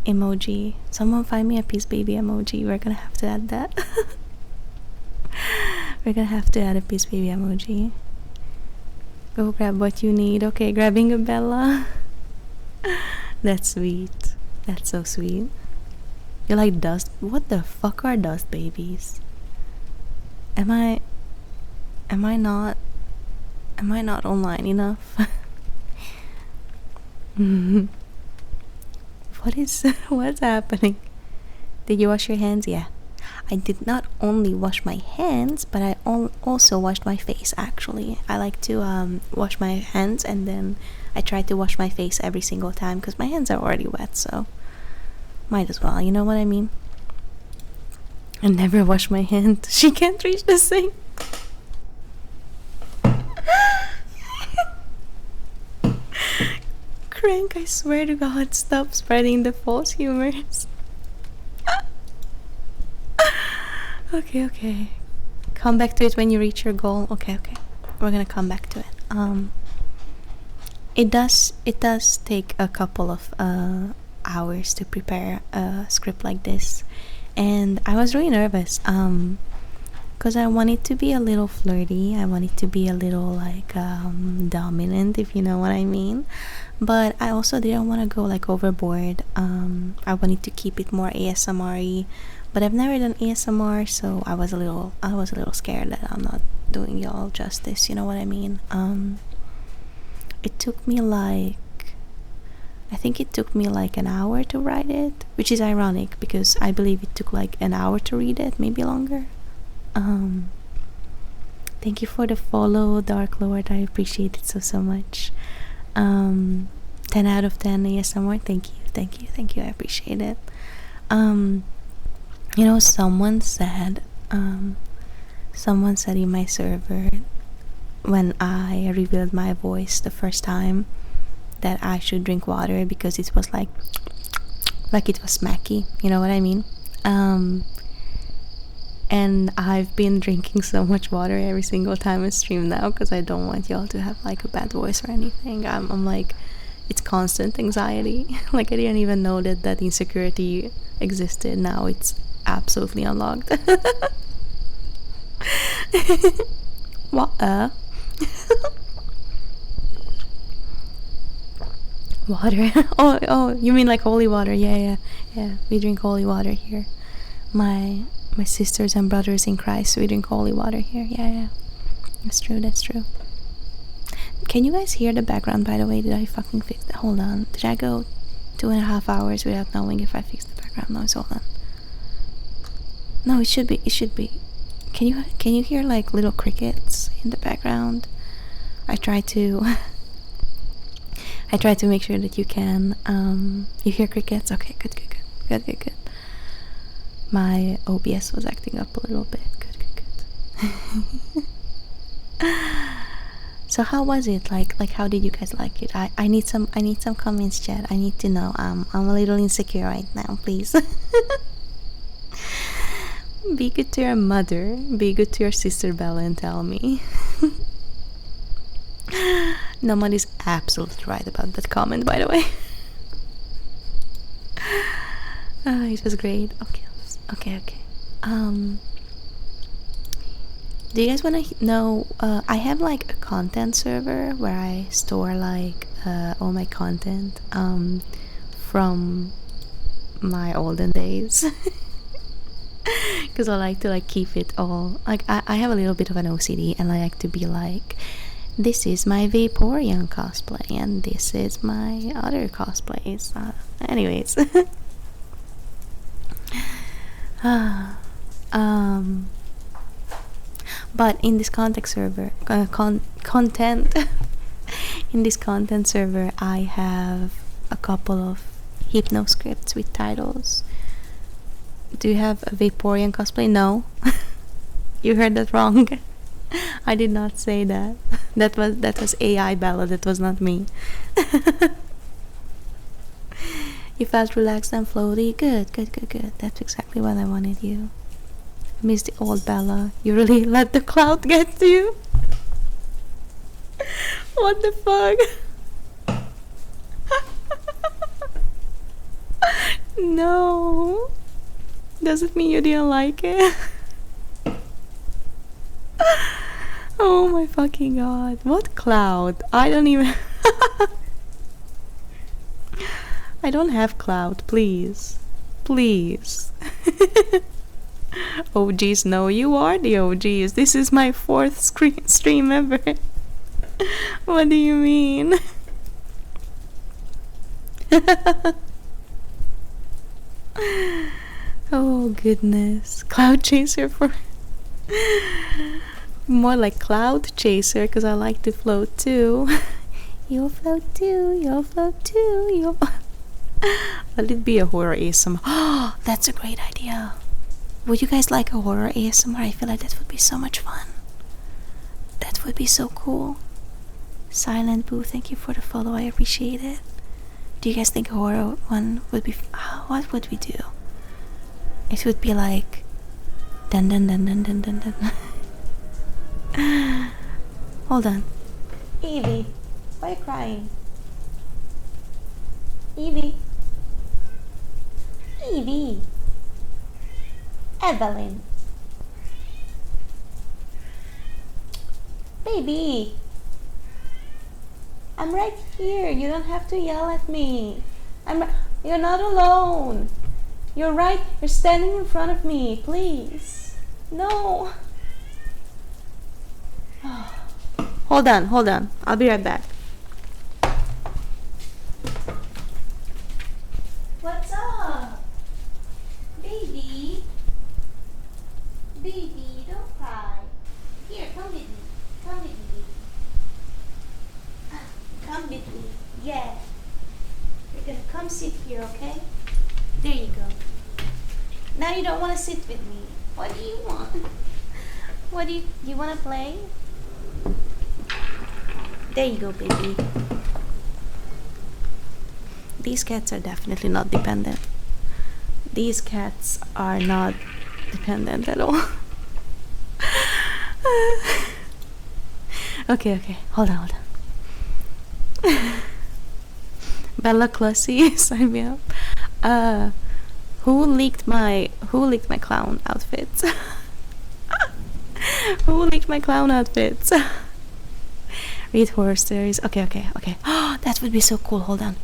emoji. Someone find me a peace baby emoji. We're gonna have to add that. We're gonna have to add a peace baby emoji. Go grab what you need. Okay, grabbing a Bella. That's sweet. That's so sweet. You're like dust. What the fuck are dust babies? Am I not online enough? What's happening? Did you wash your hands? Yeah. I did not only wash my hands, but I also washed my face. Actually, I like to wash my hands and then I try to wash my face every single time because my hands are already wet, so might as well, you know what I mean? I never wash my hand. She can't reach the sink. Crank, I swear to God, stop spreading the false humors. Okay. Come back to it when you reach your goal. Okay. We're gonna come back to it. It does take a couple of hours to prepare a script like this, and I was really nervous because I want it to be a little flirty. I want it to be a little like dominant, if you know what I mean. But I also didn't want to go like overboard. I wanted to keep it more ASMR-y, but I've never done ASMR, so I was a little scared that I'm not doing y'all justice. You know what I mean? It took me like, I think it took me like an hour to write it, which is ironic because I believe it took like an hour to read it, maybe longer. Thank you for the follow, Dark Lord. I appreciate it so much. 10 out of 10 ASMR. Thank you. I appreciate it. You know, someone said in my server when I revealed my voice the first time that I should drink water because it was like it was smacky, you know what I mean? And I've been drinking so much water every single time I stream now because I don't want y'all to have like a bad voice or anything. I'm like, it's constant anxiety. Like I didn't even know that insecurity existed. Now it's absolutely unlocked. What? Water. Oh, you mean like holy water? Yeah. We drink holy water here. My sisters and brothers in Christ, we drink holy water here. Yeah. That's true. Can you guys hear the background, by the way? Did I fucking fix that? Hold on. Did I go 2.5 hours without knowing if I fixed the background noise? Hold on. No, it should be. Can you hear like little crickets in the background? I try to make sure that you can. You hear crickets? Okay, good. My OBS was acting up a little bit. Good. So how was it? Like how did you guys like it? I need some comments, chat. I need to know. I'm a little insecure right now, please. Be good to your mother. Be good to your sister Bella and tell me. Nomad is absolutely right about that comment, by the way. It was great. Okay. Do you guys want to know? I have like a content server where I store like all my content from my olden days. Because I like to like keep it all. Like I have a little bit of an OCD, and I like to be like, this is my Vaporeon cosplay, and this is my other cosplays. Anyways. But in this content server, in this content server, I have a couple of hypno scripts with titles. Do you have a Vaporeon cosplay? No. You heard that wrong. I did not say that. That was AI Bella. That was not me. You felt relaxed and floaty. Good. That's exactly what I wanted you. Miss the old Bella. You really let the cloud get to you? What the fuck? No. Does it mean you didn't like it? Oh my fucking god. What cloud? I don't even... I don't have cloud, please. OGs, no, you are the OGs. This is my 4th stream ever. What do you mean? Oh goodness. Cloud chaser for... More like cloud chaser, because I like to float too. You'll float too. Let it be a horror ASMR. Oh, that's a great idea. Would you guys like a horror ASMR? I feel like that would be so much fun. That would be so cool. Silent Boo, thank you for the follow. I appreciate it. Do you guys think a horror one would be... what would we do? It would be like... Dun dun dun dun dun dun dun. Hold on. Evie, why are you crying? Evie. Baby. Evelyn. Baby. I'm right here. You don't have to yell at me. You're not alone. You're right. You're standing in front of me. Please. No. Hold on. I'll be right back. What's up? Baby. Baby, don't cry. Here, come with me. Come with me. Come with me. Yeah. You're gonna come sit here, okay? There you go. Now you don't want to sit with me. What do you want? What do you want to play? There you go, baby. These cats are definitely not dependent. These cats are not dependent at all. Okay. Hold on. Bella Clussy, sign me up. Who leaked my clown outfits? Who leaked my clown outfits? Read horror stories. Okay. That would be so cool. Hold on.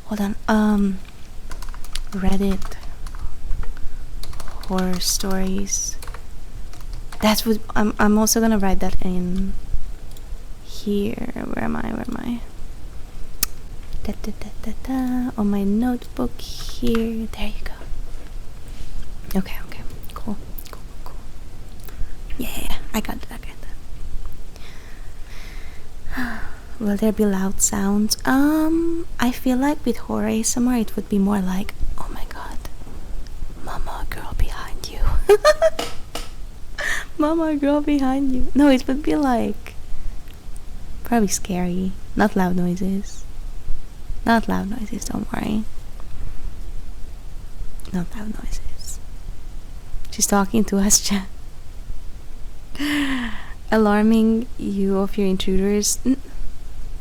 Reddit horror stories. That would. I'm also gonna write that in here. Where am I? On my notebook here. There you go. Okay. Cool. Yeah, I got that. Will there be loud sounds? I feel like with horror ASMR it would be more like, oh my god, mama, girl behind you. Mama, girl behind you. No, it would be like probably scary. Not loud noises. Don't worry. Not loud noises. She's talking to us, chat. Alarming you of your intruders.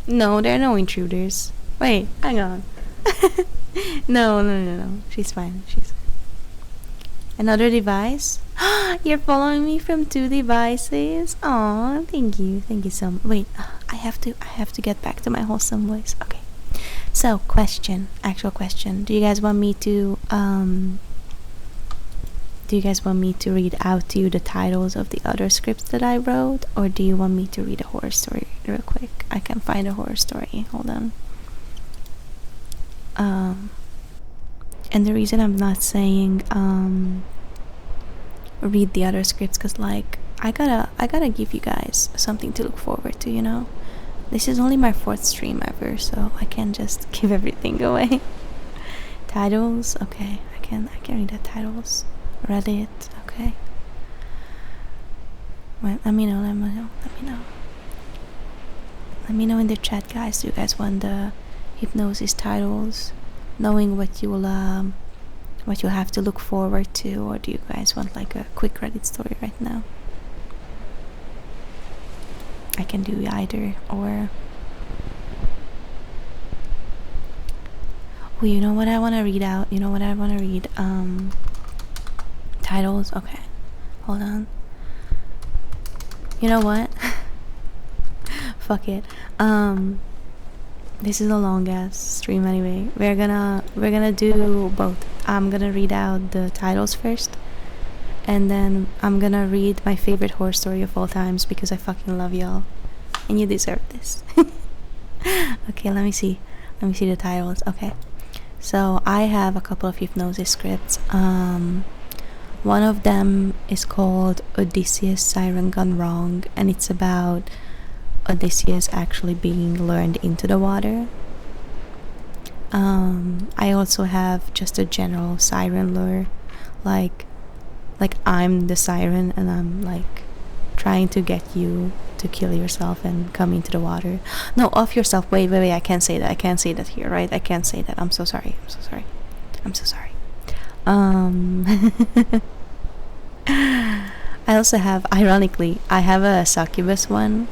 No, there are no intruders. Wait, hang on. No. She's fine. Another device? You're following me from 2 devices? Aw, thank you so much. Wait, I have to get back to my wholesome voice. Okay. So, actual question. Do you guys want me to read out to you the titles of the other scripts that I wrote, or do you want me to read a horror story real quick? I can find a horror story. Hold on. And the reason I'm not saying read the other scripts, cause like I gotta give you guys something to look forward to, you know. This is only my 4th stream ever, so I can't just give everything away. Titles, okay. I can read the titles. Reddit, okay. Well, let me know. Let me know in the chat, guys. Do you guys want the hypnosis titles, knowing what you'll have to look forward to, or do you guys want like a quick Reddit story right now? I can do either, or well, you know what I want to read out? Titles? Okay. Hold on. You know what? Fuck it. This is a long ass stream anyway. We're gonna do both. I'm gonna read out the titles first, and then I'm gonna read my favorite horror story of all times because I fucking love y'all and you deserve this. Okay, let me see the titles. Okay, so I have a couple of hypnosis scripts. One of them is called Odysseus Siren Gone Wrong, and it's about Odysseus actually being lured into the water. I also have just a general siren lure, like I'm the siren and I'm like trying to get you to kill yourself and come into the water. No, off yourself. Wait, I can't say that here, right? I can't say that. I'm so sorry. I also have, ironically, I have a succubus one.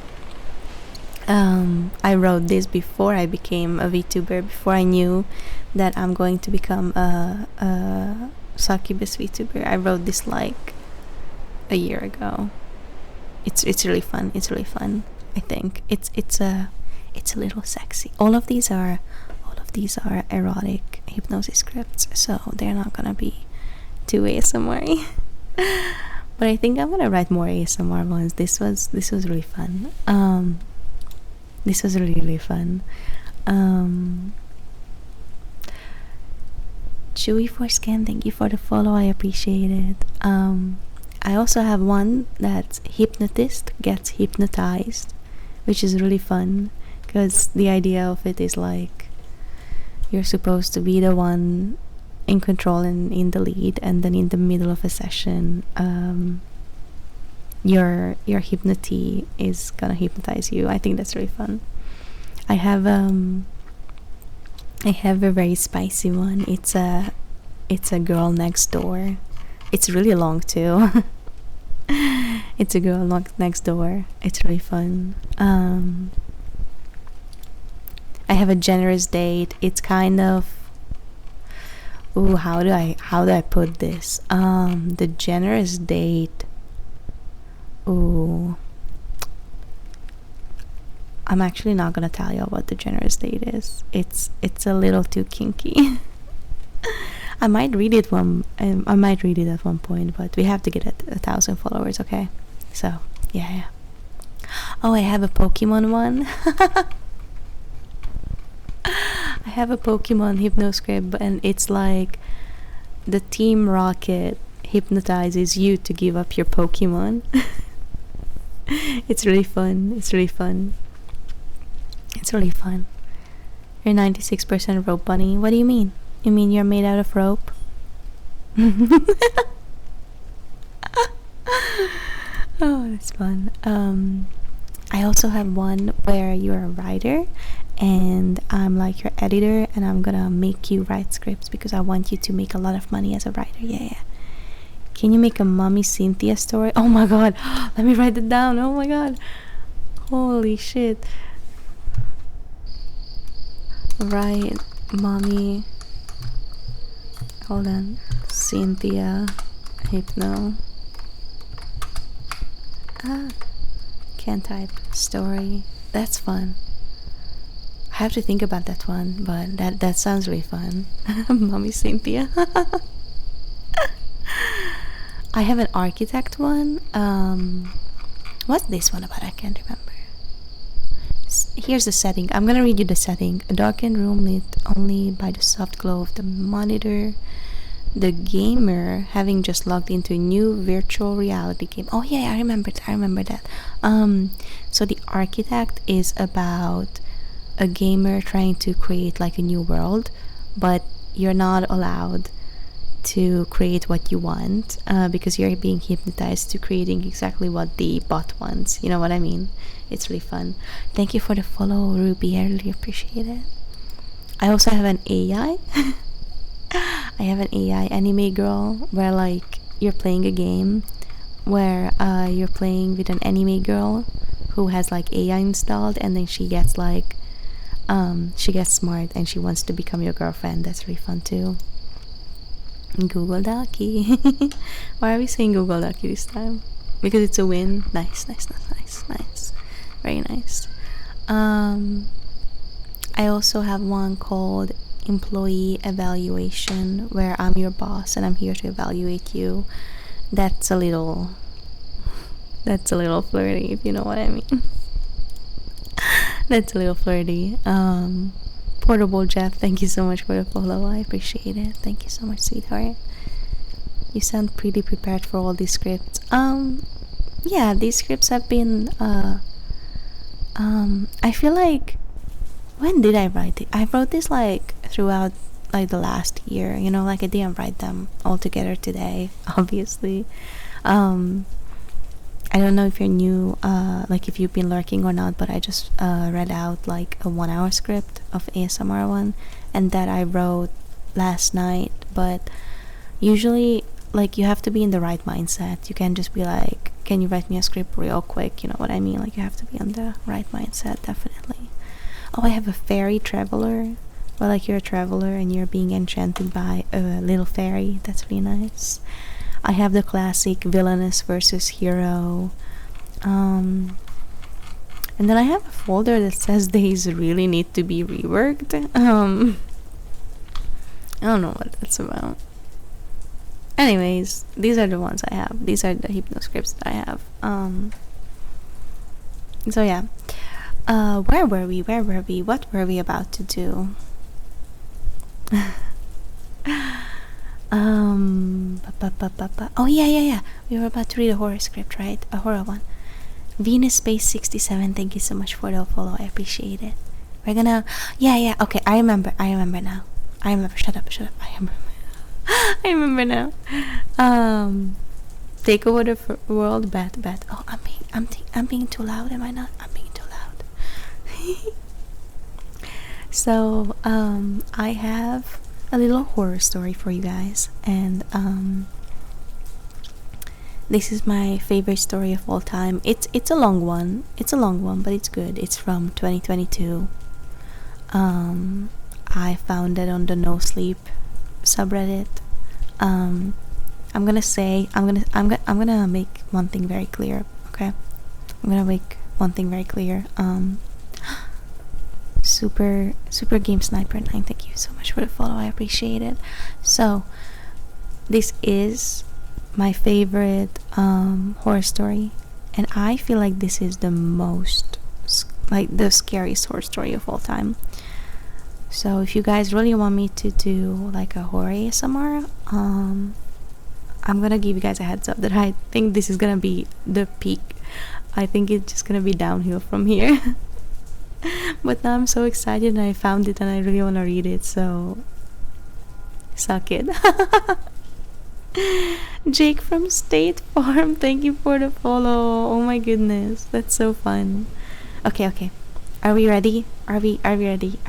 I wrote this before I became a VTuber, before I knew that I'm going to become a Succubus VTuber. I wrote this like a year ago. It's really fun. It's really fun. I think it's a little sexy. All of these are erotic hypnosis scripts, so they're not gonna be too ASMR. But I think I'm gonna write more ASMR ones. This was really fun. This was really fun. Chewy Foreskin, thank you for the follow. I appreciate it. I also have one that's hypnotist gets hypnotized, which is really fun because the idea of it is like you're supposed to be the one in control and in the lead, and then in the middle of a session, your hypnotee is gonna hypnotize you. I think that's really fun. I have a very spicy one. It's a girl next door. It's really long too. It's a girl next door. It's really fun. I have a generous date. It's kind of, ooh, how do I put this? The generous date. Ooh, I'm actually not gonna tell you what the generous date is. It's a little too kinky. I might read it at one point, but we have to get 1,000 followers, okay? So yeah. Oh, I have a Pokemon one. I have a Pokemon hypnoscript, and it's like the Team Rocket hypnotizes you to give up your Pokemon. It's really fun. It's really fun. You're 96% rope bunny. What do you mean? You mean you're made out of rope? Oh, that's fun. I also have one where you're a writer and I'm like your editor, and I'm gonna make you write scripts because I want you to make a lot of money as a writer. Yeah. Can you make a Mommy Cynthia story? Oh my god, let me write it down. Oh my god, holy shit. Write Mommy, hold on, Cynthia Hypno. Can't type story. That's fun. I have to think about that one, but that sounds really fun. Mommy Cynthia. I have an architect one. What's this one about? I can't remember. Here's the setting. I'm gonna read you the setting. A darkened room lit only by the soft glow of the monitor. The gamer having just logged into a new virtual reality game. Oh yeah, I remember that. So the architect is about a gamer trying to create like a new world, but you're not allowed to create what you want because you're being hypnotized to creating exactly what the bot wants. You know what I mean? It's really fun. Thank you for the follow, Ruby. I really appreciate it. I also have an AI. I have an AI anime girl where like you're playing a game where you're playing with an anime girl who has like AI installed, and then she gets like she gets smart and she wants to become your girlfriend. That's really fun too. Google Ducky. Why are we saying Google Ducky this time? Because it's a win. Nice. Very nice. I also have one called Employee Evaluation, where I'm your boss and I'm here to evaluate you. That's a little flirty, if you know what I mean. That's a little flirty. Portable Jeff, thank you so much for the follow. I appreciate it. Thank you so much, sweetheart. You sound pretty prepared for all these scripts. Yeah, these scripts have been I feel like, when did I write it? I wrote this like throughout like the last year, you know, like I didn't write them all together today, obviously. I don't know if you're new, like if you've been lurking or not, but I just read out like a 1-hour script of ASMR one, and that I wrote last night. But usually, like, you have to be in the right mindset. You can't just be like, can you write me a script real quick? You know what I mean? Like, you have to be on the right mindset, definitely. Oh, I have a fairy traveler. or like you're a traveler and you're being enchanted by a little fairy. That's really nice. I have the classic villainous versus hero. And then I have a folder that says these really need to be reworked. I don't know what that's about. Anyways, these are the ones I have. These are the hypnoscripts that I have. So yeah. Where were we? What were we about to do? Oh yeah. We were about to read a horror script, right? A horror one. Venus Space 67, thank you so much for the follow. I appreciate it. We're gonna okay, I remember now. Shut up. I remember now. Take over the world, bet. Oh, I'm being too loud, am I not? I'm being too loud. So, I have a little horror story for you guys, and this is my favorite story of all time. It's a long one. But it's good. It's from 2022. I found it on the No Sleep subreddit. I'm gonna make one thing very clear. Okay, I'm gonna make one thing very clear. Super Game Sniper 9, thank you so much for the follow. I appreciate it. So, this is my favorite horror story, and I feel like this is the most the scariest horror story of all time. So if you guys really want me to do like a horror ASMR, I'm gonna give you guys a heads up that I think this is gonna be the peak. I think it's just gonna be downhill from here. But now I'm so excited and I found it and I really want to read it, so suck it. Jake from State Farm, thank you for the follow. Oh my goodness, that's so fun. Okay. Are we ready? Are we ready?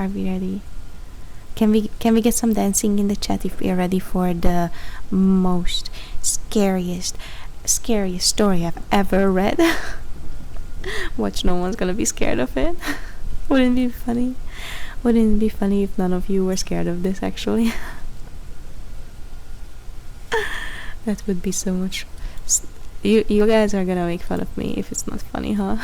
Can we get some dancing in the chat if we are ready for the most scariest story I've ever read? Watch, no one's gonna be scared of it. Wouldn't it be funny? Wouldn't it be funny if none of you were scared of this, actually? That would be so much. You guys are gonna make fun of me if it's not funny, huh?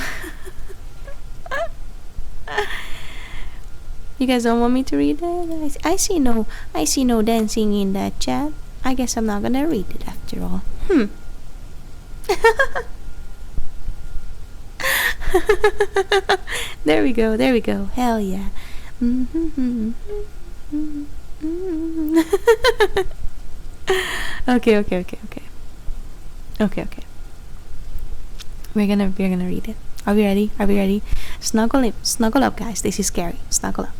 You guys don't want me to read it? I see no dancing in that chat. I guess I'm not gonna read it after all. There we go. Hell yeah. Okay. We're gonna read it. Are we ready? Snuggle up, guys. This is scary. Snuggle up.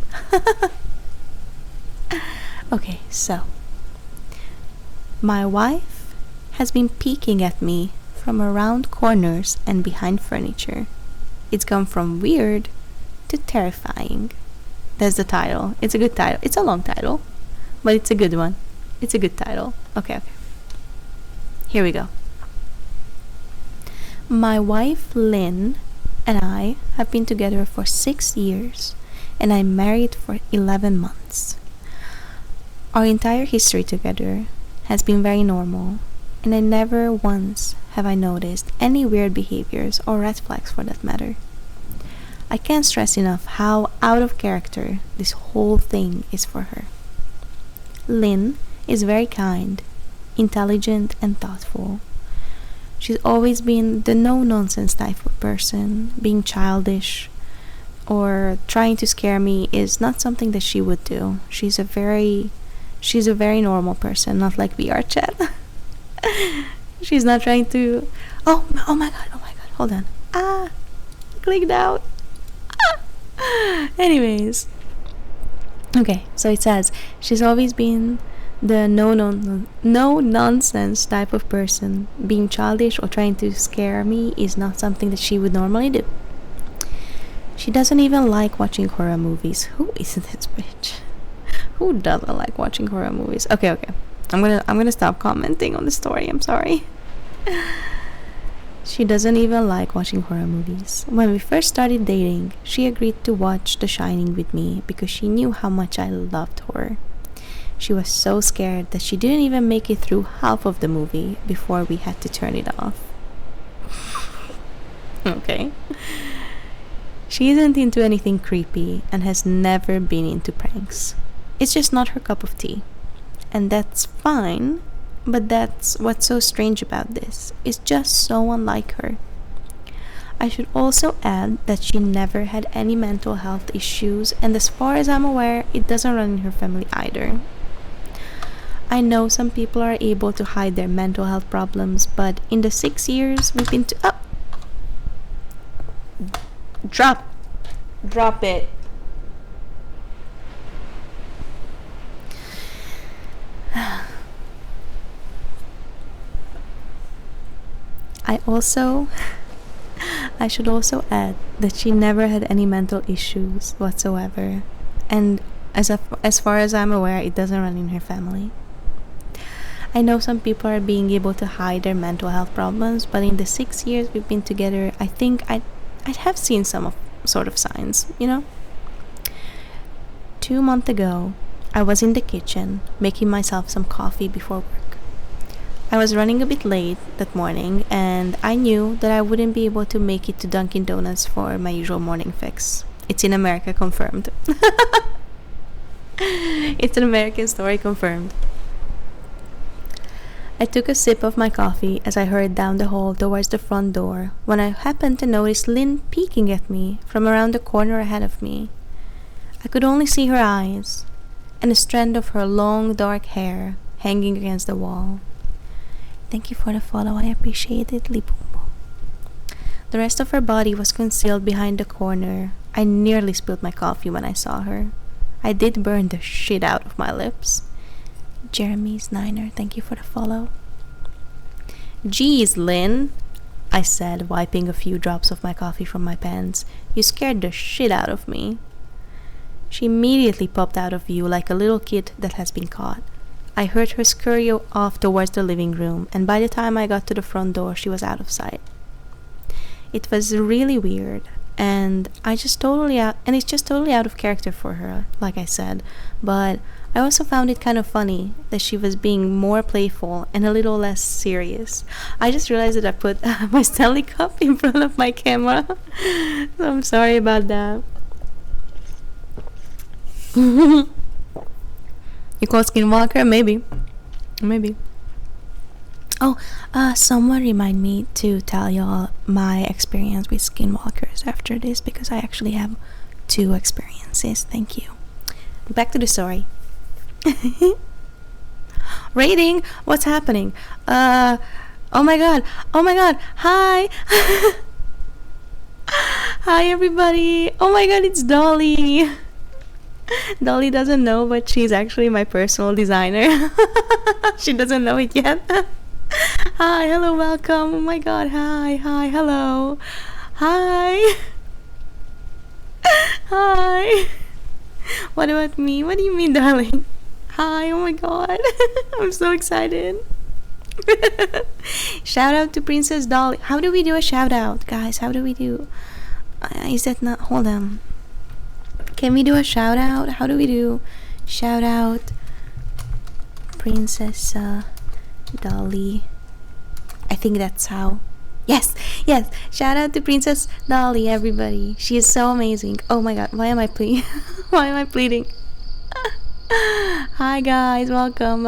Okay, so my wife has been peeking at me from around corners and behind furniture. It's gone from weird to terrifying. That's the title. It's a good title. It's a long title, but it's a good one. It's a good title. Okay. Here we go. My wife, Lynn, and I have been together for 6 years, and I'm married for 11 months. Our entire history together has been very normal, and I never once have I noticed any weird behaviors or red flags for that matter. I can't stress enough how out of character this whole thing is for her. Lynn is very kind, intelligent, and thoughtful. She's always been the no-nonsense type of person. Being childish or trying to scare me is not something that she would do. She's a very normal person, not like we are, Chat. She's not trying to... Oh my god, hold on. Clicked out. Anyways. Okay, so it says, she's always been the no-nonsense type of person. Being childish or trying to scare me is not something that she would normally do. She doesn't even like watching horror movies. Who is this bitch? Who doesn't like watching horror movies? Okay. I'm gonna stop commenting on the story. I'm sorry. She doesn't even like watching horror movies. When we first started dating, she agreed to watch The Shining with me because she knew how much I loved horror. She was so scared that she didn't even make it through half of the movie before we had to turn it off. Okay. She isn't into anything creepy and has never been into pranks. It's just not her cup of tea. And that's fine, but that's what's so strange about this. It's just so unlike her. I should also add that she never had any mental health issues, and as far as I'm aware, it doesn't run in her family either. I know some people are able to hide their mental health problems, but in the 6 years we've been to. Oh! Drop it. I should also add that she never had any mental issues whatsoever, and as far as I'm aware, it doesn't run in her family. I know some people are being able to hide their mental health problems, but in the 6 years we've been together, I think I'd have seen some sort of signs, 2 months ago, I was in the kitchen making myself some coffee before work. I was running a bit late that morning, and I knew that I wouldn't be able to make it to Dunkin' Donuts for my usual morning fix. It's in America, confirmed. It's an American story, confirmed. I took a sip of my coffee as I hurried down the hall towards the front door when I happened to notice Lynn peeking at me from around the corner ahead of me. I could only see her eyes and a strand of her long dark hair hanging against the wall. Thank you for the follow, I appreciate it, Lipumbo. The rest of her body was concealed behind the corner. I nearly spilled my coffee when I saw her. I did burn the shit out of my lips. Jeremy's Niner, thank you for the follow. Geez, Lynn, I said, wiping a few drops of my coffee from my pants. You scared the shit out of me. She immediately popped out of view like a little kid that has been caught. I heard her scurry off towards the living room, and by the time I got to the front door, she was out of sight. It was really weird, and it's just totally out of character for her, like I said, but I also found it kind of funny that she was being more playful and a little less serious. I just realized that I put my Stanley Cup in front of my camera, so I'm sorry about that. You call Skinwalker? Maybe. Oh, someone remind me to tell y'all my experience with Skinwalkers after this, because I actually have 2 experiences. Thank you. Back to the story. Rating? What's happening? Oh my god. Hi. Hi everybody. Oh my god, it's Dolly. Dolly doesn't know, but she's actually my personal designer. She doesn't know it yet. Hi, hello, welcome. Oh my god, hi, hello. Hi. Hi. What about me? What do you mean, darling? Hi, oh my god. I'm so excited. Shout out to Princess Dolly. How do we do a shout out, guys? How do we do? Is that not? Hold on. Can we do a shout out? How do we do shout out Princess Dolly? I think that's how. Yes. Shout out to Princess Dolly, everybody. She is so amazing. Oh my god, why am I pleading? Why am I pleading? Hi guys, welcome.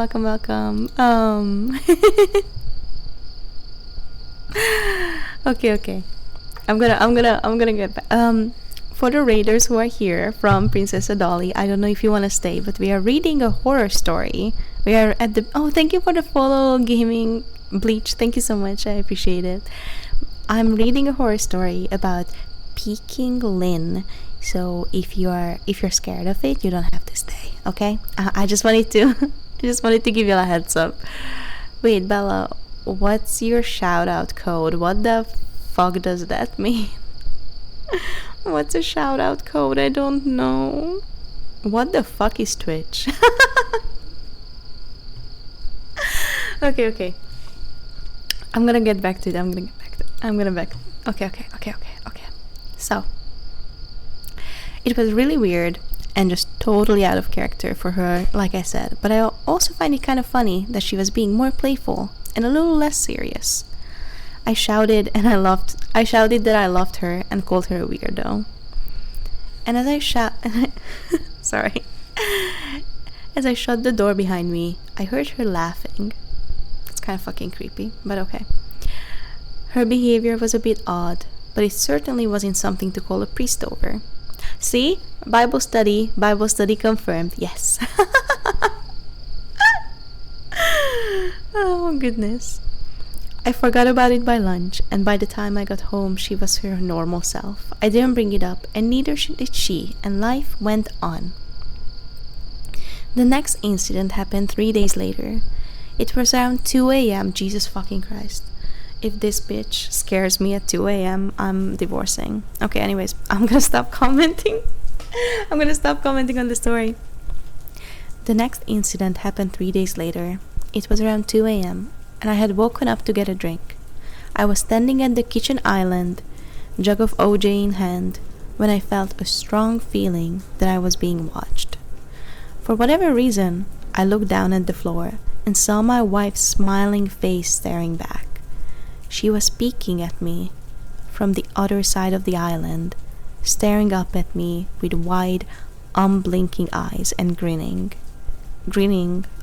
Okay. I'm gonna get back. For the raiders who are here from Princess Dolly, I don't know if you want to stay, but we are reading a horror story. We are at the... Oh, thank you for the follow, Gaming Bleach. Thank you so much. I appreciate it. I'm reading a horror story about Peking Lynn. So if you're scared of it, you don't have to stay. Okay? I just wanted to give you a heads up. Wait, Bella, what's your shout out code? What the fuck does that mean? What's a shout out code? I don't know. What the fuck is Twitch? Okay. I'm gonna get back to it. I'm gonna back. Okay. So, it was really weird and just totally out of character for her, like I said, but I also find it kind of funny that she was being more playful and a little less serious. I shouted that I loved her and called her a weirdo. And as I sorry. As I shut the door behind me, I heard her laughing. It's kind of fucking creepy, but okay. Her behavior was a bit odd, but it certainly wasn't something to call a priest over. See? Bible study confirmed. Yes. Oh, goodness. I forgot about it by lunch, and by the time I got home, she was her normal self. I didn't bring it up, and neither did she, and life went on. The next incident happened 3 days later. It was around 2 a.m. Jesus fucking Christ. If this bitch scares me at 2 a.m., I'm divorcing. Okay, anyways, I'm gonna stop commenting. I'm gonna stop commenting on the story. The next incident happened 3 days later. It was around 2 a.m., and I had woken up to get a drink. I was standing at the kitchen island, jug of OJ in hand, when I felt a strong feeling that I was being watched. For whatever reason, I looked down at the floor and saw my wife's smiling face staring back. She was peeking at me from the other side of the island, staring up at me with wide, unblinking eyes and grinning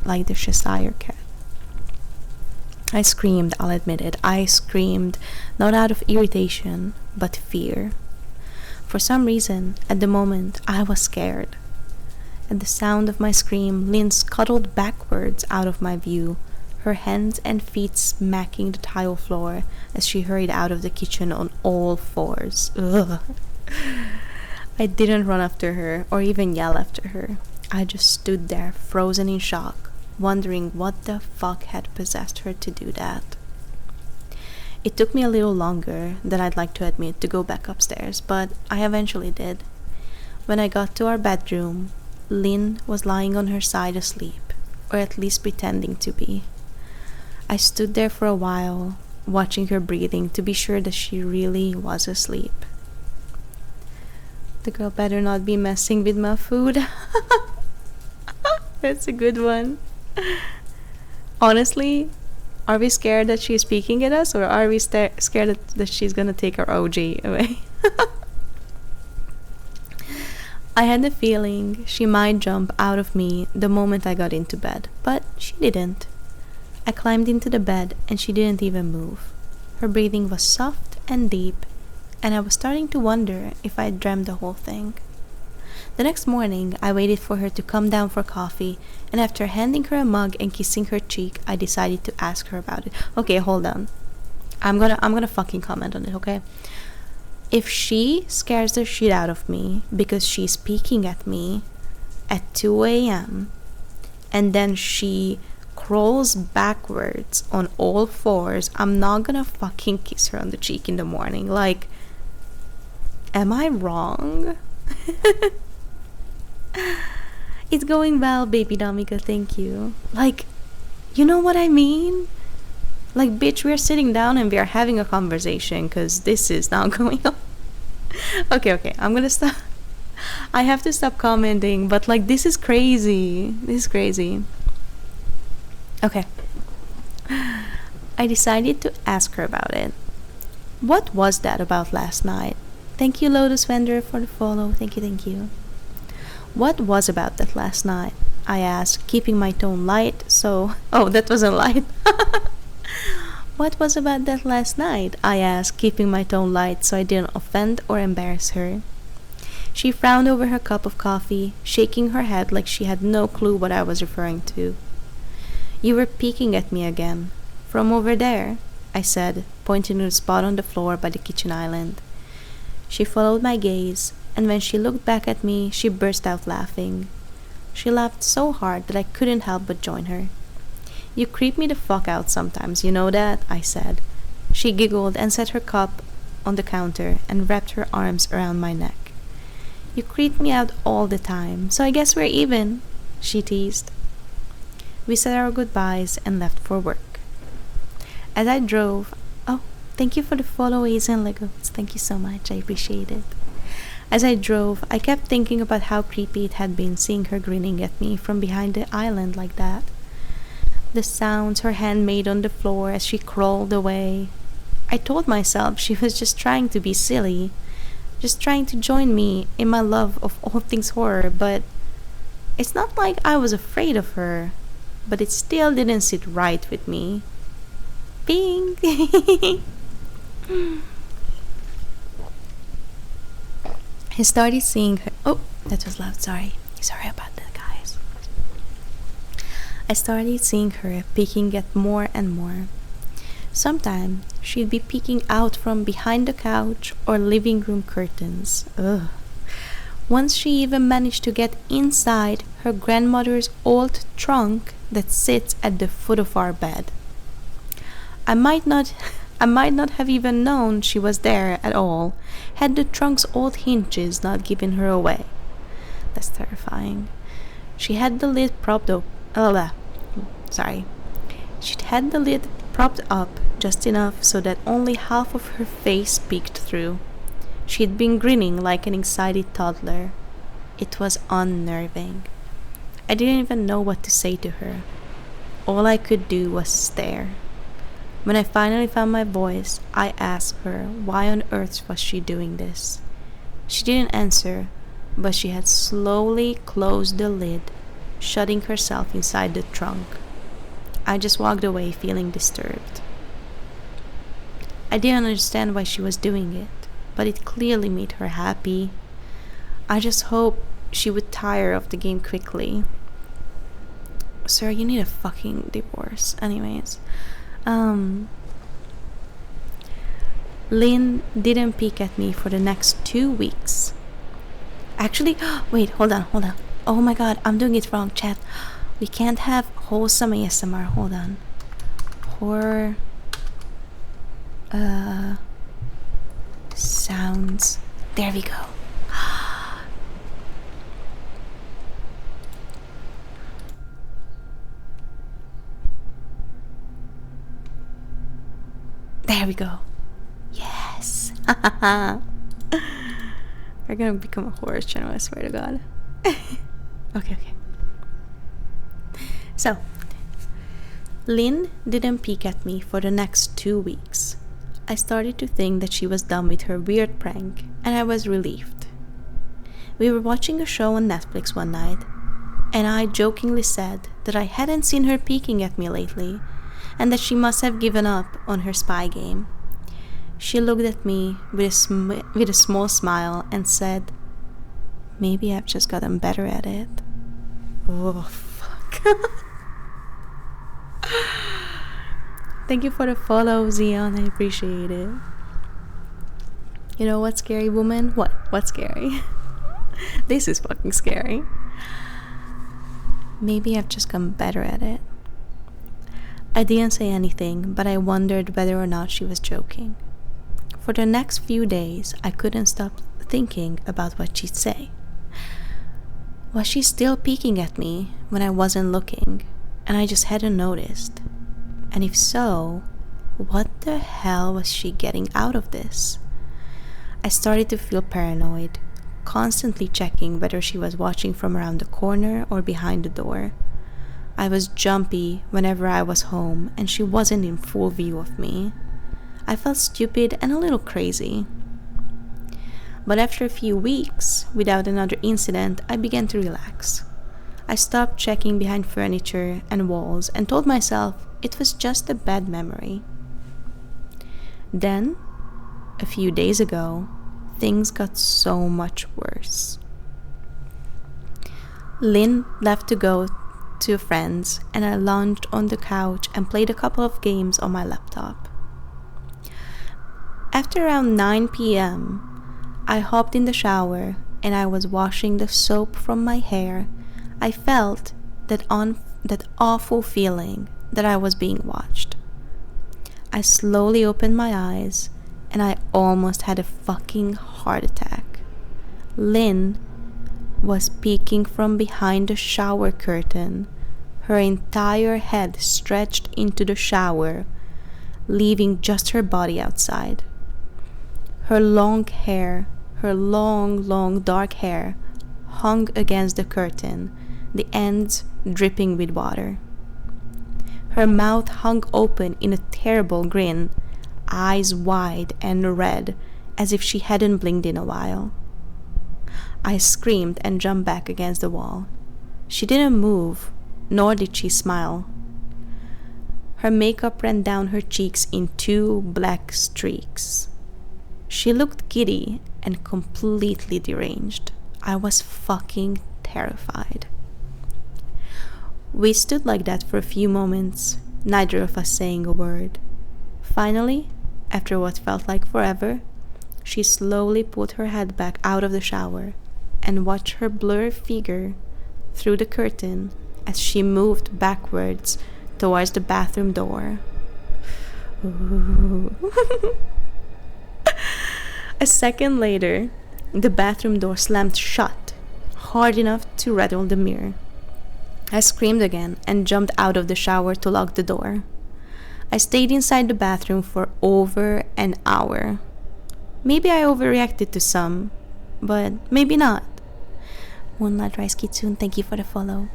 like the Cheshire cat. I screamed, I'll admit it. I screamed, not out of irritation, but fear. For some reason, at the moment, I was scared. At the sound of my scream, Lynn scuttled backwards out of my view, her hands and feet smacking the tile floor as she hurried out of the kitchen on all fours. Ugh. I didn't run after her or even yell after her. I just stood there, frozen in shock, wondering what the fuck had possessed her to do that. It took me a little longer than I'd like to admit to go back upstairs, but I eventually did. When I got to our bedroom, Lynn was lying on her side asleep, or at least pretending to be. I stood there for a while, watching her breathing to be sure that she really was asleep. The girl better not be messing with my food. That's a good one. Honestly, are we scared that she's peeking at us, or are we scared that she's gonna take our OG away? I had the feeling she might jump out of me the moment I got into bed, but she didn't. I climbed into the bed and she didn't even move. Her breathing was soft and deep, and I was starting to wonder if I dreamt the whole thing. The next morning, I waited for her to come down for coffee, and after handing her a mug and kissing her cheek, I decided to ask her about it. Okay, hold on. I'm gonna fucking comment on it, okay? If she scares the shit out of me because she's peeking at me at 2 a.m. and then she crawls backwards on all fours, I'm not gonna fucking kiss her on the cheek in the morning. Like, am I wrong? It's going well, baby Damika, thank you. Like, you know what I mean? Like, bitch, we're sitting down and we are having a conversation, because this is not going on. Okay, I'm gonna stop. I have to stop commenting, but like, this is crazy. Okay. I decided to ask her about it. What was that about last night? Thank you, Lotus Vendor, for the follow. Thank you. What was about that last night? I asked, keeping my tone light, so... Oh, that wasn't light. What was about that last night? I asked, keeping my tone light so I didn't offend or embarrass her. She frowned over her cup of coffee, shaking her head like she had no clue what I was referring to. You were peeking at me again. From over there, I said, pointing to the spot on the floor by the kitchen island. She followed my gaze, and when she looked back at me, she burst out laughing. She laughed so hard that I couldn't help but join her. You creep me the fuck out sometimes, you know that? I said. She giggled and set her cup on the counter and wrapped her arms around my neck. You creep me out all the time, so I guess we're even, she teased. We said our goodbyes and left for work. As I drove... Oh, Thank you for the followays and Legos. Thank you so much. I appreciate it. As I drove, I kept thinking about how creepy it had been seeing her grinning at me from behind the island like that. The sounds her hand made on the floor as she crawled away. I told myself she was just trying to be silly, just trying to join me in my love of all things horror, but it's not like I was afraid of her, but it still didn't sit right with me. Bing! I started seeing her. Oh, that was loud. Sorry. Sorry about that, guys. I started seeing her peeking at more and more. Sometimes she'd be peeking out from behind the couch or living room curtains. Ugh. Once she even managed to get inside her grandmother's old trunk that sits at the foot of our bed. I might not have even known she was there at all had the trunk's old hinges not given her away. That's terrifying. She had the lid propped up. She'd had the lid propped up just enough so that only half of her face peeked through. She'd been grinning like an excited toddler. It was unnerving. I didn't even know what to say to her. All I could do was stare. When I finally found my voice, I asked her why on earth was she doing this. She didn't answer, but she had slowly closed the lid, shutting herself inside the trunk. I just walked away feeling disturbed. I didn't understand why she was doing it, but it clearly made her happy. I just hope she would tire of the game quickly. Sir, you need a fucking divorce. Anyways. Lynn didn't peek at me for the next 2 weeks. Actually, wait, hold on. Oh my god, I'm doing it wrong, chat. We can't have wholesome ASMR. Hold on. Horror sounds. There we go. There we go. Yes. We're gonna become a horror channel, I swear to God. Okay. So, Lynn didn't peek at me for the next 2 weeks. I started to think that she was done with her weird prank, and I was relieved. We were watching a show on Netflix one night, and I jokingly said that I hadn't seen her peeking at me lately, and that she must have given up on her spy game. She looked at me with a small smile and said, "Maybe I've just gotten better at it." Oh, fuck. Thank you for the follow, Zion. I appreciate it. You know what's scary, woman? What's scary? This is fucking scary. Maybe I've just gotten better at it. I didn't say anything, but I wondered whether or not she was joking. For the next few days, I couldn't stop thinking about what she'd say. Was she still peeking at me when I wasn't looking, and I just hadn't noticed? And if so, what the hell was she getting out of this? I started to feel paranoid, constantly checking whether she was watching from around the corner or behind the door. I was jumpy whenever I was home and she wasn't in full view of me. I felt stupid and a little crazy. But after a few weeks, without another incident, I began to relax. I stopped checking behind furniture and walls and told myself it was just a bad memory. Then, a few days ago, things got so much worse. Lynn left to go to friends, and I lounged on the couch and played a couple of games on my laptop. After around 9 p.m., I hopped in the shower and I was washing the soap from my hair. I felt that awful feeling that I was being watched. I slowly opened my eyes and I almost had a fucking heart attack. Lynn was peeking from behind the shower curtain, her entire head stretched into the shower, leaving just her body outside. Her long hair, her long dark hair, hung against the curtain, the ends dripping with water. Her mouth hung open in a terrible grin, eyes wide and red, as if she hadn't blinked in a while. I screamed and jumped back against the wall. She didn't move, nor did she smile. Her makeup ran down her cheeks in 2 black streaks. She looked giddy and completely deranged. I was fucking terrified. We stood like that for a few moments, neither of us saying a word. Finally, after what felt like forever, she slowly pulled her head back out of the shower and watched her blurred figure through the curtain as she moved backwards towards the bathroom door. A second later, the bathroom door slammed shut, hard enough to rattle the mirror. I screamed again and jumped out of the shower to lock the door. I stayed inside the bathroom for over an hour. Maybe I overreacted to some, but maybe not. Moonlight Rice Kitsune, thank you for the follow.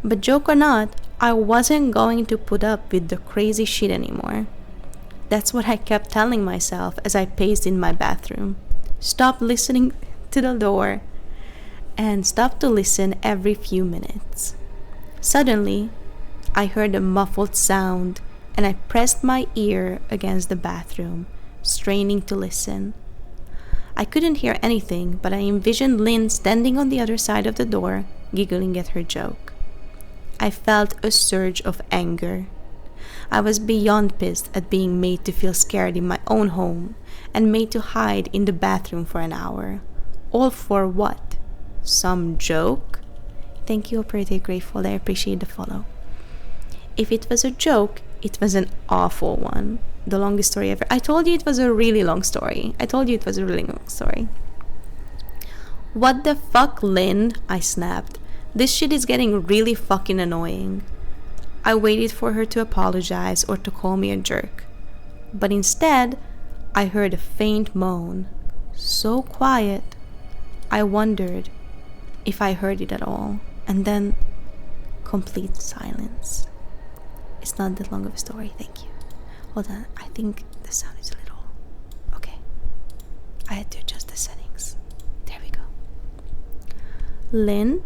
But joke or not, I wasn't going to put up with the crazy shit anymore. That's what I kept telling myself as I paced in my bathroom. Stop listening to the door and stop to listen every few minutes. Suddenly, I heard a muffled sound and I pressed my ear against the bathroom, straining to listen. I couldn't hear anything, but I envisioned Lynn standing on the other side of the door, giggling at her joke. I felt a surge of anger. I was beyond pissed at being made to feel scared in my own home and made to hide in the bathroom for an hour. All for what? Some joke? Thank you, Operator Grateful. I appreciate the follow. If it was a joke, it was an awful one. The longest story ever. I told you it was a really long story. What the fuck, Lynn? I snapped. This shit is getting really fucking annoying. I waited for her to apologize or to call me a jerk. But instead, I heard a faint moan. So quiet, I wondered if I heard it at all. And then, complete silence. It's not that long of a story, thank you. Hold on, I think the sound is a little... Okay. I had to adjust the settings. There we go. Lynn?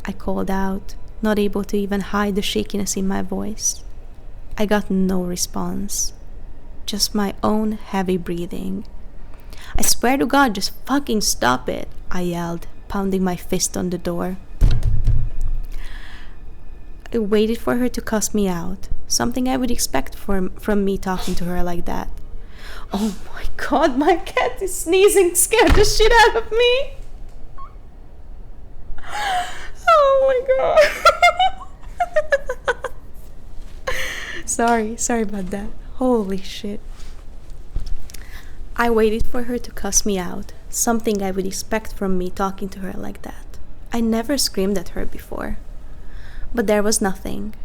I called out, not able to even hide the shakiness in my voice. I got no response. Just my own heavy breathing. I swear to God, just fucking stop it, I yelled, pounding my fist on the door. I waited for her to cuss me out, something I would expect from me talking to her like that. Oh my God, my cat is sneezing, scared the shit out of me. Oh my God. Sorry about that. Holy shit. I waited for her to cuss me out, something I would expect from me talking to her like that. I never screamed at her before. But there was nothing,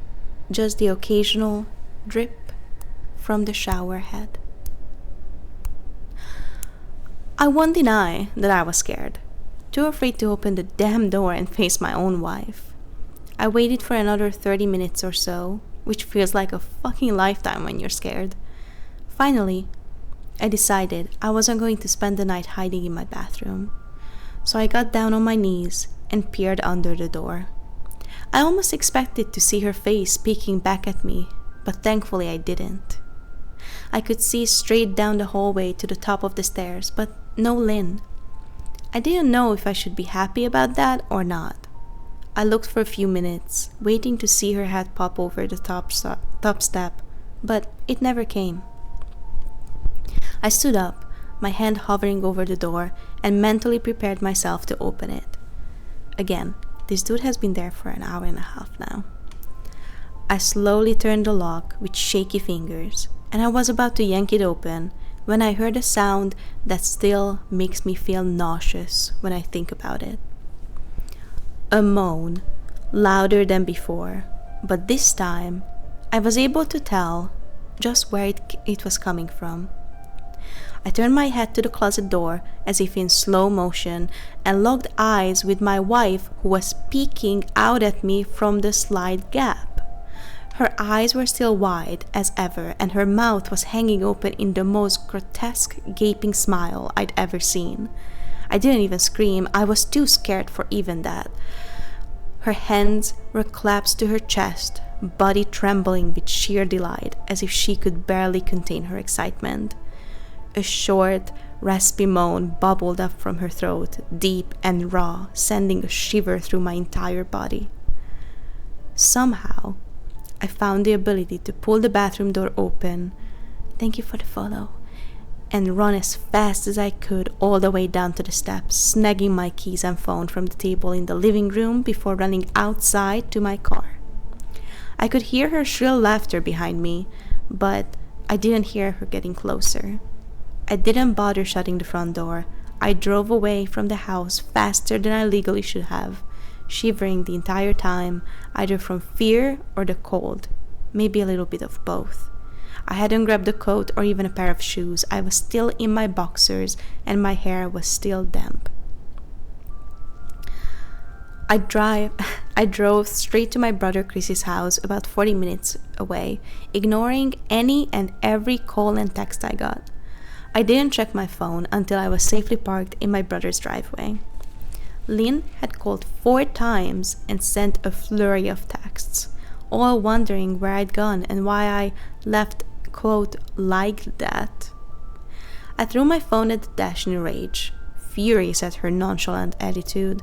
just the occasional drip from the shower head. I won't deny that I was scared, too afraid to open the damn door and face my own wife. I waited for another 30 minutes or so, which feels like a fucking lifetime when you're scared. Finally, I decided I wasn't going to spend the night hiding in my bathroom. So I got down on my knees and peered under the door. I almost expected to see her face peeking back at me, but thankfully I didn't. I could see straight down the hallway to the top of the stairs, but no Lynn. I didn't know if I should be happy about that or not. I looked for a few minutes, waiting to see her head pop over the top step, but it never came. I stood up, my hand hovering over the door, and mentally prepared myself to open it. Again, this dude has been there for an hour and a half now. I slowly turned the lock with shaky fingers, and I was about to yank it open when I heard a sound that still makes me feel nauseous when I think about it. A moan, louder than before, but this time I was able to tell just where it was coming from. I turned my head to the closet door as if in slow motion and locked eyes with my wife, who was peeking out at me from the slide gap. Her eyes were still wide as ever, and her mouth was hanging open in the most grotesque gaping smile I'd ever seen. I didn't even scream. I was too scared for even that. Her hands were clasped to her chest, body trembling with sheer delight, as if she could barely contain her excitement. A short, raspy moan bubbled up from her throat, deep and raw, sending a shiver through my entire body. Somehow, I found the ability to pull the bathroom door open, thank you for the follow, and run as fast as I could all the way down to the steps, snagging my keys and phone from the table in the living room before running outside to my car. I could hear her shrill laughter behind me, but I didn't hear her getting closer. I didn't bother shutting the front door. I drove away from the house faster than I legally should have, shivering the entire time, either from fear or the cold, maybe a little bit of both. I hadn't grabbed a coat or even a pair of shoes. I was still in my boxers and my hair was still damp. I drove straight to my brother Chris's house, about 40 minutes away, ignoring any and every call and text I got. I didn't check my phone until I was safely parked in my brother's driveway. Lynn had called 4 times and sent a flurry of texts, all wondering where I'd gone and why I left, quote, like that. I threw my phone at the dash in a rage, furious at her nonchalant attitude.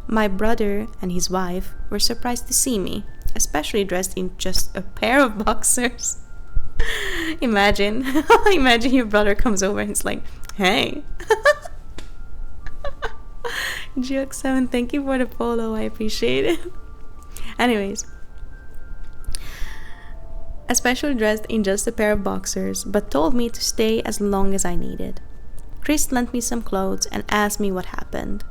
My brother and his wife were surprised to see me, especially dressed in just a pair of boxers. Imagine your brother comes over and it's like, hey. GX7, thank you for the follow, I appreciate it. Anyways, especially dressed in just a pair of boxers, but told me to stay as long as I needed. Chris lent me some clothes and asked me what happened.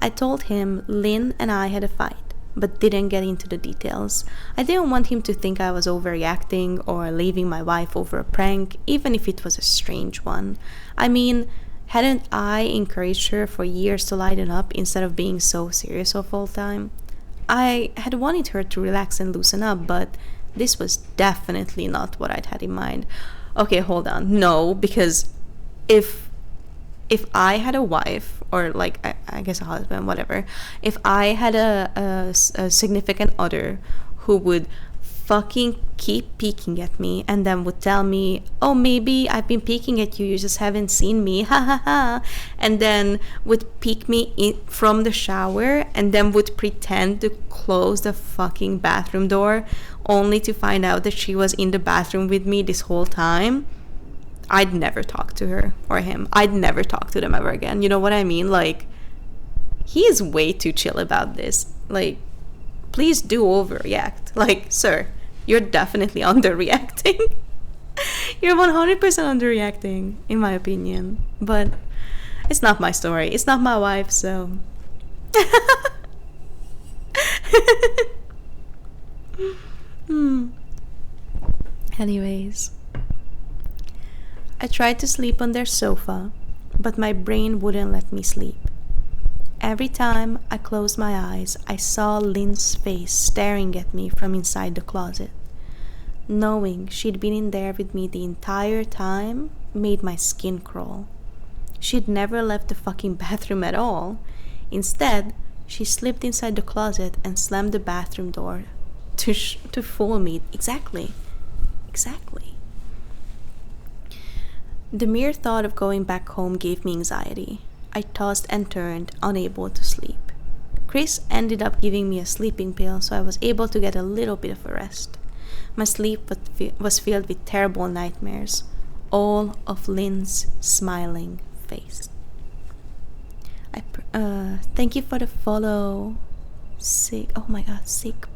I told him Lynn and I had a fight, but didn't get into the details. I didn't want him to think I was overreacting or leaving my wife over a prank, even if it was a strange one. I mean, hadn't I encouraged her for years to lighten up instead of being so serious all the time? I had wanted her to relax and loosen up, but this was definitely not what I'd had in mind. Okay, hold on. No, because if I had a wife, or like I guess a husband, whatever, if I had a significant other who would fucking keep peeking at me and then would tell me, oh, maybe I've been peeking at you, you just haven't seen me, ha ha ha, and then would peek me from the shower and then would pretend to close the fucking bathroom door only to find out that she was in the bathroom with me this whole time, I'd never talk to her or him. I'd never talk to them ever again. You know what I mean? Like, he is way too chill about this. Like, please do overreact. Like, sir, you're definitely underreacting. You're 100% underreacting, in my opinion. But it's not my story. It's not my wife, so... Anyways, I tried to sleep on their sofa, but my brain wouldn't let me sleep. Every time I closed my eyes, I saw Lynn's face staring at me from inside the closet. Knowing she'd been in there with me the entire time made my skin crawl. She'd never left the fucking bathroom at all. Instead, she slipped inside the closet and slammed the bathroom door to fool me. Exactly. The mere thought of going back home gave me anxiety. I tossed and turned, unable to sleep. Chris ended up giving me a sleeping pill, so I was able to get a little bit of a rest. My sleep was filled with terrible nightmares, all of Lynn's smiling face. Thank you for the follow. Sick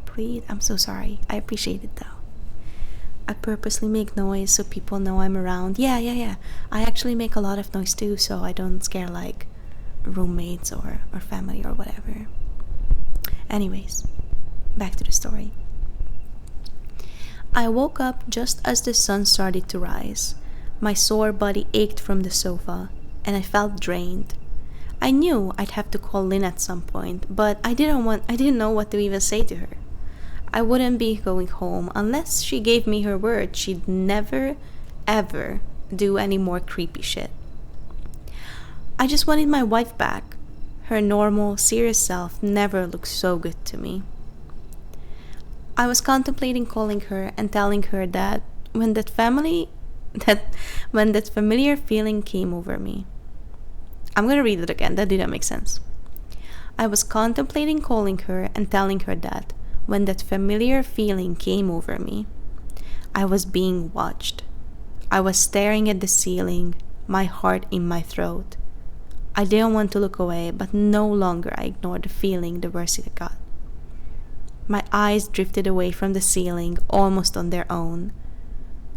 breed. I'm so sorry. I appreciate it though. I purposely make noise so people know I'm around. Yeah. I actually make a lot of noise too, so I don't scare like roommates or family or whatever. Anyways, back to the story. I woke up just as the sun started to rise. My sore body ached from the sofa, and I felt drained. I knew I'd have to call Lynn at some point, but I didn't know what to even say to her. I wouldn't be going home unless she gave me her word she'd never, ever do any more creepy shit. I just wanted my wife back. Her normal, serious self never looked so good to me. I was contemplating calling her and telling her that when that familiar feeling came over me. I'm gonna read it again, that didn't make sense. I was contemplating calling her and telling her that when that familiar feeling came over me, I was being watched. I was staring at the ceiling, my heart in my throat. I didn't want to look away, but no longer I ignored the feeling the worse it got. My eyes drifted away from the ceiling almost on their own.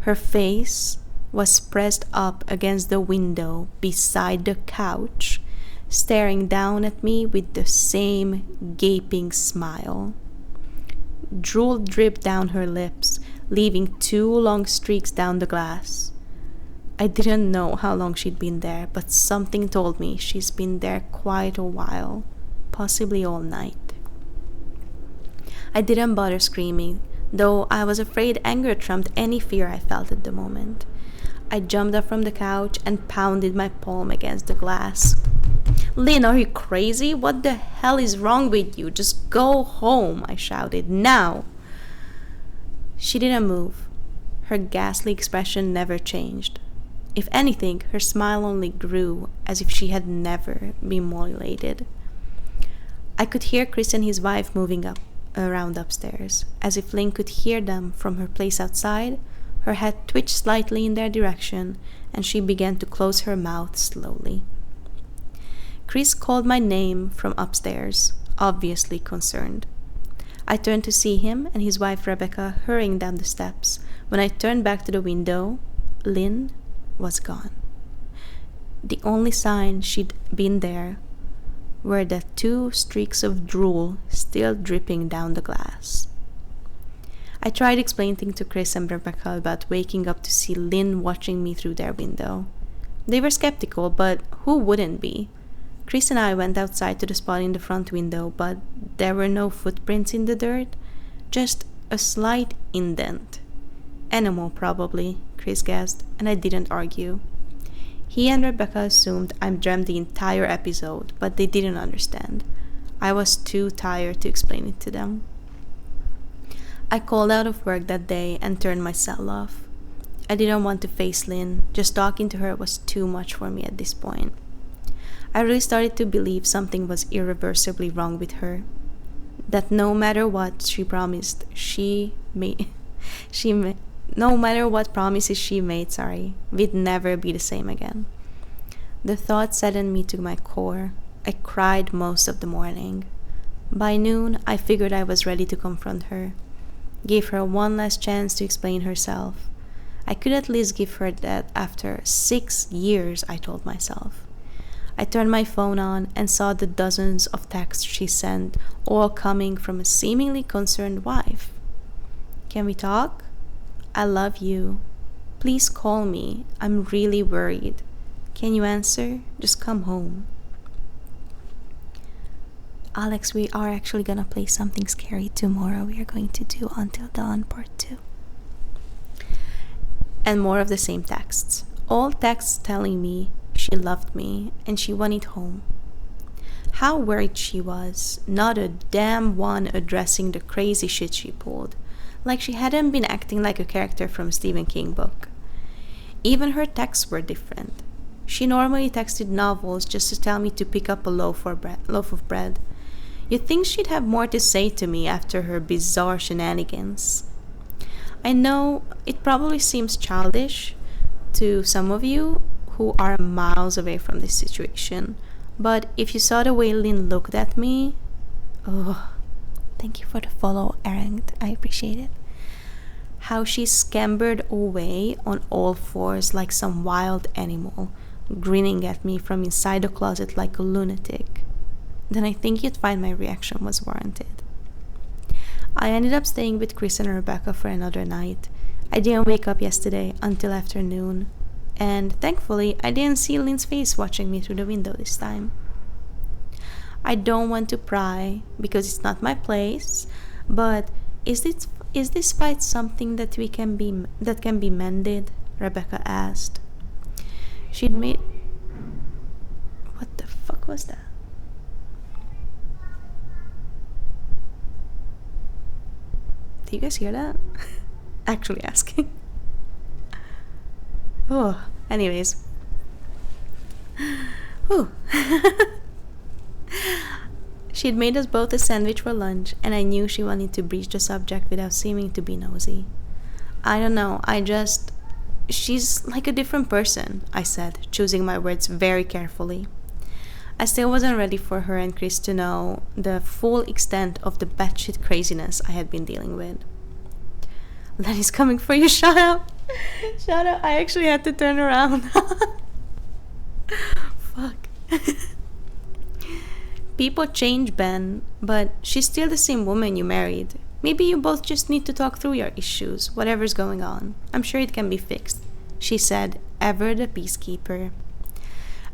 Her face was pressed up against the window beside the couch, staring down at me with the same gaping smile. Drool dripped down her lips, leaving 2 long streaks down the glass. I didn't know how long she'd been there, but something told me she's been there quite a while, possibly all night. I didn't bother screaming, though I was afraid anger trumped any fear I felt at the moment. I jumped up from the couch and pounded my palm against the glass. "Lynn, are you crazy? What the hell is wrong with you? Just go home," I shouted. "Now!" She didn't move. Her ghastly expression never changed. If anything, her smile only grew, as if she had never been mollified. I could hear Chris and his wife moving around upstairs. As if Lynn could hear them from her place outside, her head twitched slightly in their direction, and she began to close her mouth slowly. Chris called my name from upstairs, obviously concerned. I turned to see him and his wife Rebecca hurrying down the steps. When I turned back to the window, Lynn was gone. The only sign she'd been there were the 2 streaks of drool still dripping down the glass. I tried explaining to Chris and Rebecca about waking up to see Lynn watching me through their window. They were skeptical, but who wouldn't be? Chris and I went outside to the spot in the front window, but there were no footprints in the dirt, just a slight indent. Animal, probably, Chris guessed, and I didn't argue. He and Rebecca assumed I dreamt the entire episode, but they didn't understand. I was too tired to explain it to them. I called out of work that day and turned my cell off. I didn't want to face Lynn. Just talking to her was too much for me at this point. I really started to believe something was irreversibly wrong with her. That no matter what she promised, no matter what promises she made, we'd never be the same again. The thought saddened me to my core. I cried most of the morning. By noon, I figured I was ready to confront her. Gave her one last chance to explain herself. I could at least give her that after 6 years, I told myself. I turned my phone on and saw the dozens of texts she sent, all coming from a seemingly concerned wife. "Can we talk? I love you. Please call me. I'm really worried. Can you answer? Just come home." Alex, we are actually gonna play something scary tomorrow. We are going to do Until Dawn Part 2. And more of the same texts. All texts telling me she loved me and she wanted home. How worried she was. Not a damn one addressing the crazy shit she pulled. Like she hadn't been acting like a character from a Stephen King book. Even her texts were different. She normally texted novels just to tell me to pick up a loaf of bread. You'd think she'd have more to say to me after her bizarre shenanigans. I know it probably seems childish to some of you who are miles away from this situation, but if you saw the way Lynn looked at me, thank you for the follow, Eranged. I appreciate it. How she scampered away on all fours like some wild animal, grinning at me from inside the closet like a lunatic. Then I think you'd find my reaction was warranted. I ended up staying with Chris and Rebecca for another night. I didn't wake up yesterday until afternoon, and thankfully I didn't see Lynn's face watching me through the window this time. I don't want to pry because it's not my place, but is this fight something that can be mended? Rebecca asked. She'd made What the fuck was that? Do you guys hear that? Actually asking. Oh, anyways. Whew. She'd made us both a sandwich for lunch, and I knew she wanted to breach the subject without seeming to be nosy. I don't know, she's like a different person, I said, choosing my words very carefully. I still wasn't ready for her and Chris to know the full extent of the batshit craziness I had been dealing with. Lenny's coming for you, shut up! Shut up, I actually had to turn around. Fuck. People change, Ben, but she's still the same woman you married. Maybe you both just need to talk through your issues, whatever's going on. I'm sure it can be fixed, she said, ever the peacekeeper.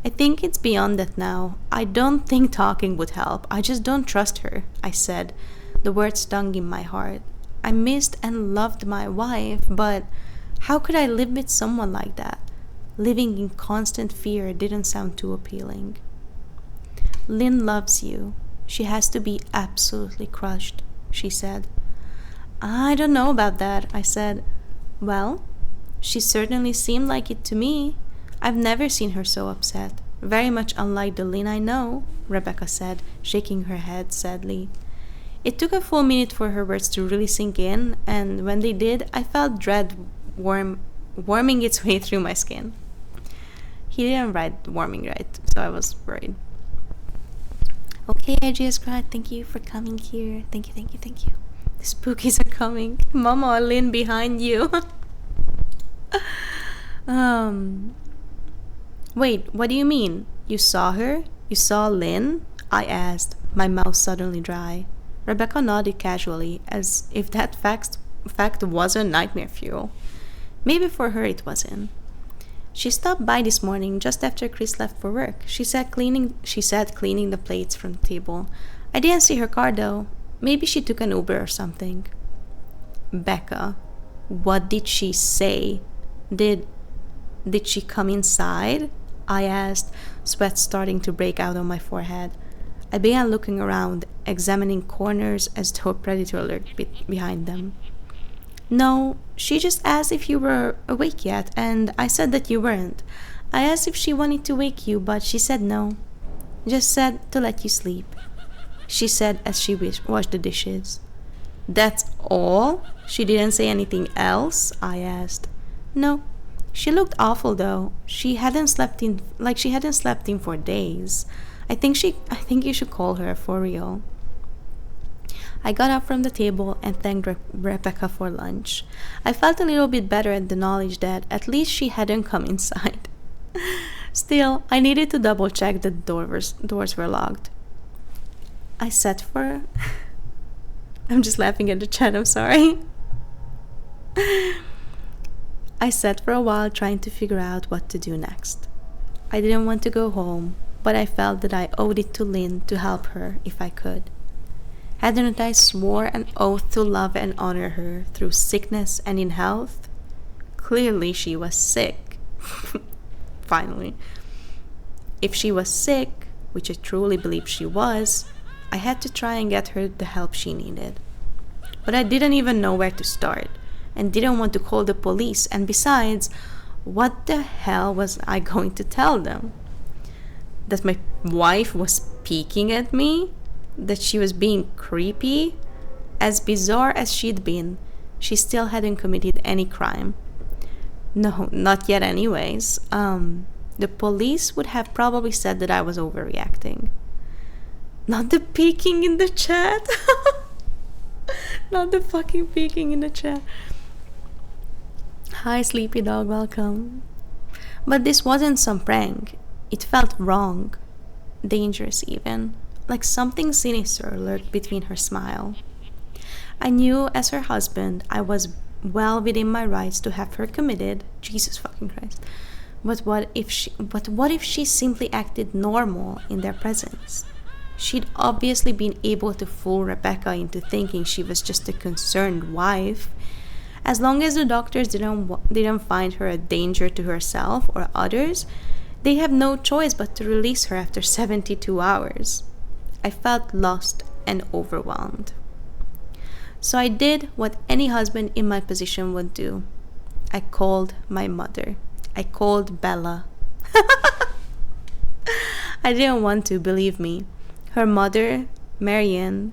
I think it's beyond that now. I don't think talking would help. I just don't trust her, I said. The words stung in my heart. I missed and loved my wife, but how could I live with someone like that? Living in constant fear didn't sound too appealing. Lynn loves you. She has to be absolutely crushed, she said. I don't know about that, I said. Well, she certainly seemed like it to me. I've never seen her so upset. Very much unlike the Lynn I know, Rebecca said, shaking her head sadly. It took a full minute for her words to really sink in, and when they did, I felt dread warming its way through my skin. He didn't write warming right, so I was worried. Okay, IGS Grad, thank you for coming here. Thank you. The spookies are coming. Mama, Lynn behind you. Wait, what do you mean? You saw her? You saw Lynn? I asked, my mouth suddenly dry. Rebecca nodded casually, as if that fact wasn't nightmare fuel. Maybe for her it wasn't. She stopped by this morning just after Chris left for work. She said cleaning the plates from the table. I didn't see her car though. Maybe she took an Uber or something. Becca, what did she say? Did she come inside? I asked, sweat starting to break out on my forehead. I began looking around, examining corners as though a predator lurked behind them. No, she just asked if you were awake yet, and I said that you weren't. I asked if she wanted to wake you, but she said no. Just said to let you sleep, she said as she washed the dishes. That's all? She didn't say anything else? I asked. No. She looked awful though. She hadn't slept in for days. I think you should call her for real. I got up from the table and thanked Rebecca for lunch. I felt a little bit better at the knowledge that at least she hadn't come inside. Still, I needed to double check that the doors were locked. I sat for... I'm just laughing at the chat, I'm sorry. I sat for a while trying to figure out what to do next. I didn't want to go home, but I felt that I owed it to Lynn to help her if I could. Hadn't I swore an oath to love and honor her through sickness and in health? Clearly she was sick. Finally. If she was sick, which I truly believe she was, I had to try and get her the help she needed. But I didn't even know where to start, and didn't want to call the police, and besides, what the hell was I going to tell them? That my wife was peeking at me? That she was being creepy? As bizarre as she'd been, she still hadn't committed any crime. No, not yet anyways. The police would have probably said that I was overreacting. Not the peeking in the chat. Not the fucking peeking in the chat. Hi, Sleepy Dog, welcome. But this wasn't some prank. It felt wrong. Dangerous even. Like something sinister lurked between her smile. I knew as her husband I was well within my rights to have her committed. Jesus fucking Christ. But what if she simply acted normal in their presence? She'd obviously been able to fool Rebecca into thinking she was just a concerned wife. As long as the doctors didn't find her a danger to herself or others, they have no choice but to release her after 72 hours. I felt lost and overwhelmed. So I did what any husband in my position would do. I called my mother. I called Bella. I didn't want to, believe me. Her mother, Marianne,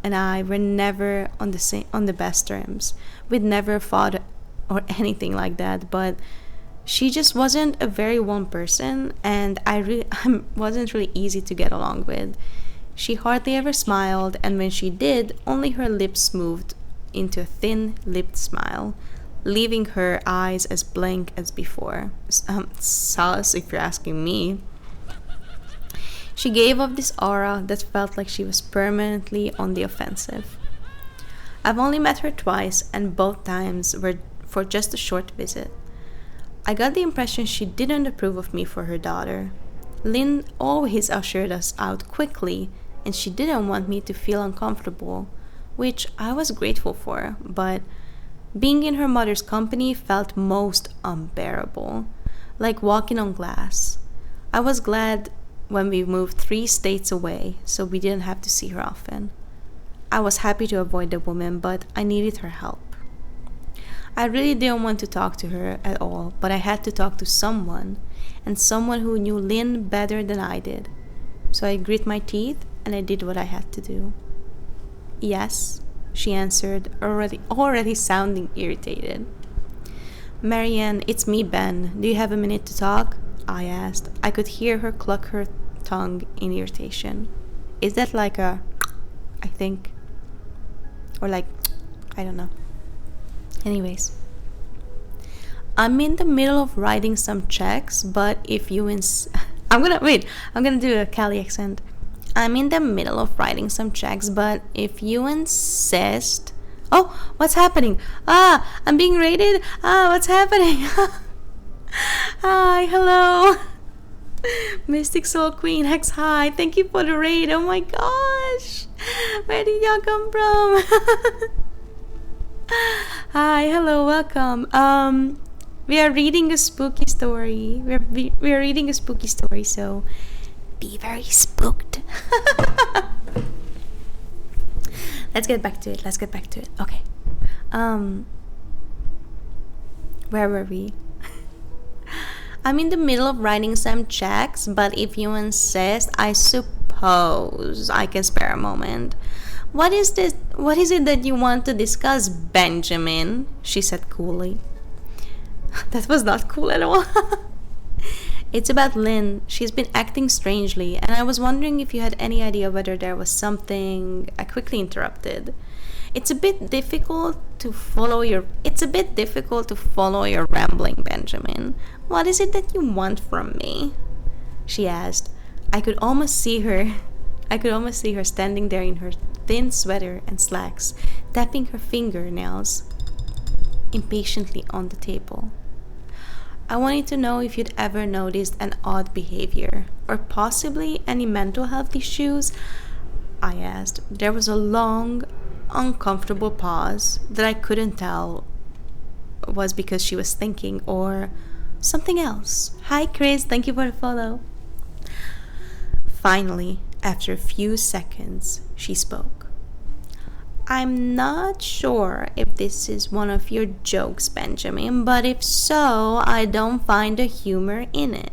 and I were never on the best terms. We'd never fought or anything like that, but she just wasn't a very warm person, and I wasn't really easy to get along with. She hardly ever smiled, and when she did, only her lips moved into a thin-lipped smile, leaving her eyes as blank as before. Sus, if you're asking me. She gave off this aura that felt like she was permanently on the offensive. I've only met her twice, and both times were for just a short visit. I got the impression she didn't approve of me for her daughter. Lynn always ushered us out quickly, and she didn't want me to feel uncomfortable, which I was grateful for, but being in her mother's company felt most unbearable, like walking on glass. I was glad when we moved 3 states away, so we didn't have to see her often. I was happy to avoid the woman, but I needed her help. I really didn't want to talk to her at all, but I had to talk to someone, and someone who knew Lynn better than I did. So I grit my teeth, and I did what I had to do. Yes, she answered, already sounding irritated. Marianne, it's me, Ben. Do you have a minute to talk? I asked. I could hear her cluck her tongue in irritation. Is that like a, I think? Or like, I don't know. Anyways. I'm in the middle of writing some checks, but if you I'm gonna do a Cali accent. I'm in the middle of writing some checks, but if you insist... Oh, what's happening? I'm being raided? What's happening? Hi, hello. Mystic Soul Queen X, hi. Thank you for the raid. Oh my gosh. Where did y'all come from? Hi, hello, welcome. We are reading a spooky story. We are reading a spooky story, so be very spooked. Let's get back to it. Okay. Where were we? I'm in the middle of writing some checks, but if you insist, I suppose I can spare a moment. What is it that you want to discuss, Benjamin? She said coolly. That was not cool at all. It's about Lynn. She's been acting strangely, and I was wondering if you had any idea whether there was something. I quickly interrupted. It's a bit difficult to follow your rambling, Benjamin. What is it that you want from me? She asked. I could almost see her standing there in her thin sweater and slacks, tapping her fingernails impatiently on the table. I wanted to know if you'd ever noticed an odd behavior, or possibly any mental health issues, I asked. There was a long, uncomfortable pause that I couldn't tell was because she was thinking or something else. Hi, Chris. Thank you for the follow. Finally, after a few seconds, she spoke. I'm not sure if this is one of your jokes, Benjamin, but if so, I don't find the humor in it.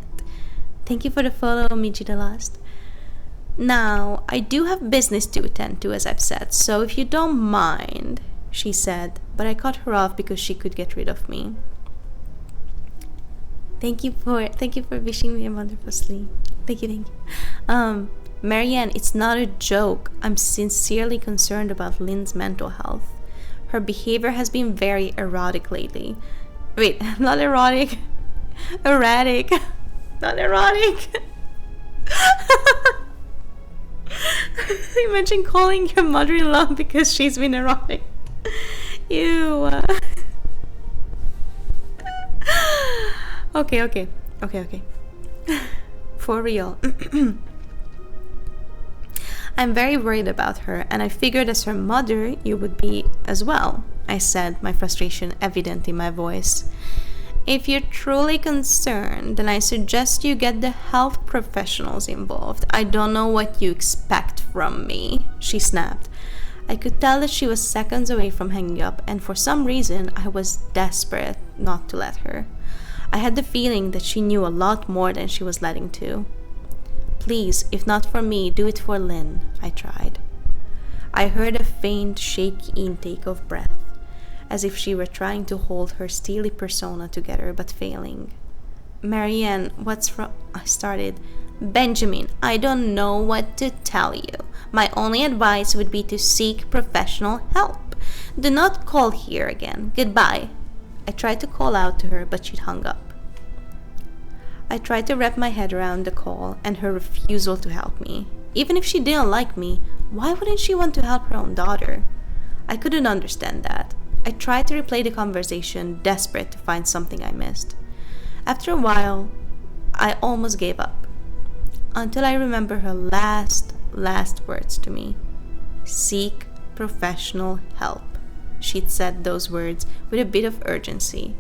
Thank you for the follow, Miji the Last. Now, I do have business to attend to, as I've said, so if you don't mind, she said, but I cut her off because she could get rid of me. Thank you for wishing me a wonderful sleep. Thank you. Marianne, it's not a joke. I'm sincerely concerned about Lynn's mental health. Her behavior has been very erotic lately. Wait, not erotic. Erratic. Not erotic. You mentioned calling your mother-in-law because she's been erotic. Ew. Okay. For real. I'm very worried about her, and I figured as her mother, you would be as well, I said, my frustration evident in my voice. If you're truly concerned, then I suggest you get the health professionals involved. I don't know what you expect from me, she snapped. I could tell that she was seconds away from hanging up, and for some reason, I was desperate not to let her. I had the feeling that she knew a lot more than she was letting to. Please, if not for me, do it for Lynn, I tried. I heard a faint, shaky intake of breath, as if she were trying to hold her steely persona together but failing. Marianne, what's wrong? I started. Benjamin, I don't know what to tell you. My only advice would be to seek professional help. Do not call here again. Goodbye. I tried to call out to her, but she'd hung up. I tried to wrap my head around the call and her refusal to help me. Even if she didn't like me, why wouldn't she want to help her own daughter? I couldn't understand that. I tried to replay the conversation, desperate to find something I missed. After a while, I almost gave up. Until I remember her last words to me. Seek professional help. She'd said those words with a bit of urgency.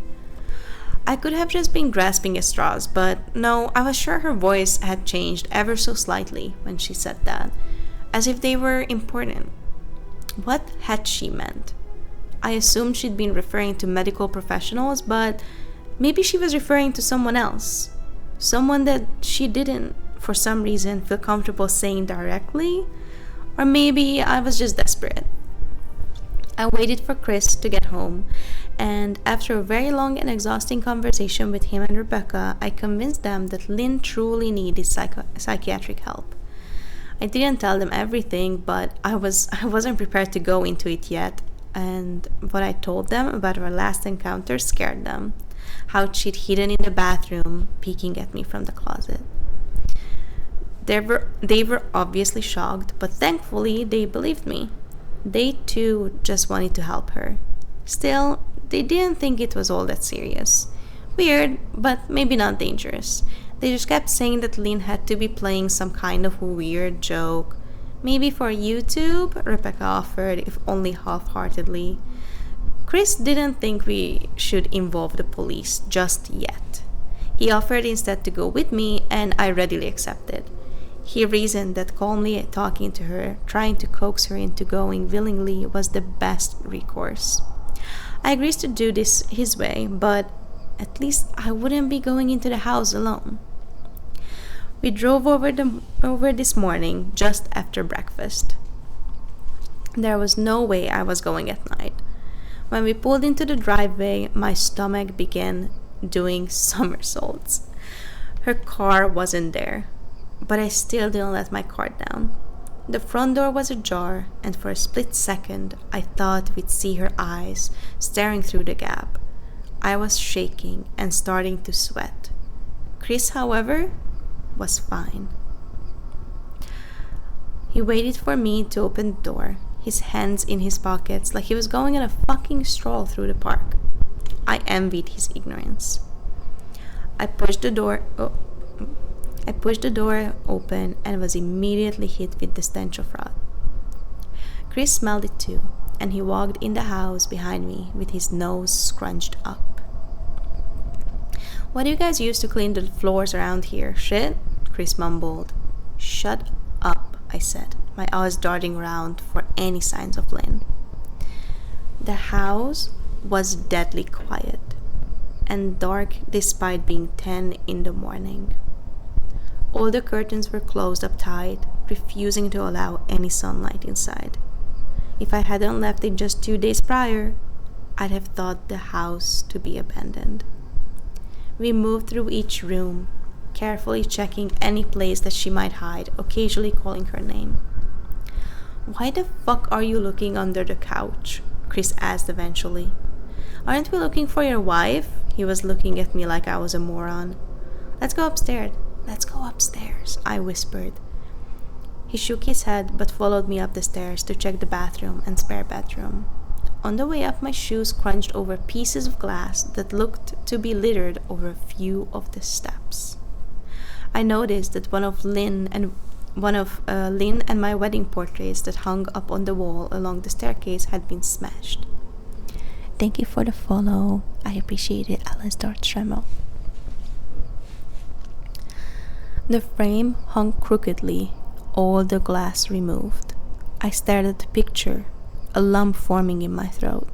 I could have just been grasping at straws, but no, I was sure her voice had changed ever so slightly when she said that, as if they were important. What had she meant? I assumed she'd been referring to medical professionals, but maybe she was referring to someone else. Someone that she didn't, for some reason, feel comfortable saying directly? Or maybe I was just desperate. I waited for Chris to get home, and after a very long and exhausting conversation with him and Rebecca, I convinced them that Lynn truly needed psychiatric help. I didn't tell them everything, but I wasn't prepared to go into it yet, and what I told them about our last encounter scared them. How she'd hidden in the bathroom, peeking at me from the closet. They were obviously shocked, but thankfully they believed me. They too just wanted to help her. Still, they didn't think it was all that serious. Weird, but maybe not dangerous. They just kept saying that Lynn had to be playing some kind of weird joke. Maybe for YouTube, Rebecca offered, if only half-heartedly. Chris didn't think we should involve the police just yet. He offered instead to go with me, and I readily accepted. He reasoned that calmly talking to her, trying to coax her into going willingly, was the best recourse. I agreed to do this his way, but at least I wouldn't be going into the house alone. We drove over this morning just after breakfast. There was no way I was going at night. When we pulled into the driveway, my stomach began doing somersaults. Her car wasn't there, but I still didn't let my car down. The front door was ajar, and for a split second, I thought we'd see her eyes staring through the gap. I was shaking and starting to sweat. Chris, however, was fine. He waited for me to open the door, his hands in his pockets like he was going on a fucking stroll through the park. I envied his ignorance. I pushed the door open and was immediately hit with the stench of rot. Chris smelled it too, and he walked in the house behind me with his nose scrunched up. What do you guys use to clean the floors around here? Shit? Chris mumbled. Shut up, I said, my eyes darting around for any signs of Lynn. The house was deadly quiet and dark despite being 10 in the morning. All the curtains were closed up tight, refusing to allow any sunlight inside. If I hadn't left it just 2 days prior, I'd have thought the house to be abandoned. We moved through each room, carefully checking any place that she might hide, occasionally calling her name. Why the fuck are you looking under the couch? Chris asked eventually. Aren't we looking for your wife? He was looking at me like I was a moron. Let's go upstairs, I whispered. He shook his head but followed me up the stairs to check the bathroom and spare bedroom. On the way up, my shoes crunched over pieces of glass that looked to be littered over a few of the steps. I noticed that one of Lynn and my wedding portraits that hung up on the wall along the staircase had been smashed. Thank you for the follow. I appreciate it, Alice Dartstremo. The frame hung crookedly, all the glass removed. I stared at the picture, a lump forming in my throat.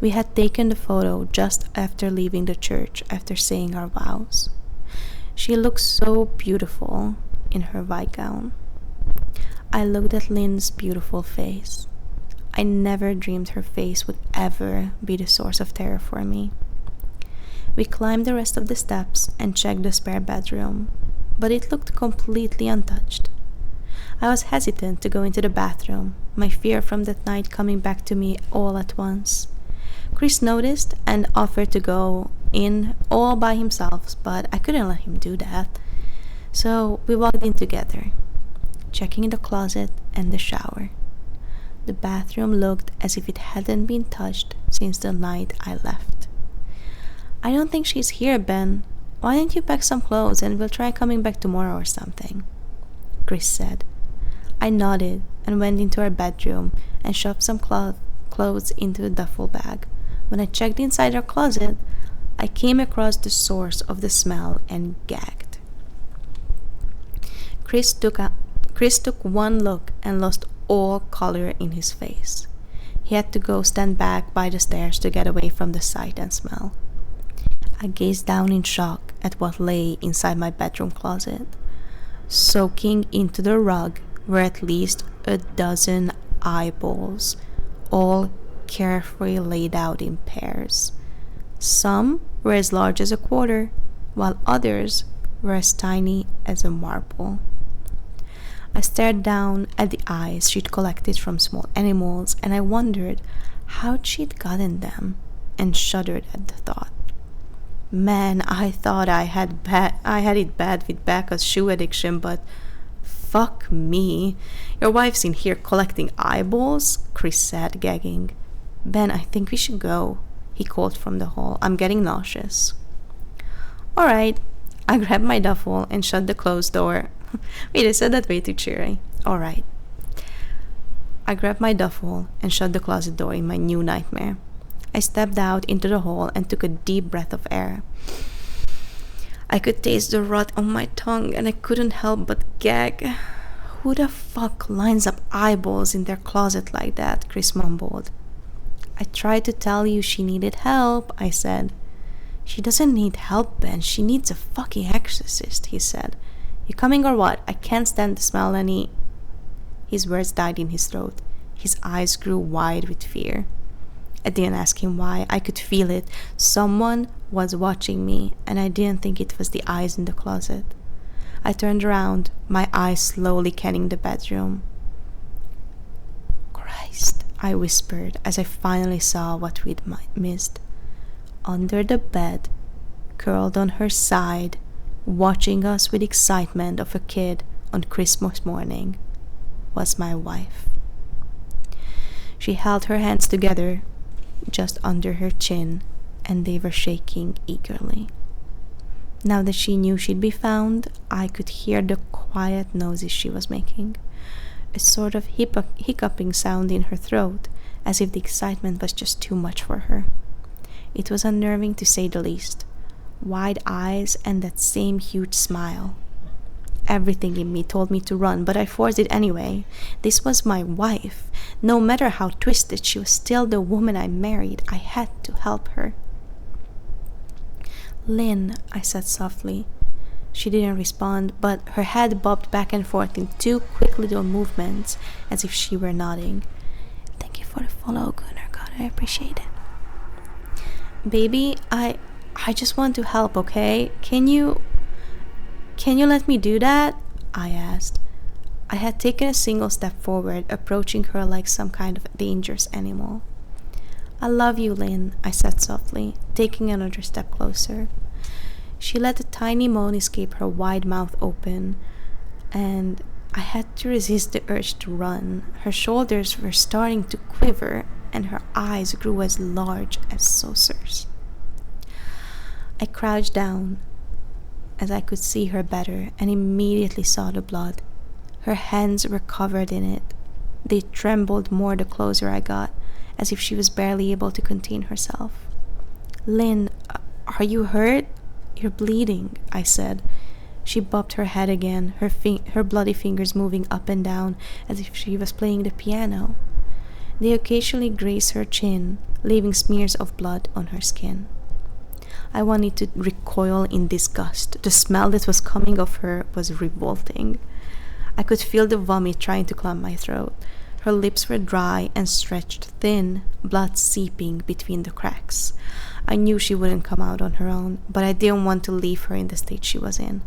We had taken the photo just after leaving the church after saying our vows. She looked so beautiful in her white gown. I looked at Lynn's beautiful face. I never dreamed her face would ever be the source of terror for me. We climbed the rest of the steps and checked the spare bedroom, but it looked completely untouched. I was hesitant to go into the bathroom, my fear from that night coming back to me all at once. Chris noticed and offered to go in all by himself, but I couldn't let him do that. So we walked in together, checking the closet and the shower. The bathroom looked as if it hadn't been touched since the night I left. I don't think she's here, Ben. Why don't you pack some clothes and we'll try coming back tomorrow or something? Chris said. I nodded and went into our bedroom and shoved some clothes into a duffel bag. When I checked inside our closet, I came across the source of the smell and gagged. Chris took one look and lost all color in his face. He had to go stand back by the stairs to get away from the sight and smell. I gazed down in shock at what lay inside my bedroom closet. Soaking into the rug were at least a dozen eyeballs, all carefully laid out in pairs. Some were as large as a quarter, while others were as tiny as a marble. I stared down at the eyes she'd collected from small animals, and I wondered how she'd gotten them, and shuddered at the thought. Man, I thought I had it bad with Becca's shoe addiction, but fuck me. Your wife's in here collecting eyeballs? Chris said, gagging. Ben, I think we should go, he called from the hall. I'm getting nauseous. All right. I grabbed my duffel and shut the closed door. Wait, I said that way too cheery. All right. I grabbed my duffel and shut the closet door in my new nightmare. I stepped out into the hall and took a deep breath of air. I could taste the rot on my tongue and I couldn't help but gag. Who the fuck lines up eyeballs in their closet like that? Chris mumbled. I tried to tell you she needed help, I said. She doesn't need help, Ben. She needs a fucking exorcist, he said. You coming or what? I can't stand the smell any... His words died in his throat. His eyes grew wide with fear. I didn't ask him why. I could feel it. Someone was watching me, and I didn't think it was the eyes in the closet. I turned around, my eyes slowly scanning the bedroom. Christ, I whispered as I finally saw what we'd missed. Under the bed, curled on her side, watching us with excitement of a kid on Christmas morning, was my wife. She held her hands together just under her chin, and they were shaking eagerly. Now that she knew she'd be found, I could hear the quiet noises she was making, a sort of hiccuping sound in her throat, as if the excitement was just too much for her. It was unnerving to say the least. Wide eyes and that same huge smile. Everything in me told me to run, but I forced it anyway. This was my wife. No matter how twisted, she was still the woman I married. I had to help her. Lynn, I said softly. She didn't respond, but her head bobbed back and forth in two quick little movements, as if she were nodding. Thank you for the follow, Gunnar God. I appreciate it. Baby, I just want to help, okay? Can you let me do that? I asked. I had taken a single step forward, approaching her like some kind of dangerous animal. I love you, Lynn, I said softly, taking another step closer. She let a tiny moan escape her wide mouth open, and I had to resist the urge to run. Her shoulders were starting to quiver, and her eyes grew as large as saucers. I crouched down as I could see her better and immediately saw the blood. Her hands were covered in it. They trembled more the closer I got, as if she was barely able to contain herself. "Lynn, are you hurt? You're bleeding," I said. She bobbed her head again, her bloody fingers moving up and down as if she was playing the piano. They occasionally grazed her chin, leaving smears of blood on her skin. I wanted to recoil in disgust. The smell that was coming off her was revolting. I could feel the vomit trying to climb my throat. Her lips were dry and stretched thin, blood seeping between the cracks. I knew she wouldn't come out on her own, but I didn't want to leave her in the state she was in.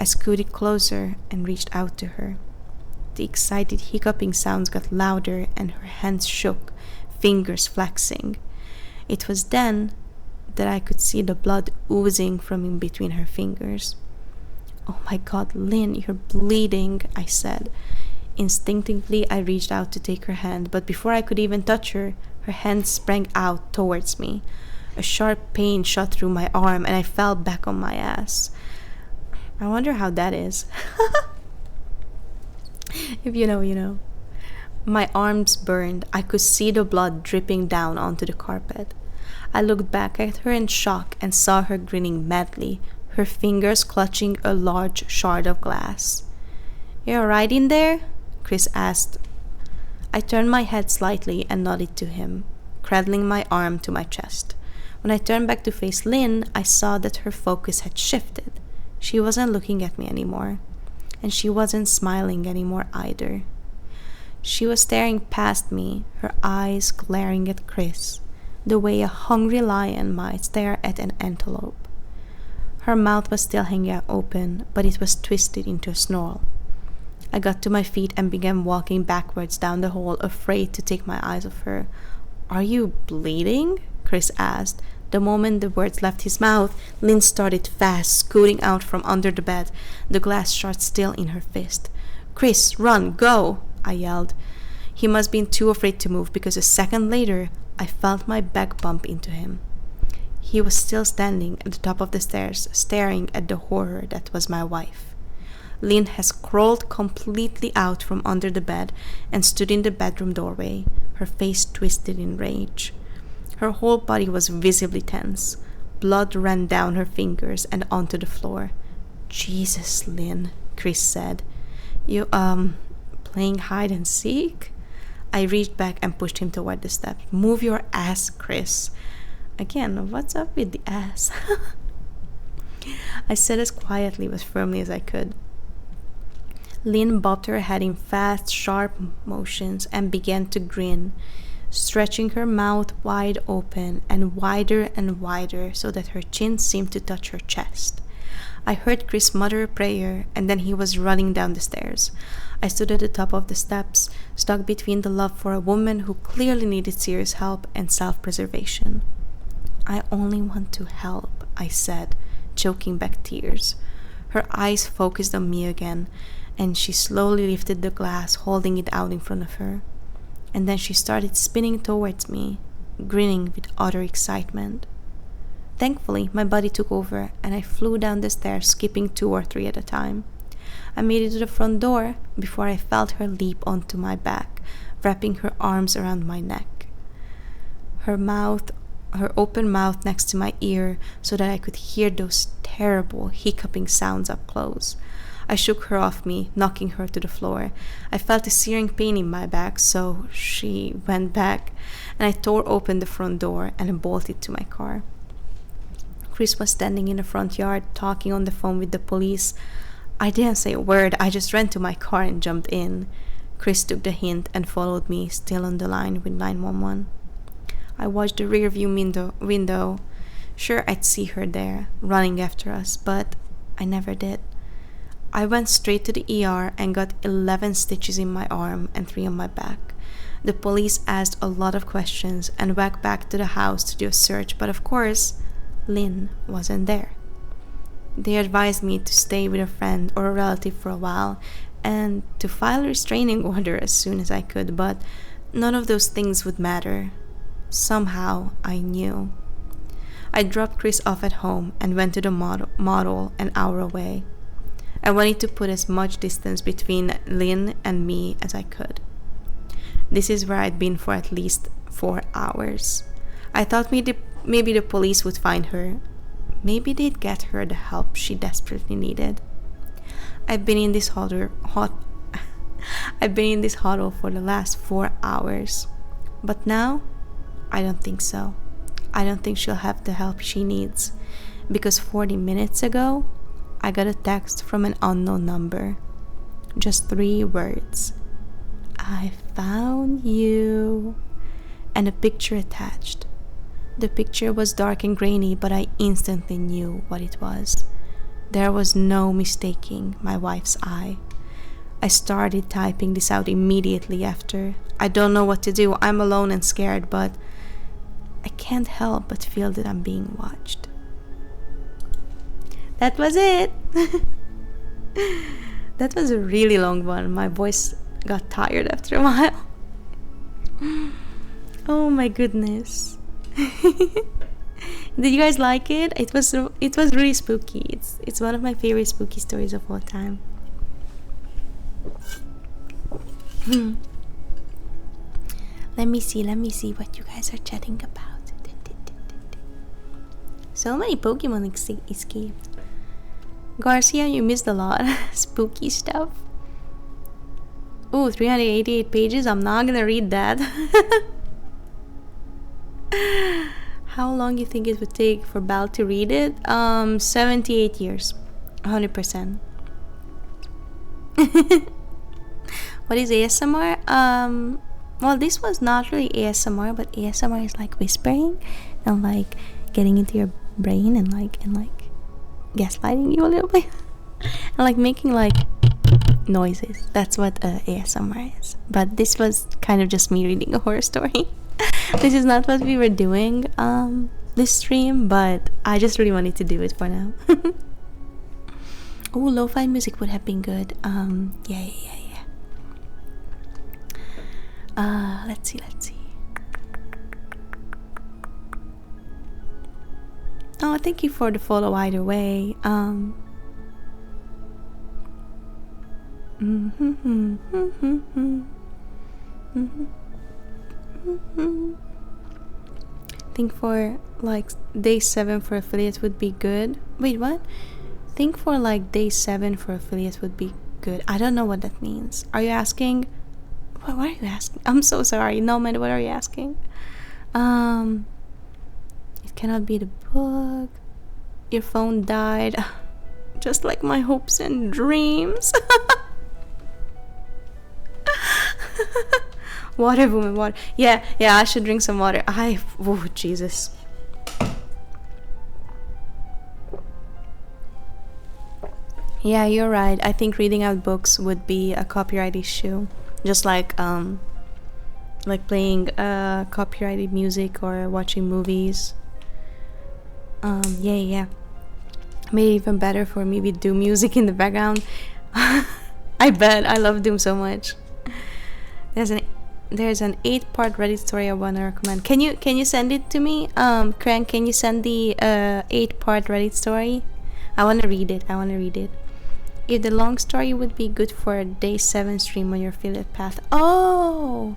I scooted closer and reached out to her. The excited hiccuping sounds got louder and her hands shook, fingers flexing. It was then that I could see the blood oozing from in between her fingers. "Oh my God, Lynn, you're bleeding," I said. Instinctively, I reached out to take her hand, but before I could even touch her, her hand sprang out towards me. A sharp pain shot through my arm and I fell back on my ass. I wonder how that is. If you know, you know. My arms burned. I could see the blood dripping down onto the carpet. I looked back at her in shock and saw her grinning madly, her fingers clutching a large shard of glass. "You all right in there?" Chris asked. I turned my head slightly and nodded to him, cradling my arm to my chest. When I turned back to face Lynn, I saw that her focus had shifted. She wasn't looking at me anymore, and she wasn't smiling anymore either. She was staring past me, her eyes glaring at Chris, the way a hungry lion might stare at an antelope. Her mouth was still hanging out open, but it was twisted into a snarl. I got to my feet and began walking backwards down the hall, afraid to take my eyes off her. "Are you bleeding?" Chris asked. The moment the words left his mouth, Lynn started fast, scooting out from under the bed, the glass shard still in her fist. "Chris, run, go!" I yelled. He must have been too afraid to move because a second later, I felt my back bump into him. He was still standing at the top of the stairs, staring at the horror that was my wife. Lynn has crawled completely out from under the bed and stood in the bedroom doorway, her face twisted in rage. Her whole body was visibly tense. Blood ran down her fingers and onto the floor. "Jesus, Lynn," Chris said. You, playing hide and seek?" I reached back and pushed him toward the steps. "Move your ass, Chris." Again, what's up with the ass? I said as quietly but firmly as I could. Lynn bobbed her head in fast, sharp motions and began to grin, stretching her mouth wide open and wider so that her chin seemed to touch her chest. I heard Chris mutter a prayer, and then he was running down the stairs. I stood at the top of the steps, stuck between the love for a woman who clearly needed serious help and self-preservation. "I only want to help," I said, choking back tears. Her eyes focused on me again, and she slowly lifted the glass, holding it out in front of her. And then she started spinning towards me, grinning with utter excitement. Thankfully, my body took over, and I flew down the stairs, skipping 2 or 3 at a time. I made it to the front door before I felt her leap onto my back, wrapping her arms around my neck. Her open mouth next to my ear so that I could hear those terrible hiccuping sounds up close. I shook her off me, knocking her to the floor. I felt a searing pain in my back, so she went back, and I tore open the front door and bolted to my car. Chris was standing in the front yard, talking on the phone with the police. I didn't say a word. I just ran to my car and jumped in. Chris took the hint and followed me, still on the line with 911. I watched the rearview window. Sure, I'd see her there, running after us, but I never did. I went straight to the ER and got 11 stitches in my arm and 3 on my back. The police asked a lot of questions and walked back to the house to do a search, but of course, Lynn wasn't there. They advised me to stay with a friend or a relative for a while and to file a restraining order as soon as I could, but none of those things would matter. Somehow, I knew. I dropped Chris off at home and went to the model an hour away. I wanted to put as much distance between Lynn and me as I could. This is where I'd been for at least 4 hours. I thought maybe the police would find her. Maybe they'd get her the help she desperately needed. I've been in this huddle for the last 4 hours. But now, I don't think so. I don't think she'll have the help she needs. Because 40 minutes ago, I got a text from an unknown number. Just 3 words. I found you. And a picture attached. The picture was dark and grainy, but I instantly knew what it was. There was no mistaking my wife's eye. I started typing this out immediately after. I don't know what to do. I'm alone and scared, but I can't help but feel that I'm being watched. That was it. That was a really long one. My voice got tired after a while. Oh my goodness. Did you guys like it? It was really spooky. It's one of my favorite spooky stories of all time. Let me see what you guys are chatting about. So many Pokemon escaped. Garcia, you missed a lot. Spooky stuff. Ooh, 388 pages. I'm not gonna read that. How long do you think it would take for Bal to read it? 78 years. 100%. What is ASMR? Well, this was not really ASMR, but ASMR is like whispering and like getting into your brain and like gaslighting you a little bit and like making like noises. That's what ASMR is. But this was kind of just me reading a horror story. This is not what we were doing this stream, but I just really wanted to do it for now. Oh, lo-fi music would have been good. Yeah. Let's see. Oh, thank you for the follow either way. Think for like day 7 for affiliates would be good. Wait, what? Think for like day 7 for affiliates would be good. I don't know what that means. Are you asking? What are you asking? I'm so sorry. No, man, what are you asking? It cannot be the book. Your phone died. Just like my hopes and dreams. Water, woman, water. Yeah, I should drink some water. Oh, Jesus. Yeah, you're right. I think reading out books would be a copyright issue. Just like playing copyrighted music or watching movies. Yeah. Maybe even better for me with Doom music in the background. I bet. I love Doom so much. There's an 8-part Reddit story I want to recommend. Can you send it to me? Crank, can you send the 8-part Reddit story? I want to read it. If the long story would be good for a day 7 stream on your affiliate path. Oh,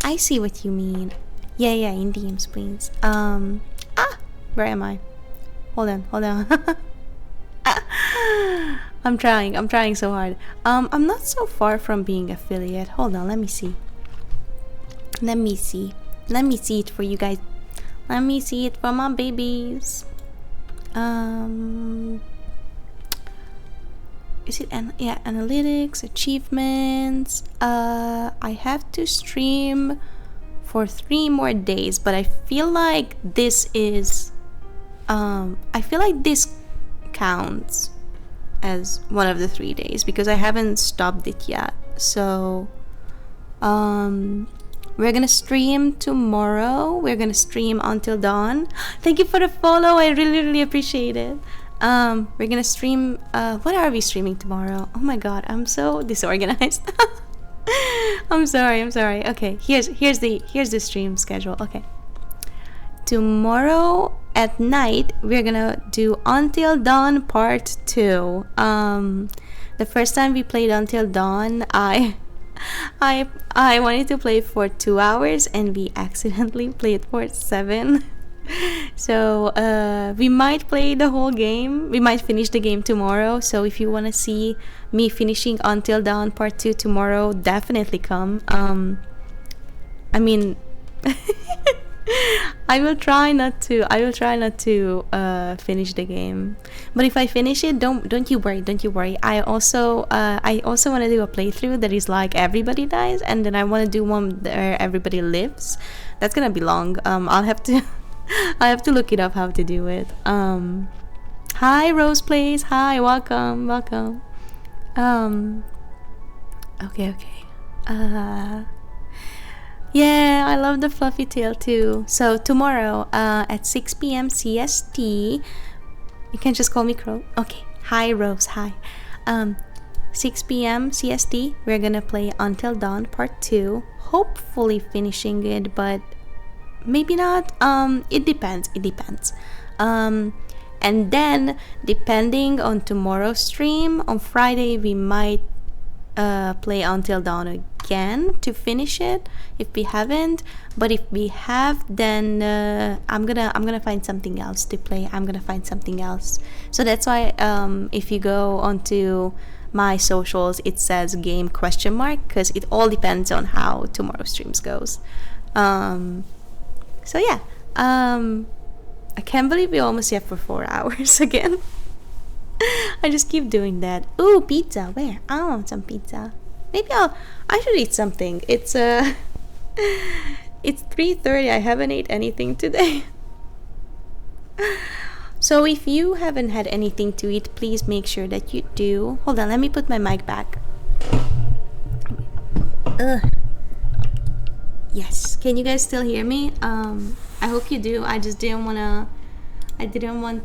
I see what you mean. Yeah, in DMs, please. Where am I? Hold on. I'm trying so hard. I'm not so far from being affiliate. Hold on, let me see it for you guys. Let me see it for my babies. Is it analytics, achievements? I have to stream for 3 more days, but I feel like this counts as one of the 3 days because I haven't stopped it yet. So we're gonna stream tomorrow. We're gonna stream until dawn. Thank you for the follow. I really appreciate it. We're gonna stream. What are we streaming tomorrow? Oh my god, I'm so disorganized. I'm sorry. Okay, here's the stream schedule. Okay. Tomorrow at night we're gonna do Until Dawn Part 2. The first time we played Until Dawn, I wanted to play for 2 hours and we accidentally played for 7. So we might play the whole game. We might finish the game tomorrow. So if you want to see me finishing Until Dawn Part 2 tomorrow, definitely come. I mean, I will try not to finish the game. But if I finish it, don't you worry. I also want to do a playthrough that is like everybody dies, and then I want to do one where everybody lives. That's gonna be long. I'll have to I have to look it up how to do it. Hi Rose Plays. Hi, welcome. Okay. Yeah, I love the fluffy tail too. So tomorrow, at 6 p.m. CST, you can just call me Crow. Okay. Hi Rose. Hi. 6 p.m. CST, we're gonna play Until Dawn Part 2. Hopefully finishing it, but maybe not. It depends. And then depending on tomorrow's stream, on Friday we might play Until Dawn again to finish it if we haven't. But if we have, then I'm gonna find something else to play. So that's why if you go onto my socials, it says game ? Because it all depends on how tomorrow's streams goes. So yeah, I can't believe we almost here for 4 hours again. I just keep doing that. Ooh, pizza. Where? I want some pizza. Maybe I should eat something. It's 3:30. I haven't ate anything today. So if you haven't had anything to eat, please make sure that you do. Hold on, let me put my mic back. Yes. Can you guys still hear me? I hope you do. I just didn't want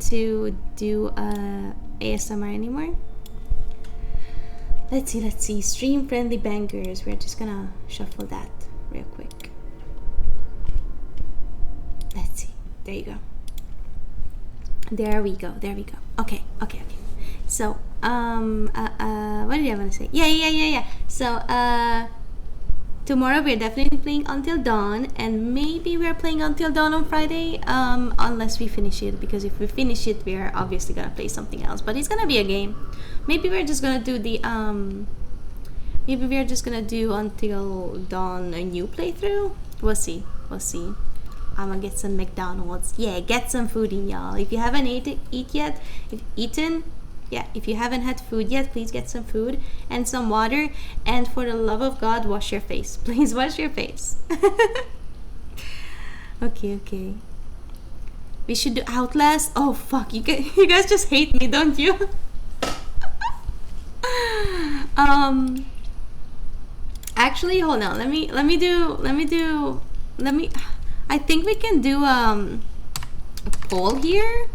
to do ASMR anymore. Let's see. Stream friendly bangers. We're just gonna shuffle that real quick. Let's see. There you go. There we go. Okay. So, what did I want to say? Yeah. So, tomorrow we're definitely playing Until Dawn, and maybe we're playing Until Dawn on Friday, unless we finish it, because if we finish it, we're obviously gonna play something else, but it's gonna be a game. Maybe we're just gonna do Until Dawn a new playthrough. We'll see. I'm gonna get some McDonald's. Yeah, get some food in, y'all. If you haven't if you haven't had food yet, please get some food and some water. And for the love of God, wash your face. Please wash your face. Okay. We should do Outlast. Oh fuck, you guys just hate me, don't you? Actually, hold on. I think we can do a poll here.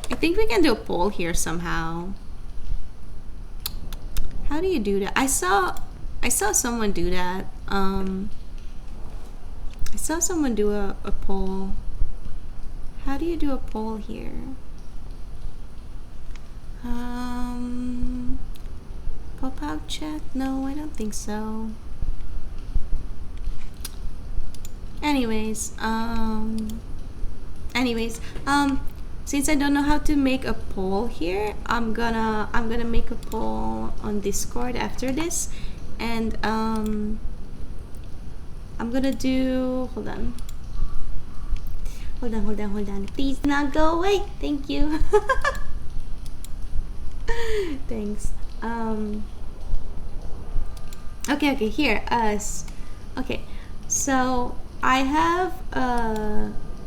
I think we can do a poll here somehow. How do you do that? I saw someone do that. I saw someone do a poll. How do you do a poll here? Pop out chat? No, I don't think so. Anyways, since I don't know how to make a poll here, I'm gonna make a poll on Discord after this, and I'm gonna do. Hold on. Please not go away. Thank you. Thanks. Okay. Here, okay. So I have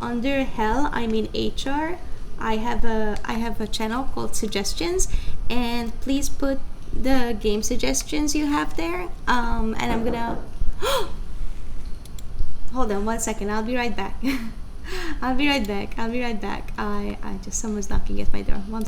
under HR. I have a channel called Suggestions, and please put the game suggestions you have there. And I'm gonna hold on 1 second. I'll be right back. I'll be right back. I just someone's knocking at my door. One.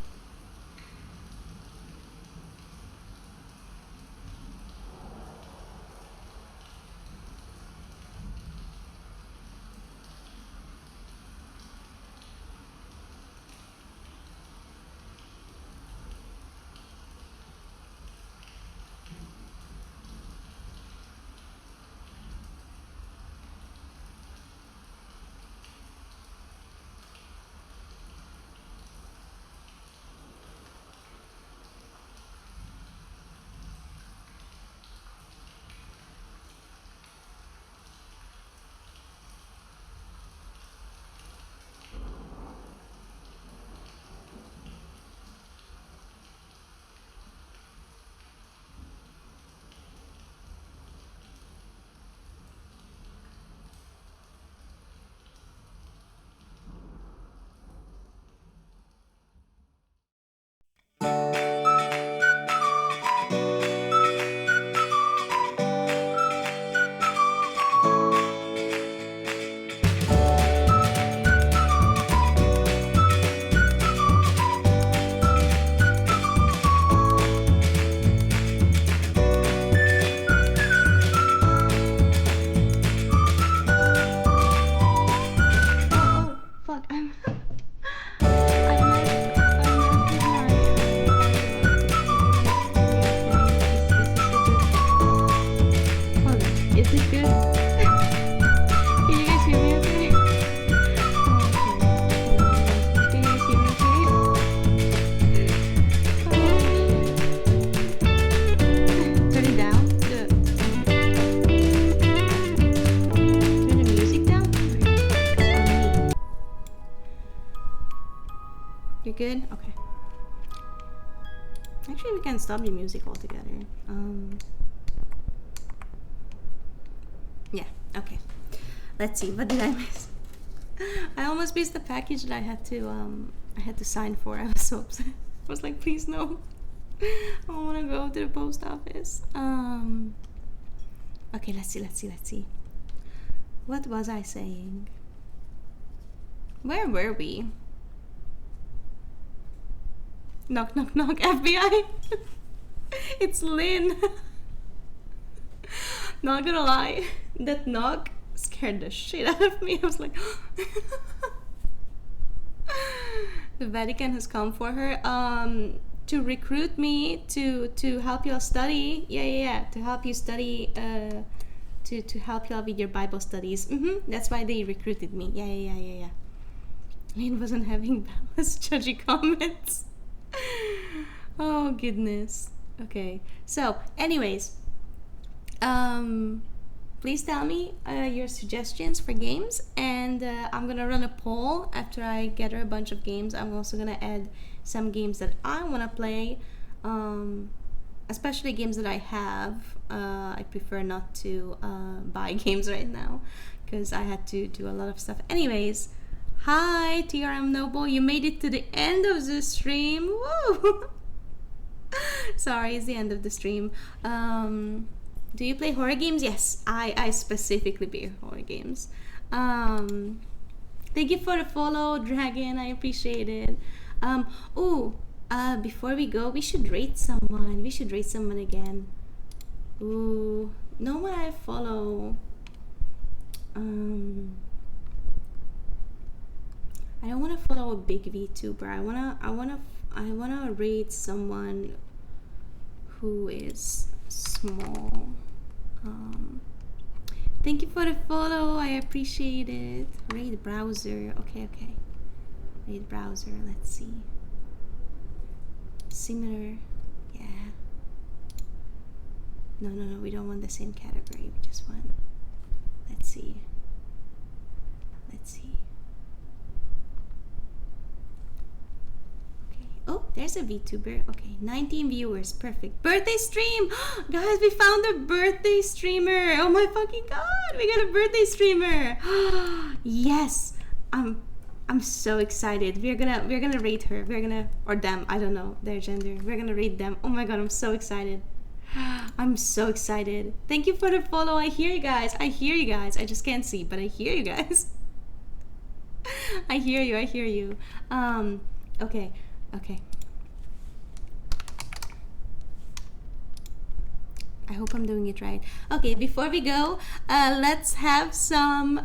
good? Okay. Actually, we can stop the music altogether. Yeah, okay. Let's see, what did I miss? I almost missed the package that I had to sign for. I was so upset. I was like, please no. I don't want to go to the post office. Okay, let's see. What was I saying? Where were we? Knock, knock, knock, FBI. It's Lynn. Not gonna lie, that knock scared the shit out of me. I was like, the Vatican has come for her to recruit me to help y'all study. Yeah, to help you study, to help y'all with your Bible studies. That's why they recruited me. Yeah. Lynn wasn't having balanced judgy comments. Oh goodness. Okay, so anyways, please tell me your suggestions for games, and I'm gonna run a poll after I gather a bunch of games. I'm also gonna add some games that I want to play, especially games that I have. I prefer not to buy games right now because I had to do a lot of stuff. Anyways, hi TRM Noble, you made it to the end of the stream. Woo! Sorry, it's the end of the stream. Do you play horror games? Yes, I specifically play horror games. Thank you for the follow, Dragon. I appreciate it. Before we go, we should rate someone. We should rate someone again. Ooh, no one I follow. I don't want to follow a big VTuber. I wanna rate someone who is small. Thank you for the follow. I appreciate it. Raid browser. Okay. Raid browser. Let's see. Similar. Yeah. No. We don't want the same category. We just want. Let's see. Oh, there's a VTuber. Okay, 19 viewers. Perfect. Birthday stream! Guys, we found a birthday streamer. Oh my fucking god, we got a birthday streamer. Yes. I'm so excited. We're gonna rate her. Or them, I don't know their gender. We're gonna rate them. Oh my god, I'm so excited. I'm so excited. Thank you for the follow. I hear you guys. I just can't see, but I hear you guys. I hear you. Okay. I hope I'm doing it right. Okay, before we go, let's have some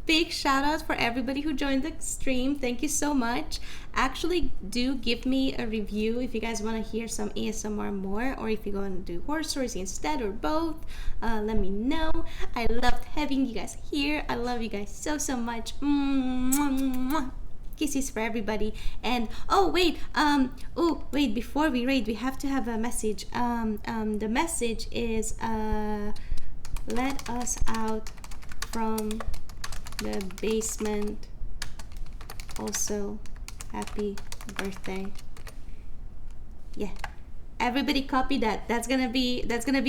big shout outs for everybody who joined the stream. Thank you so much. Actually, do give me a review if you guys want to hear some ASMR more, or if you're going to do horror stories instead, or both. Let me know. I loved having you guys here. I love you guys so much. Kisses for everybody. And wait, before we raid, we have to have a message. The message is let us out from the basement. Also, happy birthday. Yeah, everybody copy that. That's gonna be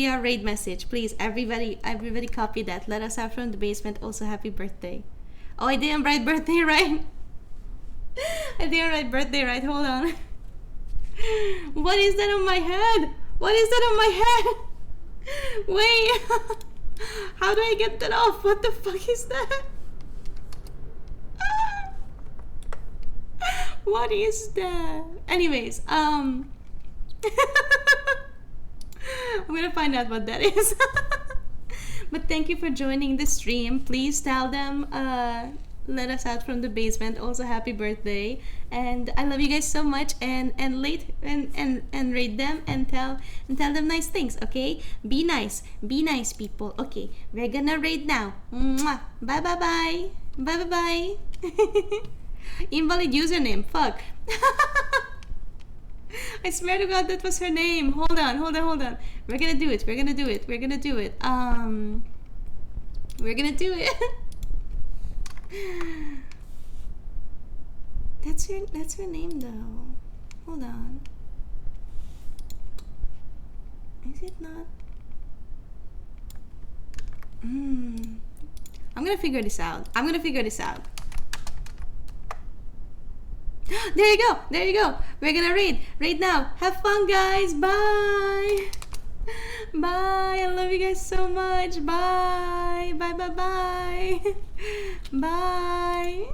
our raid message. Please, everybody copy that. Let us out from the basement. Also, happy birthday. Oh, I didn't write birthday right. I didn't write birthday right. Hold on. What is that on my head? Wait. How do I get that off? What the fuck is that? What is that? Anyways, I'm gonna find out what that is. But thank you for joining the stream. Please tell them let us out from the basement. Also, happy birthday, and I love you guys so much. And rate them and tell them nice things. Okay, be nice, people. Okay, we're gonna rate now. Mwah. Bye. Invalid username. Fuck. I swear to God that was her name. Hold on. We're gonna do it. We're gonna do it. That's her name though. Hold on. Is it not? I'm gonna figure this out. There you go. There you go. We're gonna raid now. Have fun, guys. Bye. Bye. I love you guys so much. Bye. Bye. Bye. Bye. Bye.